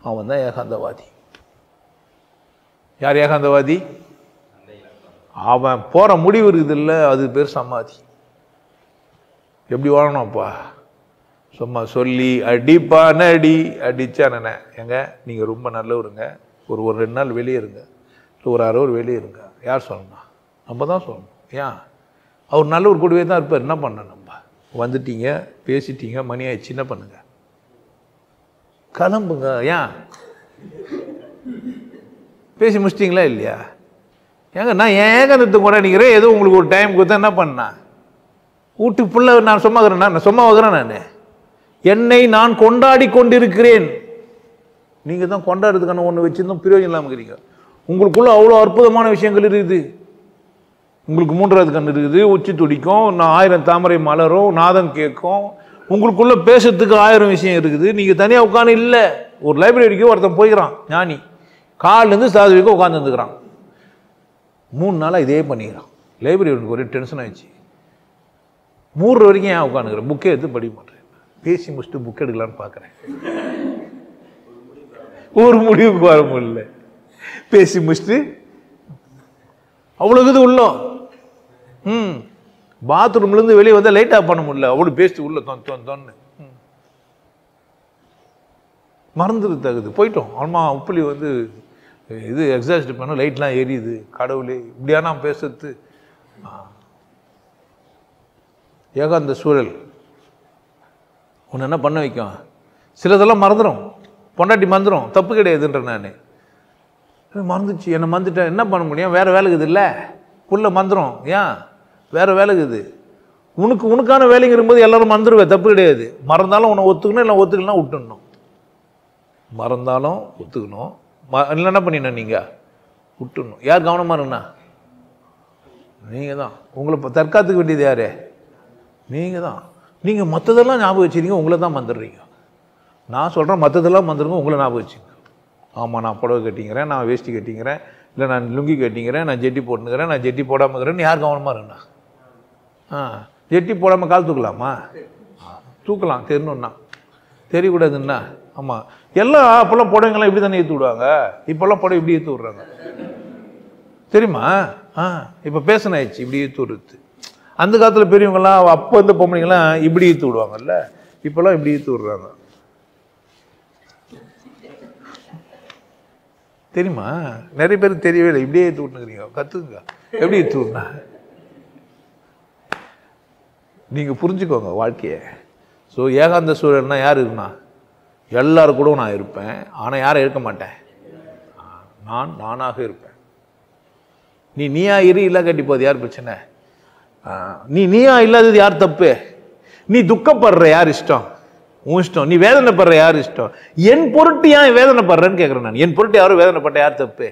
அவன் தான் ஏகாந்தவாதி. யார் ஏகாந்தவாதி? அவன் போற முடிவு இருக்குது இல்லை, அது பேர் சமாதி. எப்படி வாழணும்ப்பா? சும்மா சொல்லி அடிப்பான அடிச்சானே. எங்க நீங்க ரொம்ப நல்லவருங்க, ஒரு 2 நாள் வெளியே இருங்க, ஒரு 1 hour வெளியே இருங்க. யார் சொல்லணும்? நம்ம தான் சொல்லணும். ஏன்? அவர் நல்லவர் கூடவே தான் இருப்பார். என்ன பண்ண, நம்ம வந்துட்டீங்க, பேசிட்டீங்க, மணி ஆயிடுச்சு, என்ன பண்ணுங்க, கிளம்புங்க. ஏன் பேசி முடிச்சிட்டிங்களா இல்லையா? ஏங்க நான் ஏகாந்தத்தை கொண்டாடிக்கிறேன், ஏதோ உங்களுக்கு ஒரு டைம் கொடுத்தா என்ன பண்ண, வீட்டுக்கு புள்ள நான் சும்மா இருக்கிறேன், நான் சும்மா வைக்கிறேன். நான் என்னை நான் கொண்டாடி கொண்டிருக்கிறேன். நீங்க தான் கொண்டாடுறதுக்கான ஒன்று வச்சிருந்தோம், பிரயோஜனம் இல்லாமல் இருக்கிறீங்க. உங்களுக்குள்ள அவ்வளோ அற்புதமான விஷயங்கள் இருக்குது. உங்களுக்கு 3வது கண் இருக்குது, உச்சி துடிக்கும், 1000 தாமரை மலரும், நாதம் கேட்கும். உங்களுக்குள்ள பேசுறதுக்கு 1000 விஷயம் இருக்குது. நீங்க தனியாக உட்காந்து இல்லை. ஒரு லைப்ரரிக்கு ஒருத்தன் போய்க்கிறான், ஞானி, காலிலேருந்து சாதி வரைக்கும் உட்காந்துருக்கிறான். 3 நாளாக இதே பண்ணிக்கிறான். லைப்ரரிக்கு ஒரே டென்ஷன் ஆயிடுச்சு. 3 வரைக்கும் ஏன் உட்காந்துக்கிறேன், புக்கே எடுத்து படிக்க மாட்டேன். பேசி முடிச்சுட்டு புக் எடுக்கலான்னு பார்க்குறேன், ஒரு முடிவுக்கு வர முடியல. பேசி முடிச்சுட்டு அவ்வளோக்குது உள்ளோம். பாத்ரூம்லேருந்து வெளியே வந்தால் லைட் ஆஃப் பண்ண முடியல, அவ்வளோ பேசிட்டு உள்ள தொன்னு மறந்துடு தகுது. போயிட்டோம். ஆமா உப்புலி வந்து இது எக்ஸாஸ்ட் பண்ண லைட்லாம் எரியுது. கடவுளே, இப்படியா நான் பேசுறது? ஏகாந்த சூழல் உன்னை என்ன பண்ண வைக்கும்? சிலதெல்லாம் மறந்துடும். பொண்டாட்டி மறந்துடும், தப்பு கிடையாதுன்ற. நான் மறந்துச்சு, என்னை மறந்துட்டேன், என்ன பண்ண முடியும்? வேறு வேலைக்குது இல்லை, புள்ள மறந்துடும். ஏன்? வேறு வேலைக்குது. உனக்கான வேலைங்கிற போது எல்லாரும் மறந்துடுவேன், தப்பு கிடையாது. மறந்தாலும் உன்னை ஒத்துக்கணும், இல்லை ஒத்துக்கலாம் விட்டுடணும். மறந்தாலும் ஒத்துக்கணும், இல்லை என்ன பண்ணிடணும், நீங்கள் விட்டுடணும். யார் கவனமாக இருக்குண்ணா? நீங்கள் தான். உங்களை தற்காத்துக்க வேண்டியது யார்? நீங்கள் தான். நீங்கள் மற்றதெல்லாம் ஞாபகம் வச்சுருங்க, உங்களை தான் மறந்துடுறீங்க. நான் சொல்கிறேன், மற்றதெல்லாம் மறந்துடுங்க, உங்களை ஞாபகம் வச்சுங்க. ஆமாம், நான் புடவை கட்டிங்கிறேன், நான் வேஷ்டி கட்டிங்கிறேன், இல்லை நான் லுங்கி கட்டிங்கிறேன், நான் ஜெட்டி போட்டுக்கிறேன், நான் ஜெட்டி போடாமல் இருக்கிறேன்னு யார் கவனமாக இருக்குண்ணா? ஜெட்டி போடாமல் கால் தூக்கலாமா? தூக்கலாம், தெரியணுன்னா. தெரியக்கூடாதுன்னா. ஆமாம், எல்லாம் அப்போல்லாம் புடவைங்கெல்லாம் இப்படி தானே ஏற்றி விடுவாங்க. இப்போல்லாம் புடவை இப்படி ஏற்றி விட்றாங்க, தெரியுமா? இப்போ பேசணும் ஆயிடுச்சு, இப்படி ஏற்றி விடுறது. அந்த காலத்தில் பெரியவங்களாம், அப்போ வந்து பொம்பளைங்களாம் இப்படி ஏற்றி விடுவாங்கல்ல, இப்போல்லாம் இப்படி ஏற்றி விடுறாங்க, தெரியுமா? நிறைய பேருக்கு தெரியவே இல்லை. இப்படியே ஏற்றி விட்டுக்கிறீங்க, கற்றுக்குங்க எப்படி ஏற்றி விடனா. நீங்கள் புரிஞ்சுக்கோங்க வாழ்க்கையை. ஸோ ஏகாந்த சூழல்னா யார் இருக்குண்ணா? எல்லாரும் கூட நான் இருப்பேன், ஆனால் யாரை இருக்க மாட்டேன், நானாக இருப்பேன். நீயா இரு, இல்லை கட்டி போகுது, யார் பிரச்சனை? நீயா இல்லாதது யார் தப்பு? நீ துக்கப்படுற யார் இஷ்டம்? உன் இஷ்டம். நீ வேதனைப்படுற யார் இஷ்டம்? என் பொருட்டு ஏன் வேதனைப்படுறேன்னு கேட்குறேன் நான். என் பொருட்டு யாரும் வேதனைப்பட்ட யார் தப்பு?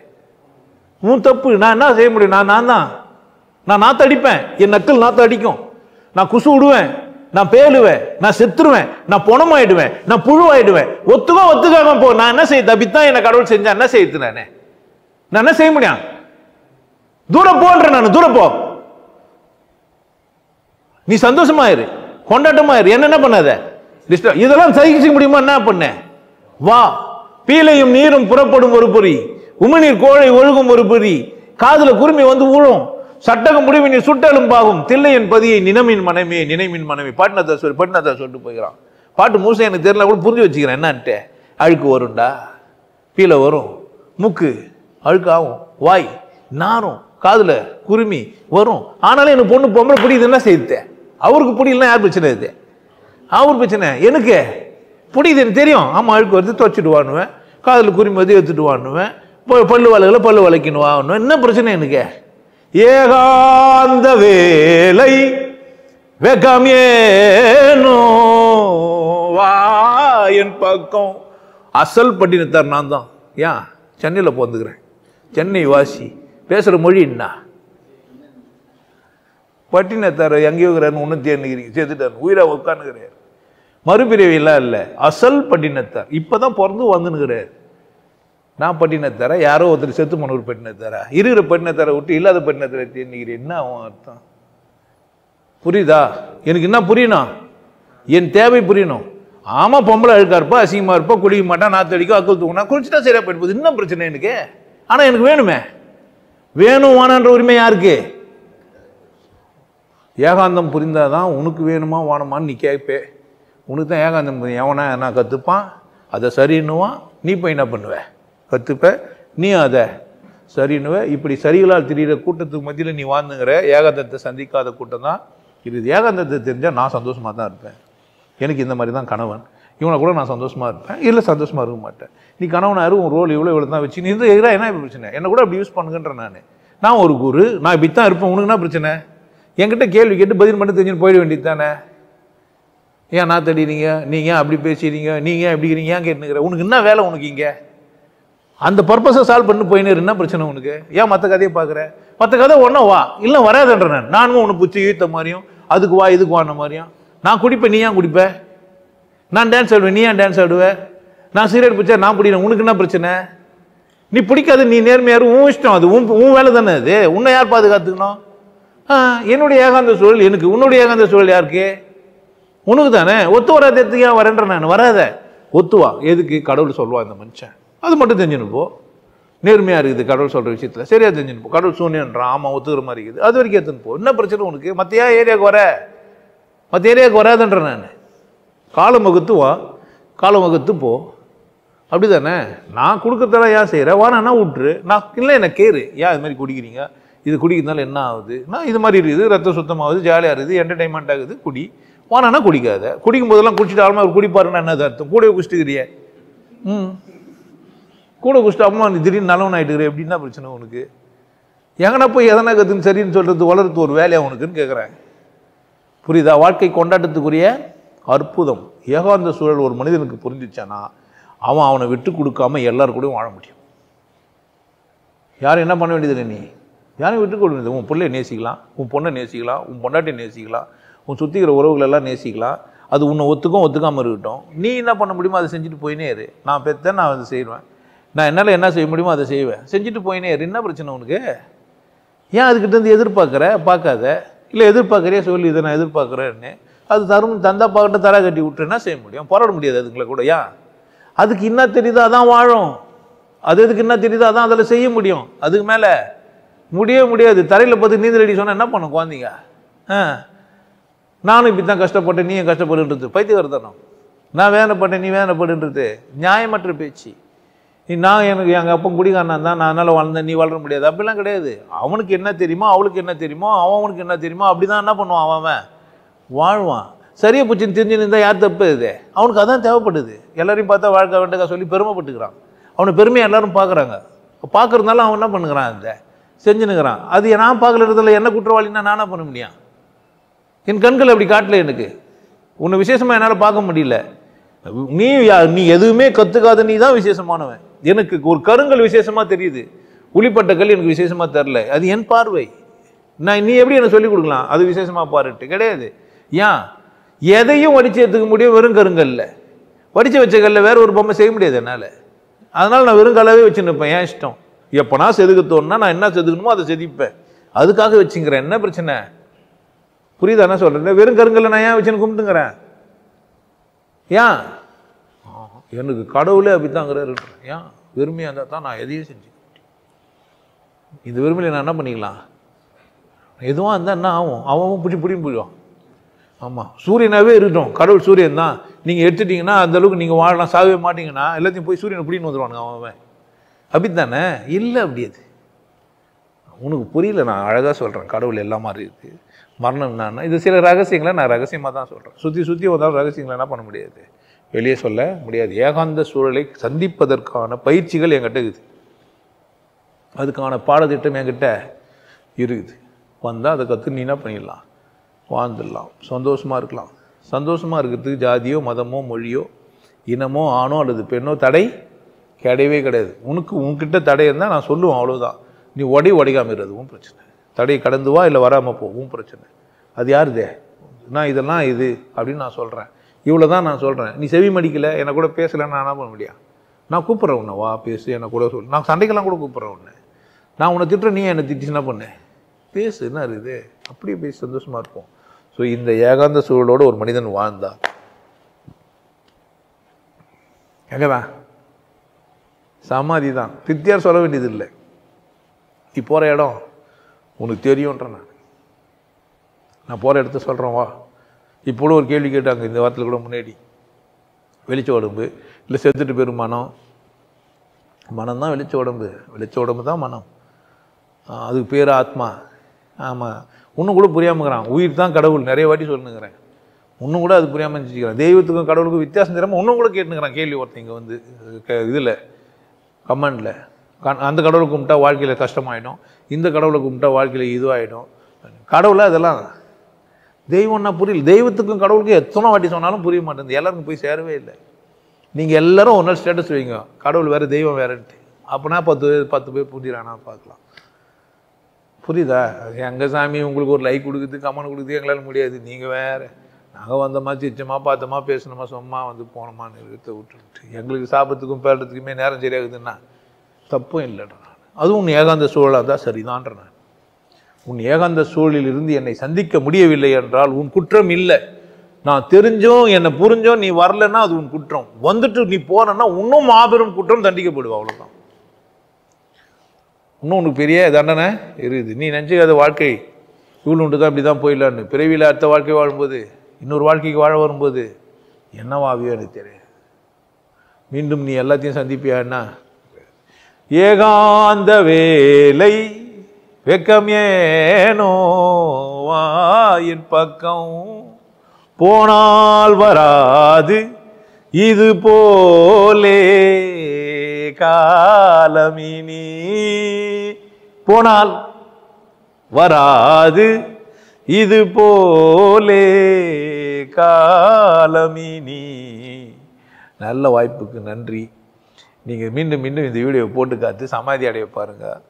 உன் தப்பு. நான் என்ன செய்ய முடியும்? நான் தான். நான் நாற்று அடிப்பேன், என் நக்கல் நாற்று அடிக்கும், நான் குசு விடுவேன், நான் பேலுவேன், நான் செத்துருவேன், நான் பொணமாயிடுவேன், நான் புழுவாயிடுவேன். ஒத்துக்காம போ. நான் என்ன செய்ய? தப்பித்தான் என்ன கடவுள் செஞ்சா என்ன செய்யுது? நான் என்ன செய்ய முடியும்? தூரம் போன்ற நான் தூரம் போ. நீ சந்தோஷமாயிரு, கொண்டாட்டமாயிரு, என்ன பண்ணாத. இதெல்லாம் சகிக்க முடியுமா? என்ன பண்ண? வா, பீலையும் நீரும் புறப்படும் ஒரு பொறி, உமிழ்நீர் கோழை ஒழுகும் ஒரு பொறி, காதுல குருமி வந்து ஊழும், சட்டகம் முடிவின் சுட்டலும் பாகும், தில்லையின் பதியை நினமின் மனமே நினைமின் மனமே. பாட்னதா சொல்லிட்டு போய்கிறான். பாட்டு முழுசா எனக்கு தெரியல கூட புரிஞ்சு வச்சுக்கிறேன். என்னன்ட்டு அழுக்கு வரும்டா, பீலை வரும், மூக்கு அழுக்காகும், வாய் நாரும், காதுல குருமி வரும். ஆனாலும் எனக்கு பொண்ணு பொம்பளை பிடிக்குது, என்ன செய்யுது? அவருக்கு பிடிக்கலாம், யார் பிரச்சனை? இது அவர் பிரச்சனை. எனக்கு பிடிக்குது, எனக்கு தெரியும். ஆமாம், அழுக்கு வருது, துவச்சிட்டு வாணுவேன், காதில் குருமி வந்து எடுத்துட்டு வாணுவேன், பல்லு வளைகளை பல்லு வளைக்கணும் வாங்கணும். என்ன பிரச்சனை எனக்கு? ஏகாந்த வேலை வெகமேனோ வா என் பக்கம். அசல் பட்டினத்தார் நான் தான். ஏன்? சென்னையில் போந்துக்கிறேன், சென்னை வாசி. பேசுகிற மொழி என்ன? பட்டினத்தார் எங்கேயோ இருக்கிறாரு ஒன்றும் தேர்ந்துக்கிறீங்க, சேர்த்துட்டார், உயிராக உட்காந்துக்கிறார். மறுபிறவியெல்லாம் இல்லை, அசல் பட்டினத்தார். இப்போதான் பிறந்து வந்துன்னுக்கிறார். நான் பட்டினத்தாரா, யாரோ ஒருத்தர் செத்து போன ஒரு பட்டினத்தாரா? இருக்கிற பட்டினத்தாரை விட்டு இல்லாத பட்டினத்தாரை தேர்ந்துக்கிறேன். என்ன அவன் அர்த்தம்? புரியுதா? எனக்கு என்ன புரியணும்? என் தேவை புரியணும். ஆமா, பொம்பளை அழுக்கா இருப்பா, அசிங்கமா இருப்பா, குடிக்க மாட்டான், நாத்தடிக்கும், அக்கல் தூங்கினா, குளிச்சுட்டா சரியா போயிட்டு போகுது. இன்னும் பிரச்சனை எனக்கு. ஆனா எனக்கு வேணுமே, வேணும் வானன்ற உரிமை யாருக்கு? ஏகாந்தம் புரிந்தாதான் உனக்கு வேணுமா வானமான்னு நீ கேட்பே. உனக்கு தான் ஏகாந்தம் புரியும். எவனா என்ன கற்றுப்பான், அதை சரின்னுவான், நீ போய் என்ன பண்ணுவ? கற்றுப்ப, நீ அதை சரின்னுவ. இப்படி சரிகளால் திரிகிற கூட்டத்துக்கு மத்தியில் நீ வாழ்ந்துங்கிற ஏகாந்தத்தை சந்திக்காத கூட்டம் தான் இது. ஏகாந்தத்தை தெரிஞ்சால் நான் சந்தோஷமாக தான் இருப்பேன். எனக்கு இந்த மாதிரி தான் கணவன், இவனை கூட நான் சந்தோஷமாக இருப்பேன், இல்லை சந்தோஷமாக இருக்க மாட்டேன். நீ கணவனாரு, உன் ரோல் இவ்வளோ தான் வச்சு நீ இந்த எதிராக என்ன பிரச்சனை? என்னை கூட அப்படி யூஸ் பண்ணுங்கன்ற. நான் ஒரு குரு, நான் இப்படி தான் இருப்பேன், உனக்கு என்ன பிரச்சனை? என்கிட்ட கேள்வி கேட்டு பதில் மட்டும் தெரிஞ்சுன்னு போயிட வேண்டியது தானே. ஏன் நான் தடிறீங்க, நீங்கள் அப்படி பேசுறீங்க, நீங்கள் எப்படிங்கிறீங்க, ஏன் கேட்டுக்கிற? உனக்கு என்ன வேலை? உனக்கு இங்கே அந்த பர்பஸை சால்வ் பண்ணி போயின்னு என்ன பிரச்சனை உனக்கு? ஏன் மற்ற கதையை பார்க்குற? மற்ற கதை ஒன்றா வா, இல்லை வராதுன்ற. நானும் உன்னை பிடிச்சி ஈர்த்த மாதிரியும், அதுக்கு வா இதுக்கு வான மாதிரியும். நான் குடிப்பேன், நீ ஏன் குடிப்ப? நான் டான்ஸ் ஆடுவேன், நீ ஏன் டான்ஸ் ஆடுவேன்? நான் சீரியட் பிடிச்சா நான் பிடிக்கிறேன், உனக்கு என்ன பிரச்சனை? நீ பிடிக்காது, நீ நேர்மையாரு, உன் இஷ்டம், அது உன் வேலை தானே. அது உன்னை யார் பாதுகாத்துக்கணும்? என்னுடைய ஏகாந்த சூழல் எனக்கு, உன்னுடைய ஏகாந்த சூழல் யாருக்கு? உனக்கு தானே. ஒத்து வராததுக்கு ஏன் வரேன்ற? நான் வராத, ஒத்துவா. எதுக்கு? கடவுள் சொல்லுவா இந்த மனுஷன், அது மட்டும் தெரிஞ்சுன்னு போ. நேர்மையாக இருக்குது கடவுள் சொல்கிற விஷயத்தில், சரியாக தெரிஞ்சுன்னு போ. கடவுள் சூன்யன்றான், ஆமாம் ஒத்துக்கிற மாதிரி இருக்குது, அது வரைக்கும் எடுத்துன்னு போ. என்ன பிரச்சனை உனக்கு? மற்ற ஏரியாவுக்கு வர, மற்ற ஏரியாவுக்கு வராதுன்ற. நான் காலம் வகுத்துவா, காலம் வகுத்து போ. அப்படி தானே. நான் கொடுக்கறதெல்லாம் ஏன் செய்கிறேன்? வானா விட்டுரு. நான் இல்லை, என்ன கேரு, ஏன் இது மாதிரி குடிக்கிறீங்க, இது குடிக்கிறதுனால என்ன ஆகுது? நான் இது மாதிரி இருக்குது, ரத்தம் சுத்தமாகுது, ஜாலியாக இருக்குது, என்டர்டைன்மெண்ட் ஆகுது, குடி. வானா குடிக்காத. குடிக்கும் போதெல்லாம் குடிச்சிட்டு ஆளுமா அவர் குடிப்பாருன்னா என்ன அர்த்தம்? கூட குடிச்சிட்டுக்கிறிய, கூட குடிச்சிட்டு அம்மா நீ திடீர்னு நல்லவன் ஆகிட்டுக்கிற, எப்படின்னா பிரச்சனை உனக்கு? எங்கன்னா போய் எதனா கற்றுன்னு சரின்னு சொல்கிறது வளர்த்து ஒரு வேலையா உனக்குன்னு கேட்குறேன். புரியுதா? வாழ்க்கை கொண்டாட்டத்துக்குரிய அற்புதம். ஏகாந்த சூழல் ஒரு மனிதனுக்கு புரிஞ்சிச்சானா அவனை விட்டு கொடுக்காம எல்லாரும் கூட வாழ முடியும். யாரும் என்ன பண்ண வேண்டியது? நீ யாரையும் விட்டு கொடுக்க. உன் பிள்ளையை நேசிக்கலாம், உன் பொண்ணை நேசிக்கலாம், உன் பொண்டாட்டியை நேசிக்கலாம், உன் சுற்றிக்கிற உறவுகளெல்லாம் நேசிக்கலாம். அது உன்னை ஒத்துக்காமல் இருக்கட்டும். நீ என்ன பண்ண முடியுமோ அதை செஞ்சுட்டு போயினே இரு. நான் பெற்றேன், நான் அதை செய்வேன், நான் என்னால் என்ன செய்ய முடியுமோ அதை செய்வேன், செஞ்சுட்டு போயினே இரு. என்ன பிரச்சனை உனக்கு? ஏன் அதுக்கிட்டேருந்து எதிர்பார்க்குற? பார்க்காத. இல்லை எதிர்பார்க்குறியா சொல்லி, இதை நான் எதிர்பார்க்குறேன்னு. அது தந்தா பார்க்கட்ட தரா கட்டி விட்டு என்ன செய்ய முடியும்? போராட முடியாது அதுங்களை கூட. ஏன்? அதுக்கு என்ன தெரியுதோ அதான் வாழும். அது எதுக்கு என்ன தெரியுதோ அதான் அதில் செய்ய முடியும். அதுக்கு மேலே முடியவே முடியாது. தரையில் பார்த்து நீந்தல் அடி சொன்னால் என்ன பண்ணும் குழந்தைங்க? நானும் இப்படி தான் கஷ்டப்பட்டேன், நீயும் கஷ்டப்படுன்றது பைத்தியக்காரத்தனம். நான் வேதனைப்பட்டேன், நீ வேதனைப்படுன்றது நியாயமற்ற பேச்சு. நான் எனக்கு எங்கள் அப்பன் குடிகாரனா தான், நான் அதனால் வளர்ந்தேன், நீ வளர முடியாது, அப்படிலாம் கிடையாது. அவனுக்கு என்ன தெரியுமோ, அவளுக்கு என்ன தெரியுமோ, அவனுக்கு என்ன தெரியுமோ, அப்படி தான் என்ன பண்ணுவான், அவன் வாழ்வான். சரியா போச்சுன்னு தெரிஞ்சு இருந்தால் யார் தப்பு? இது அவனுக்கு அதான் தேவைப்படுது. எல்லாரையும் பார்த்தா வாழ்க்கை வேண்டக்கா சொல்லி பெருமைப்பட்டுக்கிறான். அவனை பெருமையை எல்லாரும் பார்க்குறாங்க. பார்க்குறதுனால அவன் என்ன பண்ணுகிறான்? இந்த செஞ்சுனுக்கிறான். அது நான் பார்க்கறதுல என்ன குற்றவாளின்னா நான் என்ன பண்ண முடியும்? என் கண்கள் அப்படி காட்டல எனக்கு. உன்னை விசேஷமாக என்னால் பார்க்க முடியல. நீ எதுவுமே கற்றுக்காத, நீ தான் விசேஷமானவன். எனக்கு ஒரு கருங்கல் விசேஷமாக தெரியுது, உளிப்பட்ட கல் எனக்கு விசேஷமாக தெரில. அது என் பார்வை. நீ எப்படி எனக்கு சொல்லிக் கொடுக்கலாம் அது விசேஷமாக பாருட்டு? கிடையாது. ஏன்? எதையும் வடித்து எடுத்துக்க முடியும் வெறும் கருங்கல்ல. வடித்து வச்ச கல்ல வேற ஒரு பொம்மை செய்ய முடியாது என்னால். அதனால் நான் வெறும் கல்லாவே வச்சு நிற்பேன். ஏன் இஷ்டம். எப்போனா செதுக்க தோணுனா நான் என்ன செதுக்கணுமோ அதை செதுப்பேன். அதுக்காக வச்சுங்கிறேன். என்ன பிரச்சனை? புரியுதா என்ன சொல்கிறேன்? வெறும் கருங்கல்ல நான் ஏன் வச்சுன்னு கும்பிட்டுங்கிறேன்? ஏன்? எனக்கு கடவுளே அப்படித்தாங்கிறாரு. ஏன்? வெறுமையாக இருந்தால் தான் நான் எதையும் செஞ்சு. இந்த வெறுமையில நான் என்ன பண்ணிக்கலாம்? எதுவாக இருந்தால் என்ன ஆகும்? அவன் பிடின்னு போயிடுவான். ஆமாம், சூரியனாகவே இருக்கட்டும், கடவுள் சூரியன் தான். நீங்கள் எடுத்துட்டிங்கன்னா அந்தளவுக்கு நீங்கள் வாழலாம், சாகவே மாட்டிங்கன்னா எல்லாத்தையும் போய் சூரியனை பிடின்னு வந்துடுவானுங்க அவன். அப்படித்தானே? இல்லை, அப்படி அது உனக்கு புரியல. நான் அழகாக சொல்கிறேன். கடவுள் எல்லா மாதிரி இருக்குது. மரணம் என்னன்னா இது சில ரகசியங்களை நான் ரகசியமாக தான் சொல்கிறேன். சுற்றி வந்தாலும் ரகசியங்களை என்ன பண்ண முடியாது, வெளியே சொல்ல முடியாது. ஏகாந்த சூழலை சந்திப்பதற்கான பயிற்சிகள் என்கிட்ட இருக்குது. அதுக்கான பாடத்திட்டம் என்கிட்ட இருக்குது. வந்தால் அதை கற்று நீ என்ன பண்ணிடலாம், வாழ்ந்துடலாம், சந்தோஷமாக இருக்கலாம். சந்தோஷமாக இருக்கிறதுக்கு ஜாதியோ மதமோ மொழியோ இனமோ ஆணோ அல்லது பெண்ணோ தடை கிடையவே கிடையாது. உனக்கிட்ட தடை இருந்தால் நான் சொல்லுவேன், அவ்வளோதான். நீ உடைக்காமல் இருக்கிறதுவும் பிரச்சனை. தடையை கடந்து வா, இல்லை வராமல் போகும் பிரச்சனை. அது யாருதே? நான் இதெல்லாம் இது அப்படின்னு நான் சொல்கிறேன், இவ்வளோ தான் நான் சொல்கிறேன். நீ செவி மடிக்கலை, என்னை கூட பேசலைன்னு நான் என்ன பண்ண முடியும்? நான் கூப்பிட்றேன் உன்னை, வா பேசு, என்னை கூட சொல். நான் சண்டைக்கெல்லாம் கூட கூப்பிட்றேன் உன்னை. நான் உன்னை திட்டுறேன், நீ என்னை திட்டிச்சு என்ன பண்ணேன்? பேசு, என்ன இருக்குது, அப்படியே பேசி சந்தோஷமாக இருப்போம். ஸோ இந்த ஏகாந்த சூழலோடு ஒரு மனிதன் வாழ்ந்தா எங்கே தான்? சமாதி தான். திருப்தியார் சொல்ல வேண்டியது இல்லை. நீ போகிற இடம் உனக்கு தெரியுன்ற நான் போகிற இடத்த சொல்கிறேன் வா. இப்போ ஒரு கேள்வி கேட்டாங்க இந்த வாரத்தில் கூட முன்னாடி, வெளிச்ச உடம்பு இல்லை செத்துட்டு போயிடும் மனம். மனம் தான் வெளிச்ச உடம்பு, வெளிச்ச உடம்பு தான் மனம், அதுக்கு பேர் ஆத்மா. ஆமாம், இன்னும் கூட புரியாமக்கிறான். உயிர் தான் கடவுள் நிறைய வாட்டி சொல்லுங்கிறேன், இன்னும் கூட அது புரியாமல் நினச்சிக்கிறேன். தெய்வத்துக்கும் கடவுளுக்கும் வித்தியாசம் தெரியாமல் இன்னும் கூட கேட்டுனுக்கிறான் கேள்வி ஒருத்தங்க வந்து இதில் கமெண்டில். அந்த கடவுளை கும்பிட்டா வாழ்க்கையில் கஷ்டமாயிடும், இந்த கடவுளை கும்பிட்டா வாழ்க்கையில் இதுவாகிடும். கடவுளை அதெல்லாம் தெய்வம்னா புரியல. தெய்வத்துக்கும் கடவுளுக்கும் எத்தனை வாட்டி சொன்னாலும் புரிய மாட்டேங்குது, எல்லாருக்கும் போய் சேரவே இல்லை. நீங்கள் எல்லோரும் ஒரு நாள் ஸ்டேட்டஸ் வைங்க, கடவுள் வேறு தெய்வம் வேறுன்ட்டு. அப்போனா 10 பேர் புரியுறானா பார்க்கலாம். புரியுதா? எங்கள் சாமி உங்களுக்கு ஒரு லைக் கொடுக்குது, கமெண்ட் கொடுக்குது, எங்களால் முடியாது. நீங்கள் வேறு, நாங்கள் வந்தோமா சிரிச்சோமா பார்த்தோமா பேசணுமா சும்மா வந்து போனோமான்னு இருக்கிறத விட்டுவிட்டு எங்களுக்கு சாப்பிட்றதுக்கும் பேடுறதுக்குமே நேரம் சரியாகுதுன்னா தப்பும் இல்லைன்ற நான். அதுவும் உன் ஏகாந்த சூழலாக தான் சரிதான்ற நான். உன் ஏகாந்த சூழலில் இருந்து என்னை சந்திக்க முடியவில்லை என்றால் உன் குற்றம் இல்லை. நான் தெரிஞ்சோம் என்னை புரிஞ்சோம் நீ வரலன்னா அது உன் குற்றம். வந்துட்டு நீ போறன்னா இன்னும் மாபெரும் குற்றம் தண்டிக்கப்படுவா. அவ்வளோதான். இன்னும் உனக்கு பெரிய தண்டனை இருக்குது. நீ நினச்சிக்காத வாழ்க்கை இவ்வளோ உண்டு தான், இப்படி தான் போயிடலான்னு. பிறவியில் அடுத்த வாழ்க்கை வாழும்போது, இன்னொரு வாழ்க்கைக்கு வாழ வரும்போது என்னவாவியோ எனக்கு தெரியாது. மீண்டும் நீ எல்லாத்தையும் சந்திப்பியான்னா ஏகாந்த வேலை வெக்கம் ஏனோ என் பக்கம் போனால் வராது இது போலே காலமினி. போனால் வராது இது போலே காலமினி. நல்ல வாய்ப்புக்கு நன்றி. நீங்கள் மீண்டும் மீண்டும் இந்த வீடியோவை போட்டு காத்து சமாதி அடைய பாருங்கள்.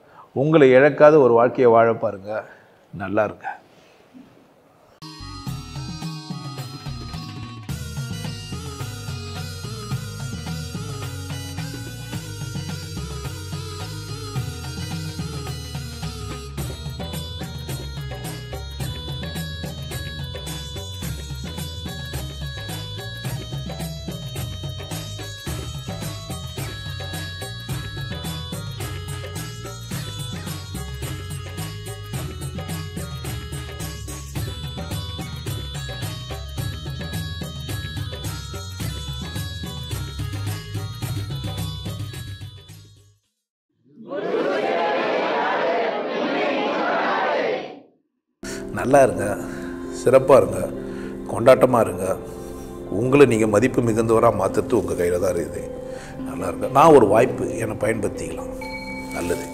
உங்களை இழக்காத ஒரு வாழ்க்கையை வாழ பாருங்கள். நல்லா இருங்க. நல்லா இருங்க, சிறப்பாக இருங்க, கொண்டாட்டமாக இருங்க. உங்களை நீங்கள் மதிப்பு மிகுந்தவராக மாற்றுறது உங்கள் கையில் தான் இருக்குது. நல்லா இருங்க. நான் ஒரு வாய்ப்பு என்னை பயன்படுத்திக்கலாம். நல்லது.